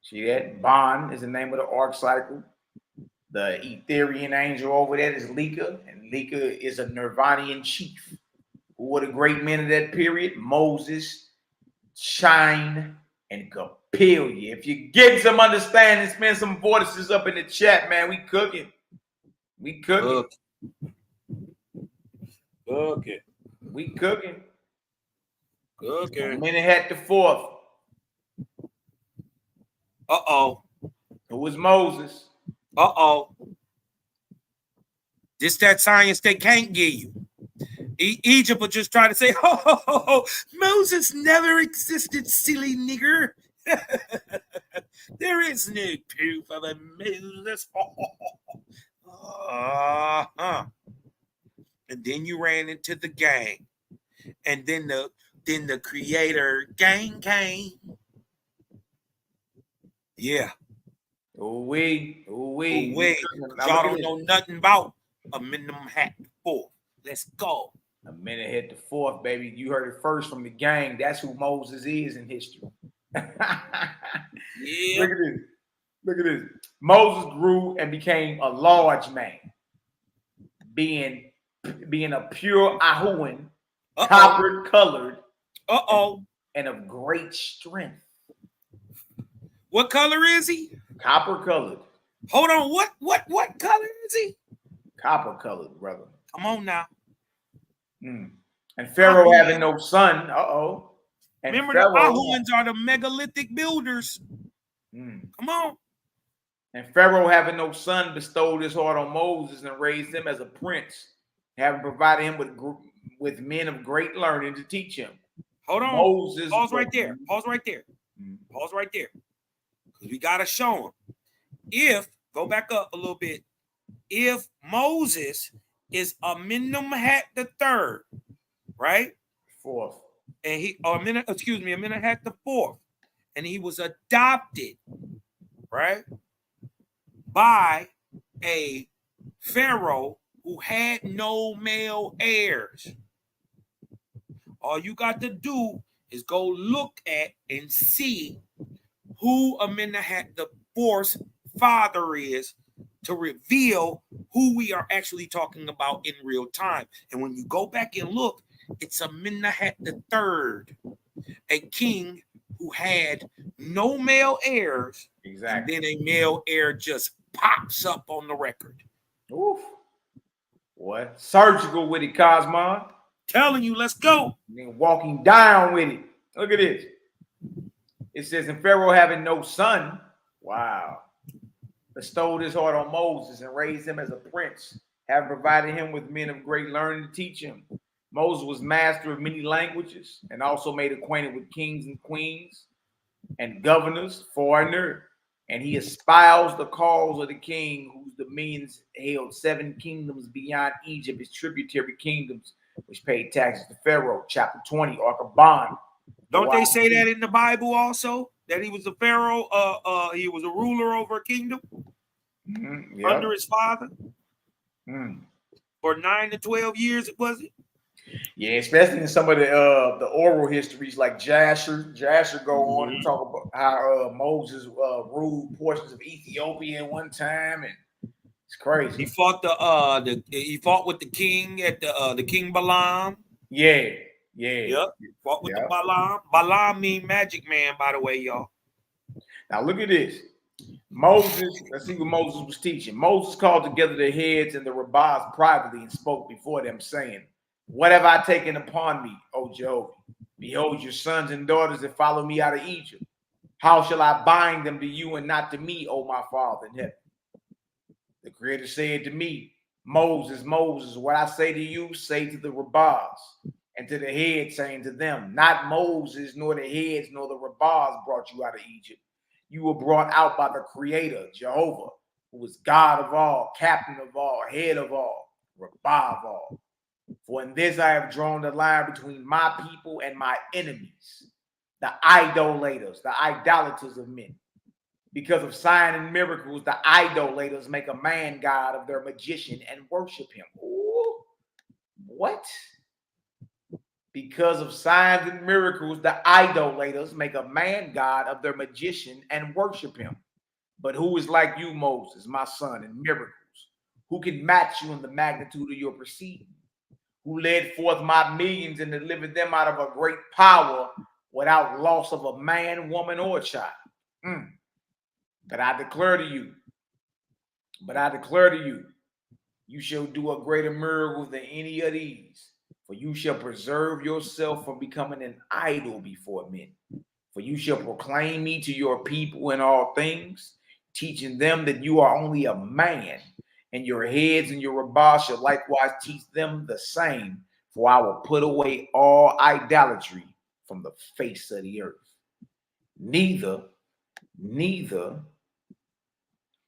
See that? Ban is the name of the arc cycle. The Etherian angel over there is Lika, and Lika is a Nirvanian chief. Who were the great men of that period? Moses, Shine, and Capelia. If you get some understanding, spend some vortices up in the chat, man. We cooking. We cooking.
Okay.
We cooking.
Okay.
Amenemhat the 4th.
Uh-oh.
Who was Moses?
Uh-oh. This that science they can't give you. Egypt will just try to say, oh, Moses never existed, silly nigger. There is no proof of a Moses. And then you ran into the gang. And then the creator gang came. Yeah.
Y'all
don't know nothing about Amenemhat the 4th. Let's go.
Amenemhat the 4th, baby. You heard it first from the gang. That's who Moses is in history.
Yeah.
Look at this. Look at this. Moses grew and became a large man, being a pure Ahuan, copper colored, and of great strength.
What color is he?
Copper colored.
Hold on. What color is he?
Copper colored, brother.
Come on now.
And Pharaoh having no son. And
remember,
Pharaoh,
the Ahuans are the megalithic builders. Come on.
And Pharaoh having no son bestowed his heart on Moses and raised him as a prince, having provided him with men of great learning to teach him.
Hold on.
Moses.
Pause right there. Pause right there. Pause right there. Because we got to show him. Go back up a little bit. If Moses is Amenemhat the 3rd, right?
4th.
And Amenemhat the 4th. And he was adopted, right? By a pharaoh who had no male heirs. All you got to do is go look at and see who Amenemhat the 4th's father is to reveal who we are actually talking about in real time. And when you go back and look, it's Amenemhat the 3rd, a king who had no male heirs.
Exactly.
And then a male heir just pops up on the record.
Oof. What? Surgical with it, Cosmon.
Telling you, let's go.
Walking down with it. Look at this. It says, and Pharaoh having no son, wow, bestowed his heart on Moses and raised him as a prince, having provided him with men of great learning to teach him. Moses was master of many languages and also made acquainted with kings and queens and governors, foreigner, and he espoused the cause of the king whose dominions held 7 kingdoms beyond Egypt, his tributary kingdoms, which paid taxes to Pharaoh. Chapter 20, Ark of Bond.
Don't they say that in the Bible also? That he was a pharaoh, he was a ruler over a kingdom under his father for 9 to 12 years, was it?
Yeah, especially in some of the oral histories like Jasher. Jasher go on and talk about how Moses ruled portions of Ethiopia at one time, and it's crazy.
He fought he fought with the king at the King Balaam.
Yeah.
Yep. Fought with the Balaam. Balaam mean magic man, by the way, y'all.
Now look at this. Moses, let's see what Moses was teaching. Moses called together the heads and the rabbis privately and spoke before them, saying, what have I taken upon me, O Jehovah? Behold, your sons and daughters that follow me out of Egypt. How shall I bind them to you and not to me, O my Father in heaven? The Creator said to me, Moses, what I say to you, say to the rabbis. and to the head, saying to them, not Moses, nor the heads, nor the rabbis brought you out of Egypt. You were brought out by the Creator, Jehovah, who is God of all, captain of all, head of all, rabbah of all. For in this I have drawn the line between my people and my enemies, the idolaters, the idolaters of men. Because of signs and miracles, the idolaters make a man god of their magician and worship him. Ooh, what? Because of signs and miracles, the idolaters make a man god of their magician and worship him. But who is like you, Moses, my son, in miracles? Who can match you in the magnitude of your proceeding? Who led forth my millions and delivered them out of a great power without loss of a man, woman, or child? But I declare to you, you shall do a greater miracle than any of these. For you shall preserve yourself from becoming an idol before men. For you shall proclaim me to your people in all things, teaching them that you are only a man, and your heads and your rabbis shall likewise teach them the same. For I will put away all idolatry from the face of the earth. Neither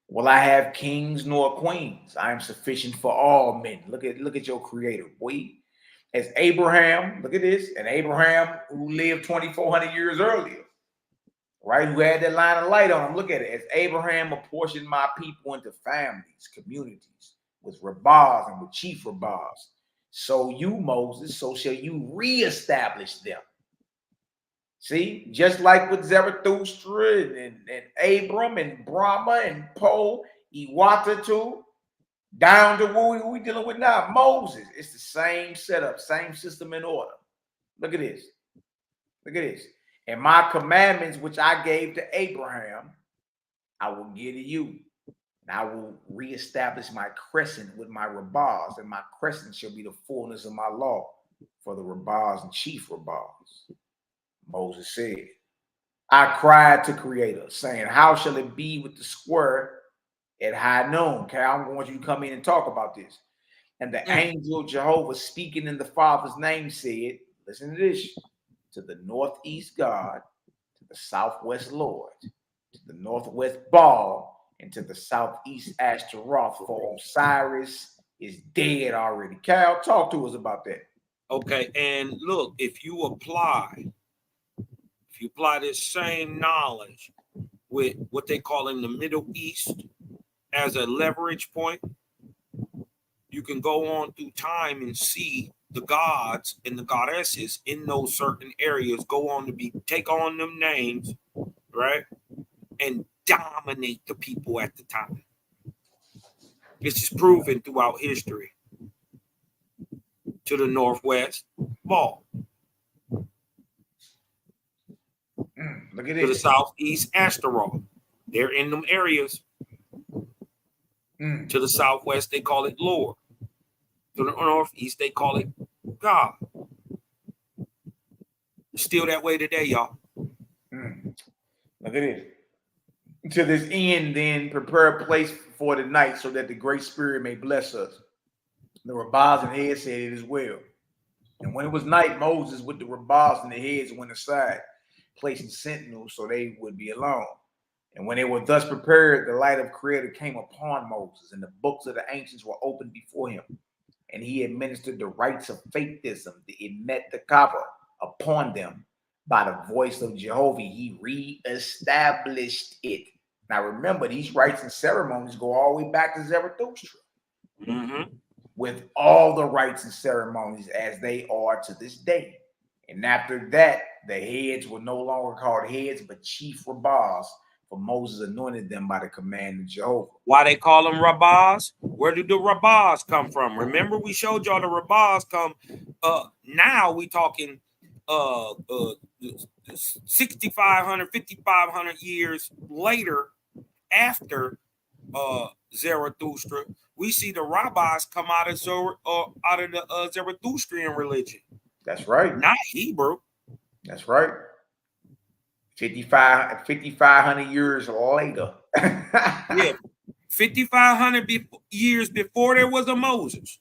will I have kings nor queens. I am sufficient for all men. Look at your creator, boy. As Abraham, look at this, and Abraham who lived 2,400 years earlier, right? Who had that line of light on him. Look at it. As Abraham apportioned my people into families, communities, with rabbis and with chief rabbis, so you, Moses, so shall you reestablish them. See, just like with Zarathustra and Abram and Brahma and Poe, Iwata too, down to who we dealing with now, Moses. It's the same setup, same system in order. Look at this. Look at this. And my commandments, which I gave to Abraham, I will give to you. And I will reestablish my crescent with my rabbis, and my crescent shall be the fullness of my law for the rabbis and chief rabbis. Moses said, I cried to Creator, saying, how shall it be with the square at high noon? Okay, I want you to come in and talk about this. And the angel of Jehovah, speaking in the Father's name, said, listen to this, to the northeast God, to the southwest Lord, to the northwest Baal, and to the southeast Ashtaroth, for Osiris is dead already. Cal, talk to us about that.
Okay, and look, if you apply this same knowledge with what they call in the Middle East as a leverage point, you can go on through time and see the gods and the goddesses in those certain areas go on to take on them names, right? And dominate the people at the time. This is proven throughout history. To the northwest, Baal.
Look at
To the
this.
southeast, Ashtaroth. They're in them areas. To the southwest, they call it Lord. To the northeast, they call it God. Still that way today, y'all.
Look at it. To this end, then, prepare a place for the night so that the Great Spirit may bless us. The rabbis and heads said it as well. And when it was night, Moses with the rabbis and the heads went aside, placing sentinels so they would be alone. And when they were thus prepared, the light of Creator came upon Moses, and the books of the ancients were opened before him. And he administered the rites of faithism, the emet the kava, upon them. By the voice of Jehovah, he reestablished it. Now remember, these rites and ceremonies go all the way back to Zarathustra. With all the rites and ceremonies as they are to this day. And after that, the heads were no longer called heads, but chief rabbis, for Moses anointed them by the command of Jehovah.
Why they call them rabbis? Where did the rabbis come from? Remember, we showed y'all the rabbis come. Now we talking 6,500, 5,500 years later, after Zarathustra, we see the rabbis come out of the Zarathustrian religion.
That's right.
Not Hebrew.
That's right. 5,500 years later.
Yeah, 5,500 years before there was a Moses.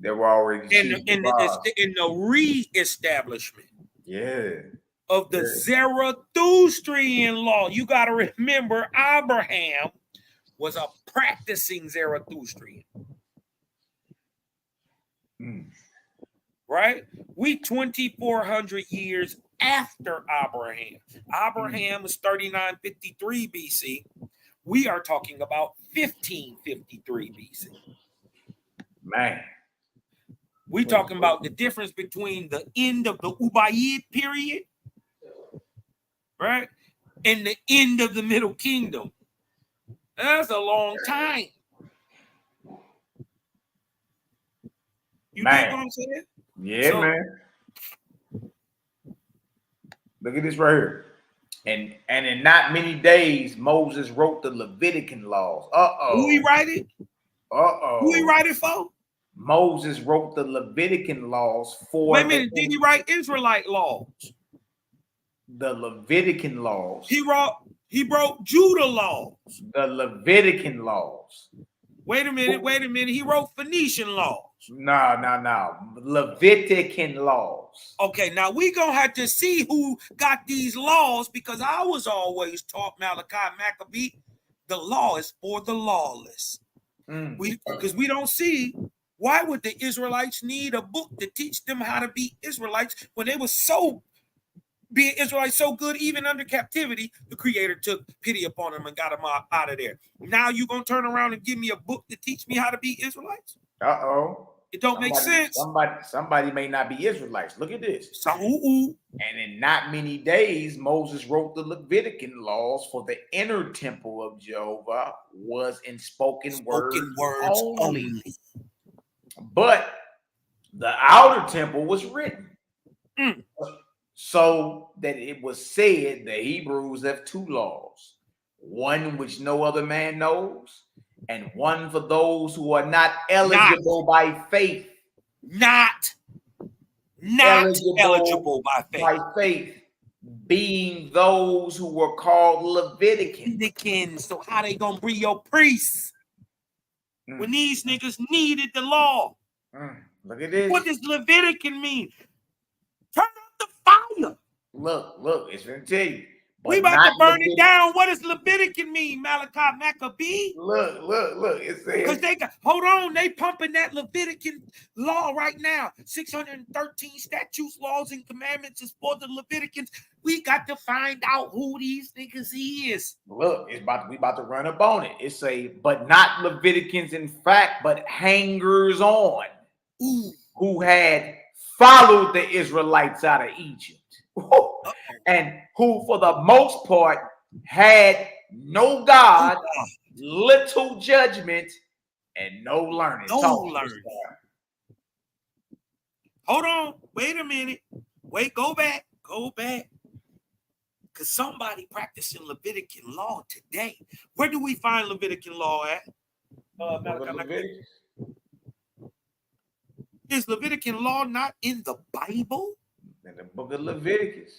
They were already
in the re-establishment of the Zarathustrian law. You got to remember, Abraham was a practicing Zarathustrian. Right? We 2,400 years after Abraham. Abraham was 3953 BC. We are talking about 1553 BC.
Man.
We talking about the difference between the end of the Ubayyid period, right, and the end of the Middle Kingdom. That's a long time. You dig what I'm saying?
Yeah, so, man. Look at this right here. And in not many days, Moses wrote the Levitican laws.
Who he write it? Who he write it for?
Moses wrote the Levitican laws for.
Wait a minute, did he write Israelite laws?
The Levitican laws.
He wrote Judah laws.
The Levitican laws.
Wait a minute. He wrote Phoenician laws.
No. Levitican laws.
Okay, now we gonna have to see who got these laws, because I was always taught, Malachi, Macabee, the law is for the lawless. Because we don't see, why would the Israelites need a book to teach them how to be Israelites when they were being Israelites so good, even under captivity? The Creator took pity upon them and got them out of there. Now you gonna turn around and give me a book to teach me how to be Israelites? It don't make sense.
Somebody may not be Israelites. Look at this. And in not many days, Moses wrote the Levitican laws for the inner temple of Jehovah was in spoken words only. But the outer temple was written. So that it was said the Hebrews have two laws, one which no other man knows, and one for those who are not eligible by faith.
Not eligible by faith.
By faith, being those who were called Leviticans.
So how they gonna be your priests when these niggas needed the law?
Look at this.
What does Levitican mean? Turn up the fire.
Look, it's gonna tell you.
We about to burn it down. What does Levitican mean, Malaki, Macabee?
Look. It says,
because they got, hold on, they pumping that Levitican law right now. 613 statutes, laws, and commandments is for the Leviticans. We got to find out who these niggas is.
Look, we about to run up on it. It say, but not Leviticans in fact, but hangers on who had followed the Israelites out of Egypt. And who, for the most part, had no God, little judgment, and no learning.
Hold on. Wait a minute. Go back. Because somebody practicing Levitican law today. Where do we find Levitican law at? Is Levitican law not in the Bible?
In the book of Leviticus.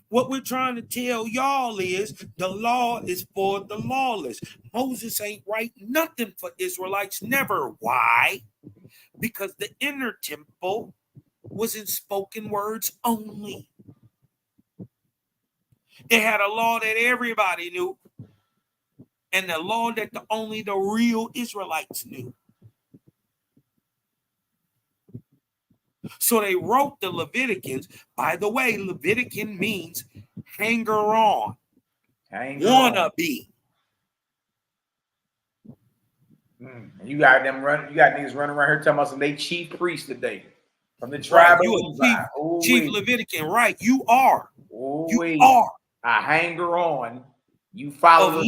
What we're trying to tell y'all is the law is for the lawless. Moses ain't write nothing for Israelites, never. Why? Because the inner temple was in spoken words only. They had a law that everybody knew, and the law that only the real Israelites knew. So they wrote the Leviticans. By the way, Levitican means hanger on, wanna be.
You got niggas running around here talking about some they chief priest today from the tribe of Levi.
Chief Levitican, right? You are.
You are a hanger on. You follow
of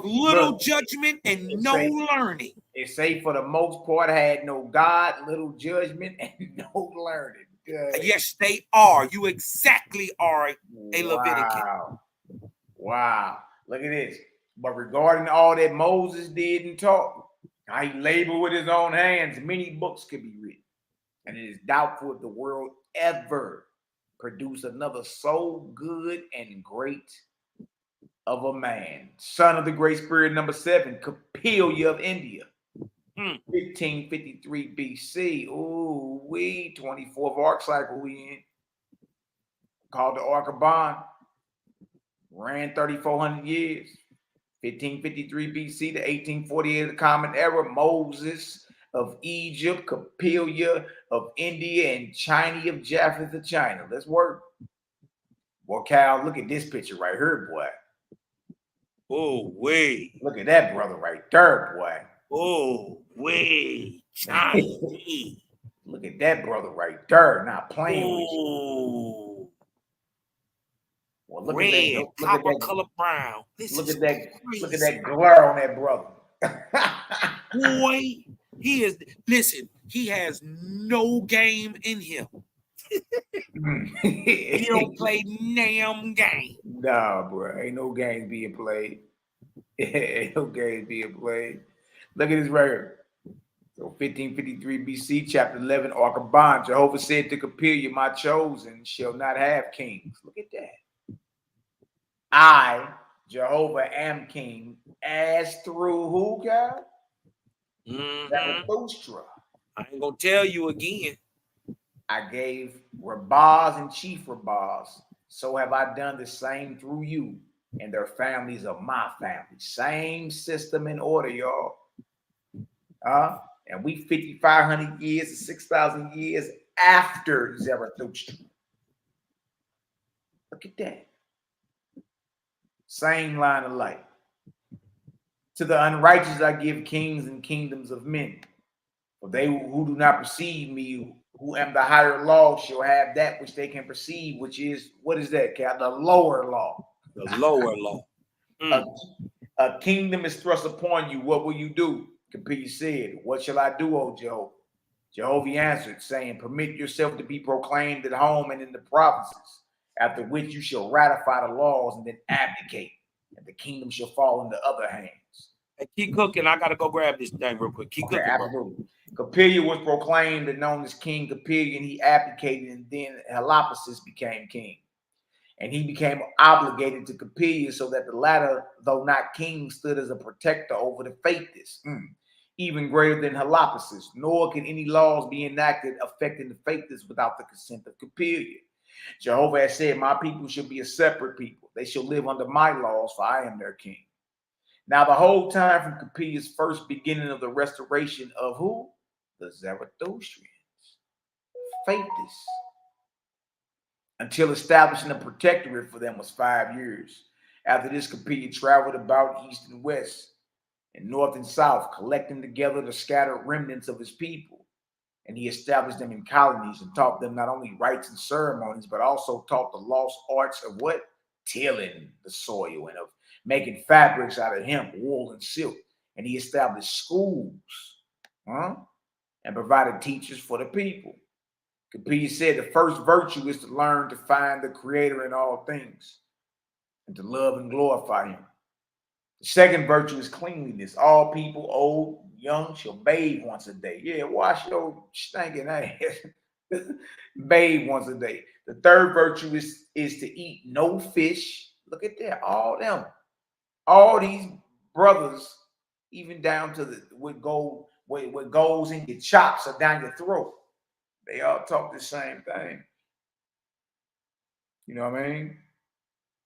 little judgment and no learning.
It say for the most part had no God, little judgment, and no learning. Good.
Yes, they are. You exactly are a Levitican.
Wow. Look at this. But regarding all that Moses did and taught, how he labored with his own hands, many books could be written. And it is doubtful if the world ever produced another so good and great of a man. Son of the Great Spirit, number 7, Kapilia of India. 1553 BC. Ooh, 24th arc cycle we in. Called the Ark of Bond. Ran 3,400 years. 1553 BC to 1848 of the Common Era. Moses of Egypt, Capelia of India, and China of Japheth of China. Let's work. Boy, Cal, look at this picture right here, boy.
Oh, wait.
Look at that brother right there, boy.
Oh, wait. China.
Look at that brother right there, not playing with you.
Oh.
Well, look
Red,
at that. Look at
copper
that.
color brown.
Look at that. Look at that glare on that brother.
Boy, he is. Listen, he has no game in him. He don't play damn game.
Nah, bro, ain't no games being played. Ain't no games being played. Look at this right here. So 1553 BC, chapter 11, Ark of Bond. Jehovah said to Capelia, my chosen shall not have kings. Look at that. I, Jehovah, am king, as through who, God? Zarathustra.
I ain't gonna tell you again.
I gave Rabbahs and chief Rabbahs. So have I done the same through you, and their families are my family. Same system and order, y'all. And we 5,500 years to 6,000 years after Zarathustra. Look at that. Same line of light. To the unrighteous I give kings and kingdoms of men. For they who do not perceive me, who am the higher law, shall have that which they can perceive, which is, what is that, Cal? The lower law.
The lower law.
A kingdom is thrust upon you. What will you do? Capelia said, what shall I do, O Jehovah? Jehovah answered, saying, permit yourself to be proclaimed at home and in the provinces, after which you shall ratify the laws and then abdicate, and the kingdom shall fall into other hands.
Hey, keep cooking. I gotta go grab this thing real quick. Keep cooking.
Absolutely. Capelia was proclaimed and known as King Capelia, and he abdicated, and then Heliopoulos became king. And he became obligated to Capelia, so that the latter, though not king, stood as a protector over the faithless, even greater than Heliopoulos. Nor can any laws be enacted affecting the faithless without the consent of Capelia. Jehovah has said, my people shall be a separate people. They shall live under my laws, for I am their king. Now, the whole time from Capelia's first beginning of the restoration of who? The Zarathustrians, faithless, until establishing a protectorate for them was 5 years. After this, Capelia traveled about east and west and north and south, collecting together the scattered remnants of his people. And he established them in colonies and taught them not only rites and ceremonies, but also taught the lost arts of what? Tilling the soil and of making fabrics out of hemp, wool, and silk. And he established schools and provided teachers for the people. Capelia said the first virtue is to learn to find the Creator in all things and to love and glorify him. The second virtue is cleanliness. All people, old, young, shall bathe once a day. Yeah, wash your stinking ass. Bathe once a day. The third virtue is to eat no fish. Look at that. All these brothers, even down to what goes in your chops or down your throat. They all talk the same thing. You know what I mean?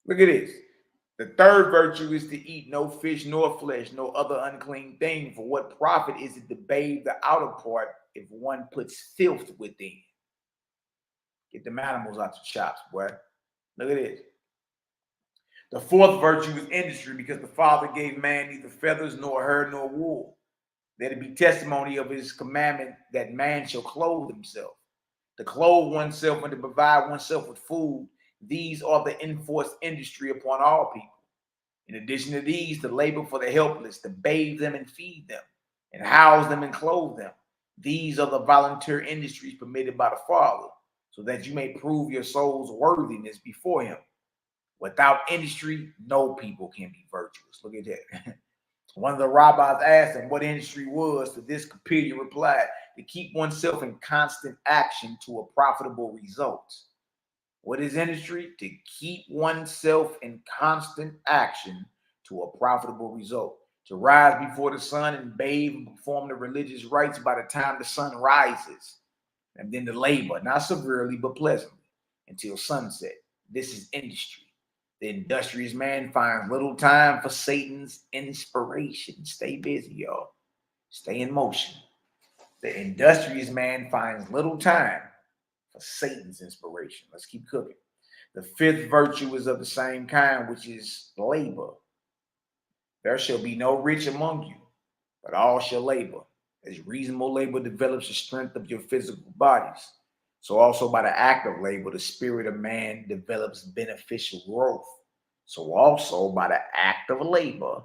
Look at this. The third virtue is to eat no fish nor flesh, no other unclean thing. For what profit is it to bathe the outer part if one puts filth within? Get them animals out your chops, boy. Look at this. The fourth virtue is industry, because the Father gave man neither feathers nor hair nor wool. Let it be testimony of his commandment that man shall clothe himself. To clothe oneself and to provide oneself with food, these are the enforced industry upon all people. In addition to these, to labor for the helpless, to bathe them and feed them, and house them and clothe them. These are the volunteer industries permitted by the Father, so that you may prove your soul's worthiness before him. Without industry, no people can be virtuous. Look at that. One of the rabbis asked him what industry was. To this, Capelia replied, to keep oneself in constant action to a profitable result. What is industry? To keep oneself in constant action to a profitable result. to rise before the sun and bathe and perform the religious rites by the time the sun rises, and then to labor, not severely but pleasantly, until sunset. This is industry. The industrious man finds little time for Satan's inspiration. Stay busy, y'all. Stay in motion. The industrious man finds little time for Satan's inspiration. Let's keep cooking. The fifth virtue is of the same kind, which is labor. There shall be no rich among you, but all shall labor. As reasonable labor develops the strength of your physical bodies, so also by the act of labor, the spirit of man develops beneficial growth. So also by the act of labor,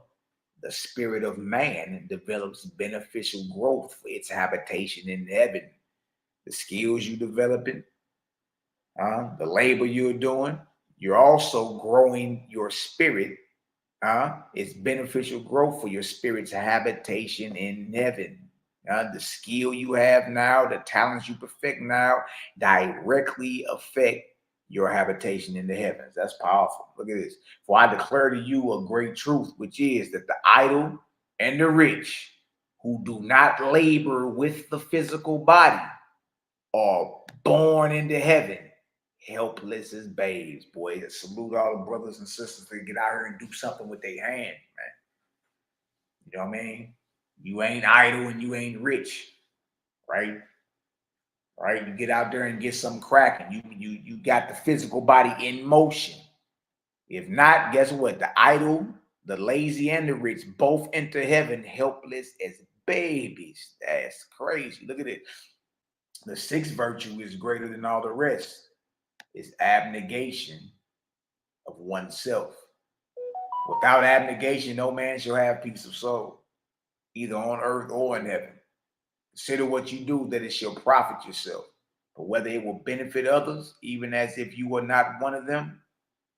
the spirit of man develops beneficial growth for its habitation in heaven. The skills you developing, the labor you're doing, you're also growing your spirit. It's beneficial growth for your spirit's habitation in heaven. The skill you have now, the talents you perfect now, directly affect your habitation in the heavens. That's powerful. Look at this. For I declare to you a great truth, which is that the idle and the rich who do not labor with the physical body are born into heaven helpless as babes. Boy, salute all the brothers and sisters to get out here and do something with their hand, man. You know what I mean? You ain't idle and you ain't rich, right? Right? You get out there and get something cracking. You got the physical body in motion. If not, guess what? The idle, the lazy, and the rich both enter heaven helpless as babies. That's crazy. Look at it. The sixth virtue is greater than all the rest. It's abnegation of oneself. Without abnegation, no man shall have peace of soul, either on earth or in heaven. Consider what you do, that it shall profit yourself. But whether it will benefit others, even as if you were not one of them,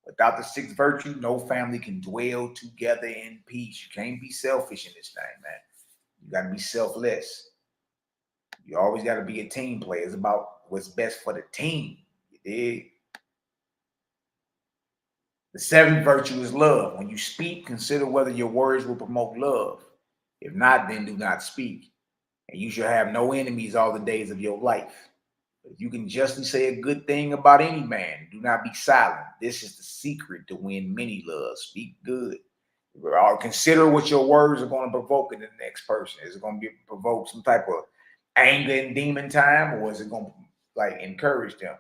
without the sixth virtue, no family can dwell together in peace. You can't be selfish in this thing, man. You got to be selfless. You always got to be a team player. It's about what's best for the team. You dig? The seventh virtue is love. When you speak, consider whether your words will promote love. If not, then do not speak. And you shall have no enemies all the days of your life. But if you can justly say a good thing about any man, do not be silent. This is the secret to win many loves. Speak good. Or consider what your words are going to provoke in the next person. Is it going to provoke some type of anger and demon time, or is it going to like encourage them?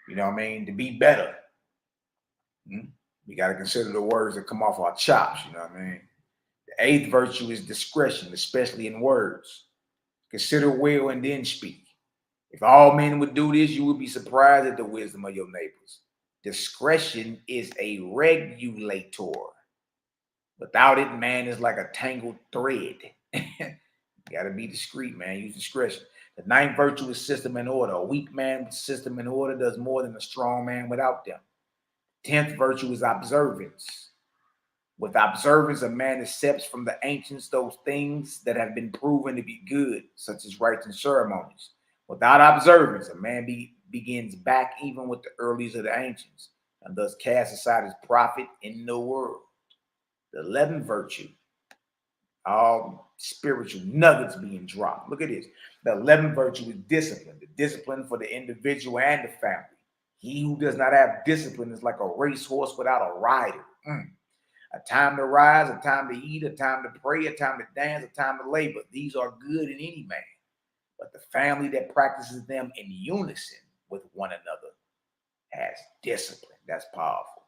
You know what I mean? To be better. We got to consider the words that come off our chops. You know what I mean? The eighth virtue is discretion, especially in words. Consider well and then speak. If all men would do this, you would be surprised at the wisdom of your neighbors. Discretion is a regulator. Without it, man is like a tangled thread. You got to be discreet, man. Use discretion. The ninth virtue is system and order. A weak man with system and order does more than a strong man without them. 10th virtue is observance. With observance, a man accepts from the ancients those things that have been proven to be good, such as rites and ceremonies. Without observance, a man begins back even with the earliest of the ancients, and thus casts aside his profit in the world. The 11th virtue, all spiritual nuggets being dropped. Look at this. The 11th virtue is discipline. The discipline for the individual and the family. He who does not have discipline is like a racehorse without a rider. A time to rise, a time to eat, a time to pray, a time to dance, a time to labor. These are good in any man. But the family that practices them in unison with one another has discipline. That's powerful.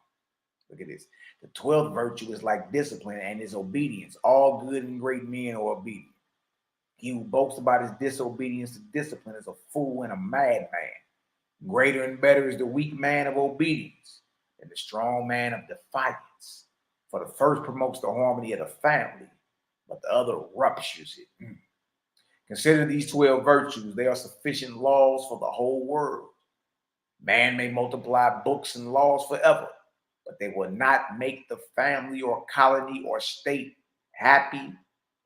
Look at this. The 12th virtue is like discipline and is obedience. All good and great men are obedient. He who boasts about his disobedience to discipline is a fool and a madman. Greater and better is the weak man of obedience than the strong man of defiance. For the first promotes the harmony of the family, but the other ruptures it. Consider these 12 virtues. They are sufficient laws for the whole world. Man may multiply books and laws forever, but they will not make the family or colony or state happy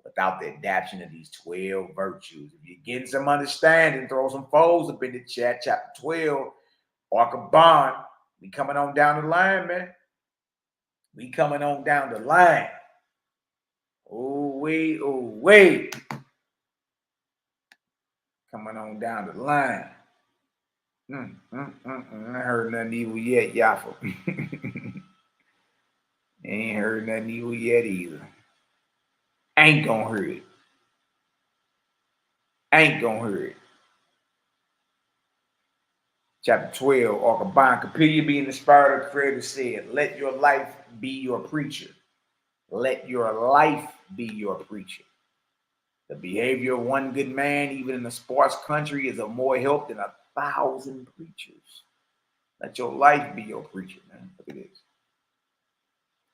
without the adaptation of these 12 virtues. If you're getting some understanding, throw some foes up in the chat. Chapter 12, Ark of Bond. We coming on down the line, man. We coming on down the line. Oh, wait, oh, wait. Coming on down the line. I heard nothing evil yet, Yaffa. Ain't heard nothing evil yet either. Ain't gonna hear it. Ain't gonna hear it. Chapter 12, or combined, Capilla being inspired of the Creator said, let your life be your preacher. Let your life be your preacher. The behavior of one good man, even in a sparse country, is of more help than 1,000 preachers. Let your life be your preacher, man. Look at this.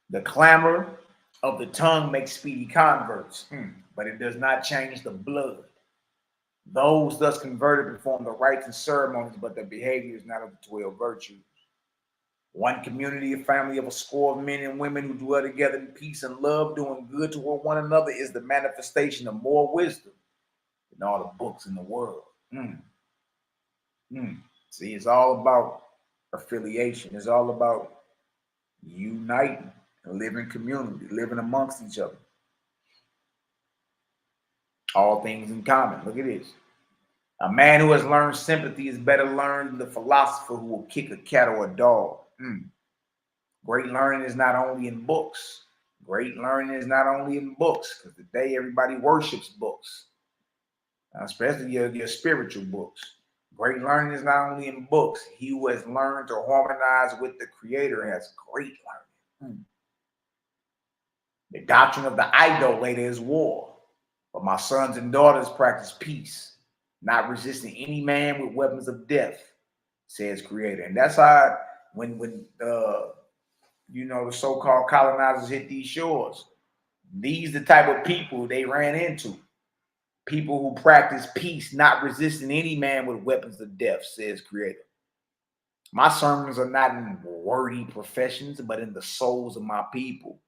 The clamor of the tongue makes speedy converts, but it does not change the blood. Those thus converted perform the rites and ceremonies, but their behavior is not of the 12 virtues. One community, a family of a score of men and women who dwell together in peace and love, doing good toward one another, is the manifestation of more wisdom than all the books in the world. See, it's all about affiliation. It's all about uniting and living community, living amongst each other. All things in common. Look at this. A man who has learned sympathy is better learned than the philosopher who will kick a cat or a dog. Great learning is not only in books. Great learning is not only in books, because today everybody worships books, especially your spiritual books. Great learning is not only in books. He who has learned to harmonize with the Creator has great learning. The doctrine of the idolater is war, but my sons and daughters practice peace, not resisting any man with weapons of death, says Creator. And that's how when the so-called colonizers hit these shores, these the type of people they ran into. People who practice peace, not resisting any man with weapons of death, says Creator. My sermons are not in wordy professions, but in the souls of my people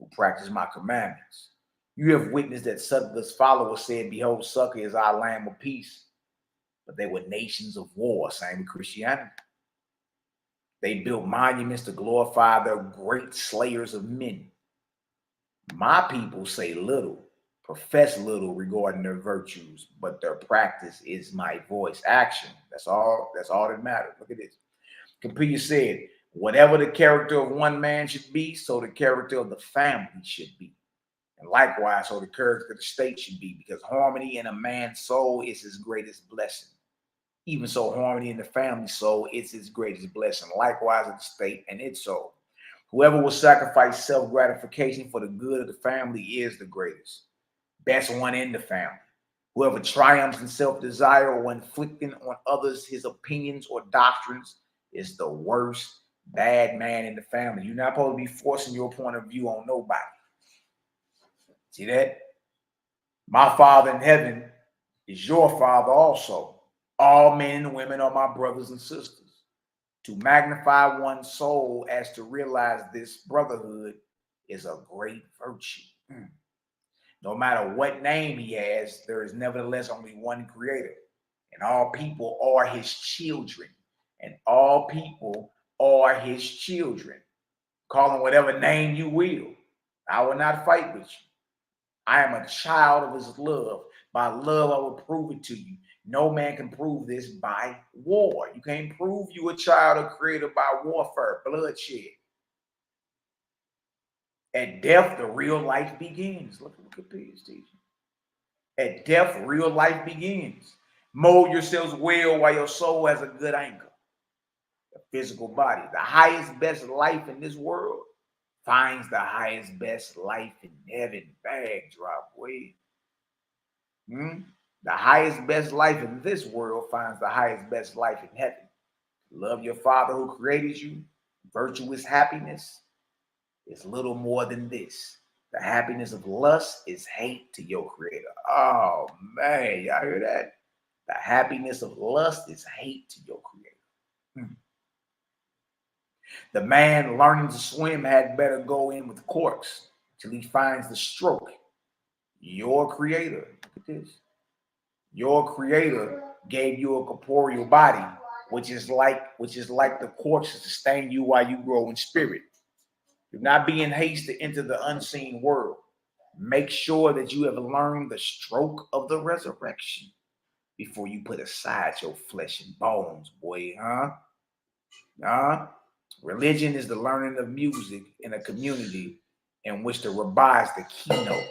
who practice my commandments. You have witnessed that Succah's followers said, behold, Succah is our Lamb of peace. But they were nations of war, same with Christianity. They built monuments to glorify their great slayers of men. My people say little, profess little regarding their virtues, but their practice is my voice. Action. That's all that matters. Look at this. Capilla said, whatever the character of one man should be, so the character of the family should be. And likewise, so the character of the state should be, because harmony in a man's soul is his greatest blessing. Even so, harmony in the family soul is his greatest blessing. Likewise, in the state and its soul. Whoever will sacrifice self-gratification for the good of the family is the greatest, best one in the family. Whoever triumphs in self-desire or inflicting on others his opinions or doctrines is the worst bad man in the family. You're not supposed to be forcing your point of view on nobody. See that? My Father in heaven is your Father also. All men and women are my brothers and sisters. To magnify one's soul as to realize this brotherhood is a great virtue. No matter what name he has, there is nevertheless only one Creator, and all people are his children. And all people are his children. Call him whatever name you will. I will not fight with you. I am a child of his love. By love, I will prove it to you. No man can prove this by war. You can't prove you a child of Creator by warfare, bloodshed. At death, the real life begins. Look at Peter's teaching. At death, real life begins. Mold yourselves well while your soul has a good anchor. The physical body, the highest, best life in this world finds the highest, best life in heaven. Bag drop, wait. The highest, best life in this world finds the highest, best life in heaven. Love your Father who created you. Virtuous happiness is little more than this. The happiness of lust is hate to your Creator. Oh, man, y'all hear that? The happiness of lust is hate to your Creator. The man learning to swim had better go in with corks till he finds the stroke. Your Creator, look at this. Your Creator gave you a corporeal body, which is like the corks to sustain you while you grow in spirit. Do not be in haste to enter the unseen world. Make sure that you have learned the stroke of the resurrection before you put aside your flesh and bones, boy, huh? Huh? Religion is the learning of music in a community in which the rabbi is the keynote.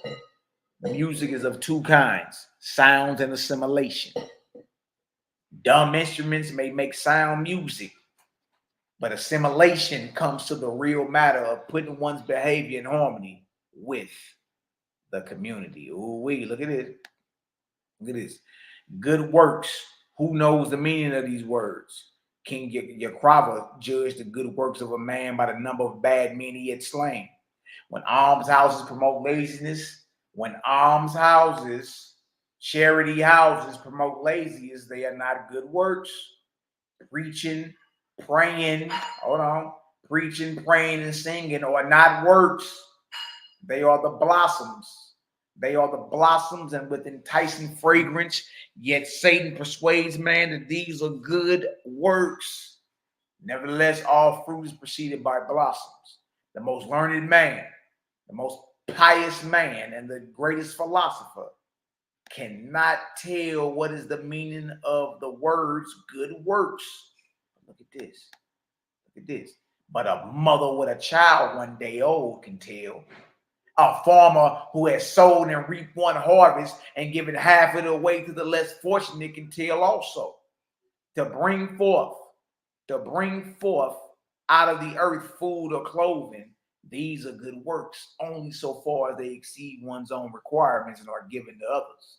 Music is of two kinds, sounds and assimilation. Dumb instruments may make sound music, but assimilation comes to the real matter of putting one's behavior in harmony with the community. Ooh, look at this. Look at this. Good works. Who knows the meaning of these words? King Yakrava judged the good works of a man by the number of bad men he had slain. When almshouses promote laziness, when almshouses, charity houses promote laziness, they are not good works. Preaching, praying, preaching, praying, and singing are not works. They are the blossoms. They are the blossoms, and with enticing fragrance, yet Satan persuades man that these are good works. Nevertheless, all fruit is preceded by blossoms. The most learned man, the most pious man, and the greatest philosopher cannot tell what is the meaning of the words good works. Look at this. Look at this. But a mother with a child 1 day old can tell. A farmer who has sown and reaped one harvest and given half of it away to the less fortunate can tell also. To bring forth out of the earth food or clothing, these are good works only so far as they exceed one's own requirements and are given to others.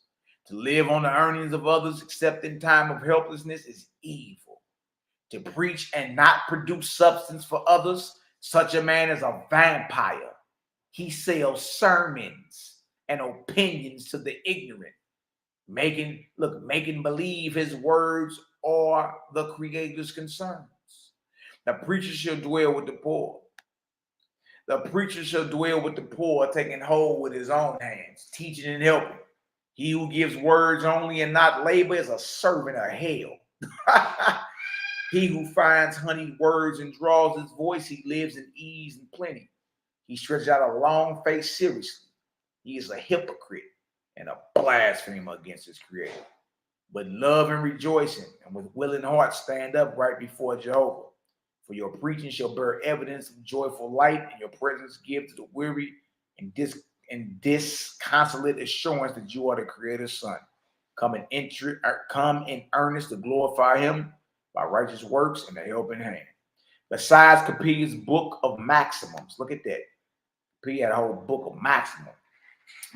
To live on the earnings of others except in time of helplessness is evil. To preach and not produce substance for others, such a man is a vampire. He sells sermons and opinions to the ignorant, making believe his words are the Creator's concerns. The preacher shall dwell with the poor. The preacher shall dwell with the poor, taking hold with his own hands, teaching and helping. He who gives words only and not labor is a servant of hell. He who finds honeyed words and draws his voice, he lives in ease and plenty. He stretches out a long face seriously. He is a hypocrite and a blasphemer against his creator. But love and rejoicing, and with willing hearts stand up right before Jehovah. For your preaching shall bear evidence of joyful light, and your presence give to the weary and disconsolate assurance that you are the Creator's Son. Come in earnest to glorify him by righteous works and a helping hand. Besides Capella's book of maxims, look at that. Capella had a whole book of maxims.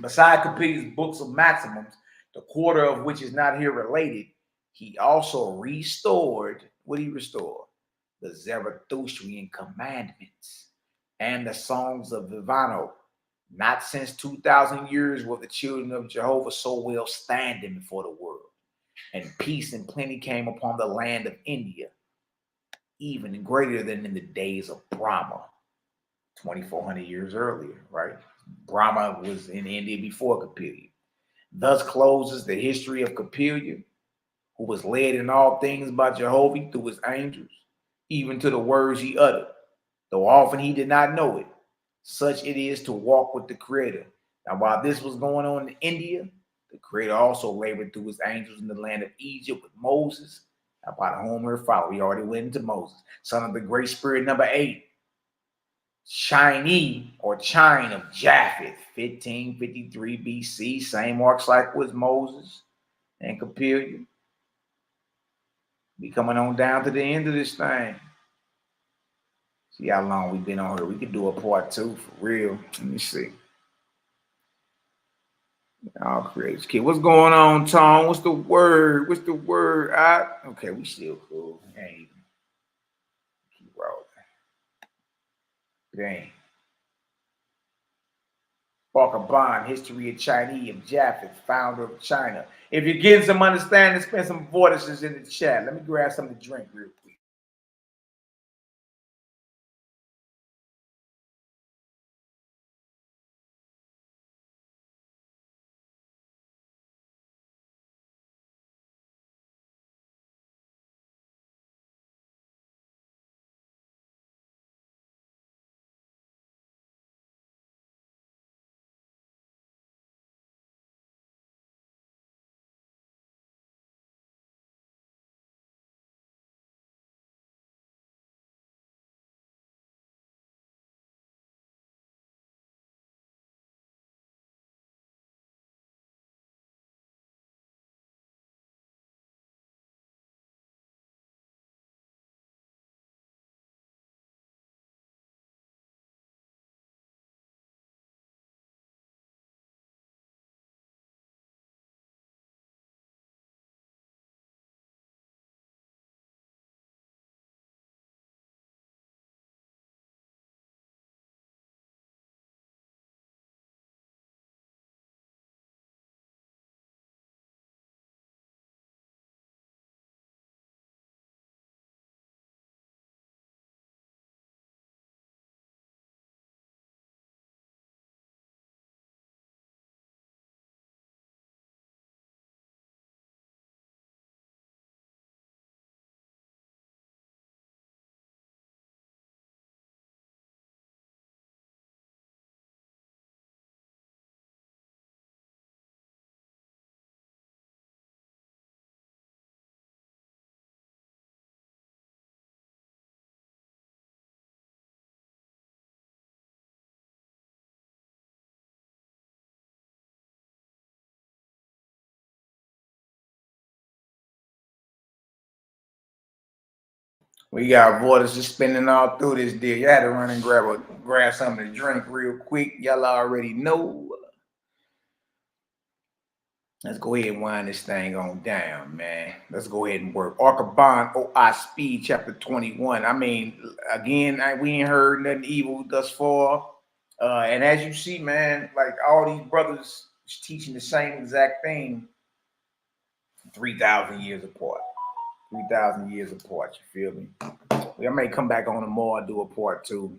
Besides Capella's books of maxims, the quarter of which is not here related, he also restored, what he restored? The Zarathustrian commandments and the songs of Vivano. Not since 2,000 years were the children of Jehovah so well standing before the world, and peace and plenty came upon the land of India, even greater than in the days of Brahma, 2,400 years earlier, right? Brahma was in India before Capella. Thus closes the history of Capella, who was led in all things by Jehovah through his angels, even to the words he uttered, though often he did not know it. Such it is to walk with the Creator. Now, while this was going on in India, the Creator also labored through his angels in the land of Egypt with Moses, about whom we're following. We already went into Moses, son of the great spirit, number 8. Chine or Chine of Japheth, 1553 BC, same arc cycle as Moses and Capella. Be coming on down to the end of this thing. See how long we've been on here. We could do a part 2 for real. Let me see. All creators kid. What's going on, Tom? What's the word? Okay, we still cool. Ain't keep rolling. Dang. Barker Bond, History of Chinese of Japheth, founder of China. If you're getting some understanding, spend some vortices in the chat. Let me grab something to drink real quick. We got water suspending all through this deal. You had to run and grab something to drink real quick. Y'all already know. Let's go ahead and wind this thing on down, man. Let's go ahead and work. Archabon OI Speed, chapter 21. I mean, again, we ain't heard nothing evil thus far. And as you see, man, like all these brothers is teaching the same exact thing 3,000 years apart. 3,000 years apart, you feel me? I may come back on tomorrow and do a part 2.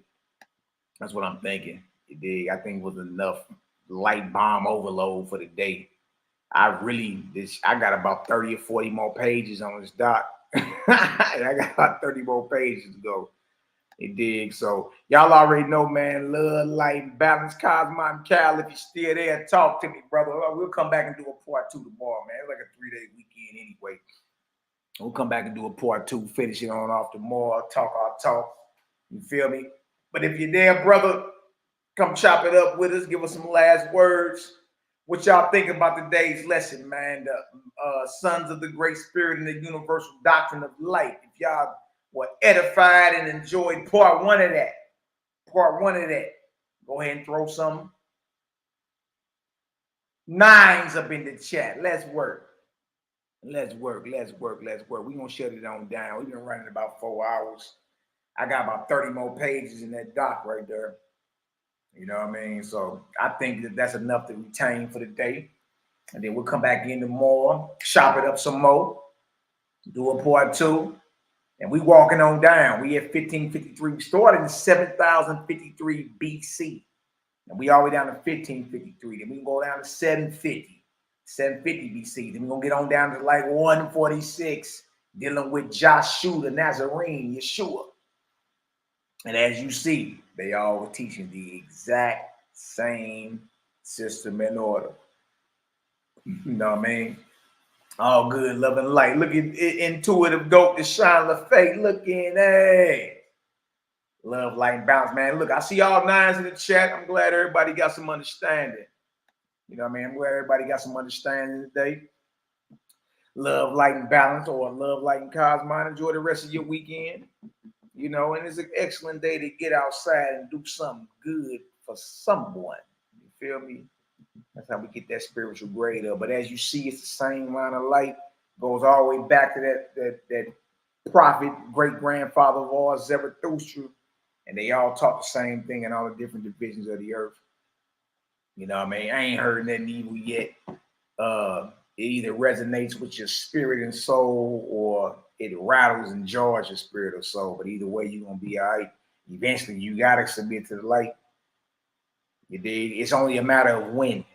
That's what I'm thinking. You dig? I think it was enough light bomb overload for the day. I got about 30 or 40 more pages on this doc. I got about 30 more pages to go. You dig? So y'all already know, man. Love, light, balance, Cosmo and Cal. If you're still there, talk to me, brother. We'll come back and do a part 2 tomorrow, man. It's like a 3-day weekend anyway. We'll come back and do a part 2, finish it on off tomorrow, talk our talk. You feel me? But if you're there, brother, come chop it up with us. Give us some last words. What y'all think about today's lesson, man? The sons of the great spirit and the universal doctrine of light. If y'all were edified and enjoyed part 1 of that, go ahead and throw some 9s up in the chat. Let's work. We're going to shut it on down. We've been running about 4 hours. I got about 30 more pages in that doc right there. You know what I mean? So I think that's enough to retain for the day. And then we'll come back in tomorrow, chop it up some more, do a part 2. And we walking on down. We at 1553. We started in 7053 BC. And we all the way down to 1553. Then we can go down to 750 BC. Then we're going to get on down to like 146, dealing with Joshua the Nazarene, Yeshua. And as you see, they all were teaching the exact same system and order. You know what I mean? All good, love, and light. Look at intuitive dope to shine the fate. Looking, hey. Love, light, and balance, man. Look, I see all 9s in the chat. I'm glad everybody got some understanding. You know what I mean? I'm glad everybody got some understanding today. Love, light, and balance, or love, light, and Cosmo. Enjoy the rest of your weekend. You know, and it's an excellent day to get outside and do something good for someone. You feel me? That's how we get that spiritual grade up. But as you see, it's the same line of light. Goes all the way back to that prophet, great-grandfather of ours, Zarathustra. And they all taught the same thing in all the different divisions of the earth. You know what I mean? I ain't heard nothing evil yet. It either resonates with your spirit and soul, or it rattles and jars your spirit or soul. But either way, you're going to be all right. Eventually, you got to submit to the light. You dig? It's only a matter of when.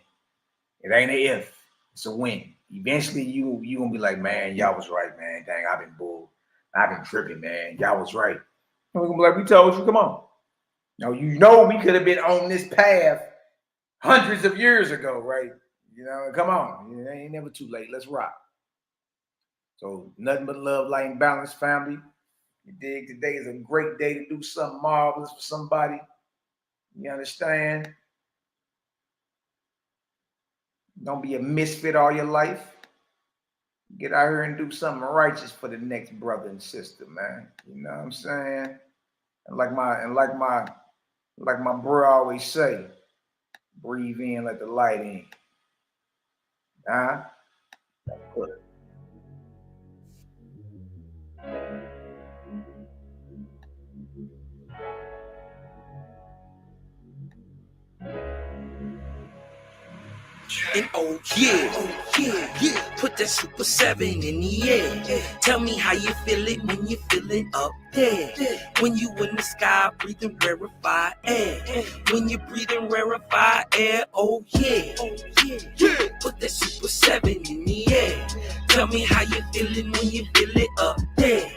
It ain't an if. It's a when. Eventually, you going to be like, man, y'all was right, man. Dang, I've been bull. I've been tripping, man. Y'all was right. And we're going to be like, we told you, come on. Now, you know we could have been on this path hundreds of years ago, right? You know, come on. It ain't never too late. Let's rock. So nothing but love, light, and balance, family. You dig? Today is a great day to do something marvelous for somebody. You understand? Don't be a misfit all your life. Get out here and do something righteous for the next brother and sister, man. You know what I'm saying? And like my bro always say, breathe in, let the light in. Good.
And oh yeah, put that Super 7 in the air. Tell me how you feel it when you feeling up there. When you in the sky breathing rarefied air. When you breathing rarefied air, oh yeah. Put that Super 7 in the air. Tell me how you feeling when you feel it up there.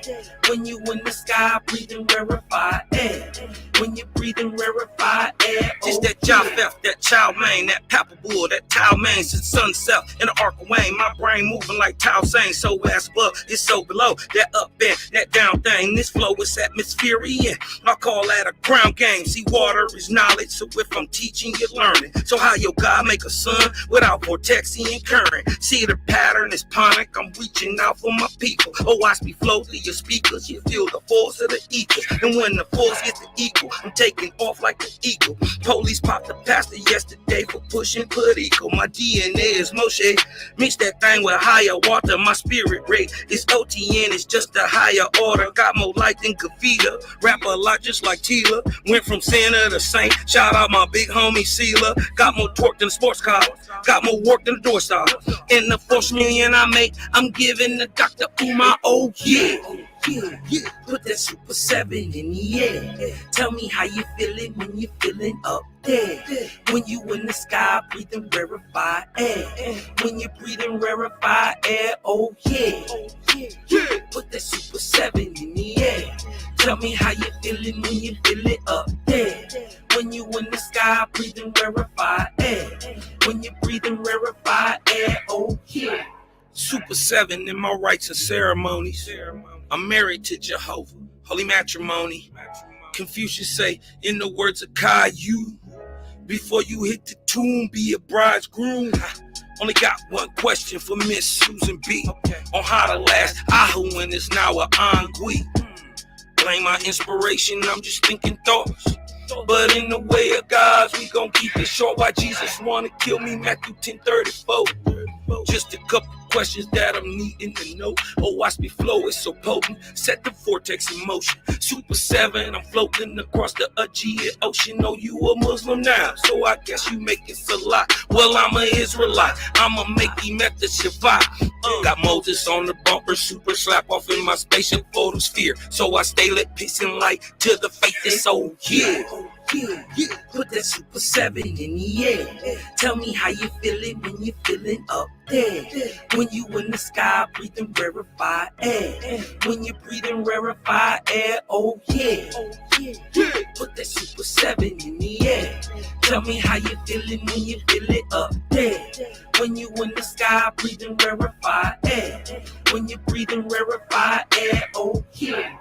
When you in the sky breathing rarefied air. when you breathe in rarefied air. Just that Japheth, that chow mein, that papa bull, that towel mein since sunset in the arc of Wayne. My brain moving like Tao saying, so as above, it's so below. That up and that down thing, this flow is atmospheric. I call that a ground game. See, water is knowledge, so if I'm teaching, you're learning. So how your God make a sun without vortexing current? See the pattern is panic, I'm reaching out for my people. Oh, watch me flow through your speakers, you feel the force of the equal. And when the force gets the equal, I'm taking off like an eagle. Police popped the pastor yesterday for pushing put equal. My DNA is Moshe, mix that thing with higher water. My spirit rate is OTN, it's just a higher order. Got more light than Kavita, rap a lot just like Tila. Went from sinner to saint, shout out my big homie Sela. Got more torque than a sports car, got more work than a door star. In the 4 million I make, I'm giving the Dr. Umar, oh yeah. Yeah. Put that Super 7 in the air. Tell me how you feeling when you feeling up there. When you in the sky breathing rarefied air. When you breathing rarefied air, oh yeah. Put that Super 7 in the air. Tell me how you feeling when you feeling up there. When you in the sky breathing rarefied air. When you breathing rarefied air, oh yeah. Super 7 in my rites and ceremonies. I'm married to Jehovah, holy matrimony. Confucius say, in the words of Caillou, before you hit the tomb, be a bridegroom. Only got one question for Miss Susan B. On how to last Ahu when it's now a Angui. Blame my inspiration, I'm just thinking thoughts. But in the way of God's, we gon' keep it short. Why Jesus wanna kill me, Matthew 10:34. Just a couple questions that I'm needing to know. Oh, watch me flow, it's so potent. Set the vortex in motion. Super 7, I'm floating across the Aegean Ocean. Oh, you a Muslim now, so I guess you make it a lot. Well, I'm an Israelite, I'ma make him at the Shabbat. Got Moses on the bumper, super slap off in my spaceship photosphere. So I stay lit, peace and light to the faith is so yeah. Put that Super 7 in the air. Tell me how you feeling when you feeling up there. When you in the sky breathing rarefied air. When you breathing rarefied air, oh yeah. Put that Super 7 in the air. Tell me how you feeling when you feeling up there. When you in the sky breathing rarefied air. When you breathing rarefied air, oh yeah.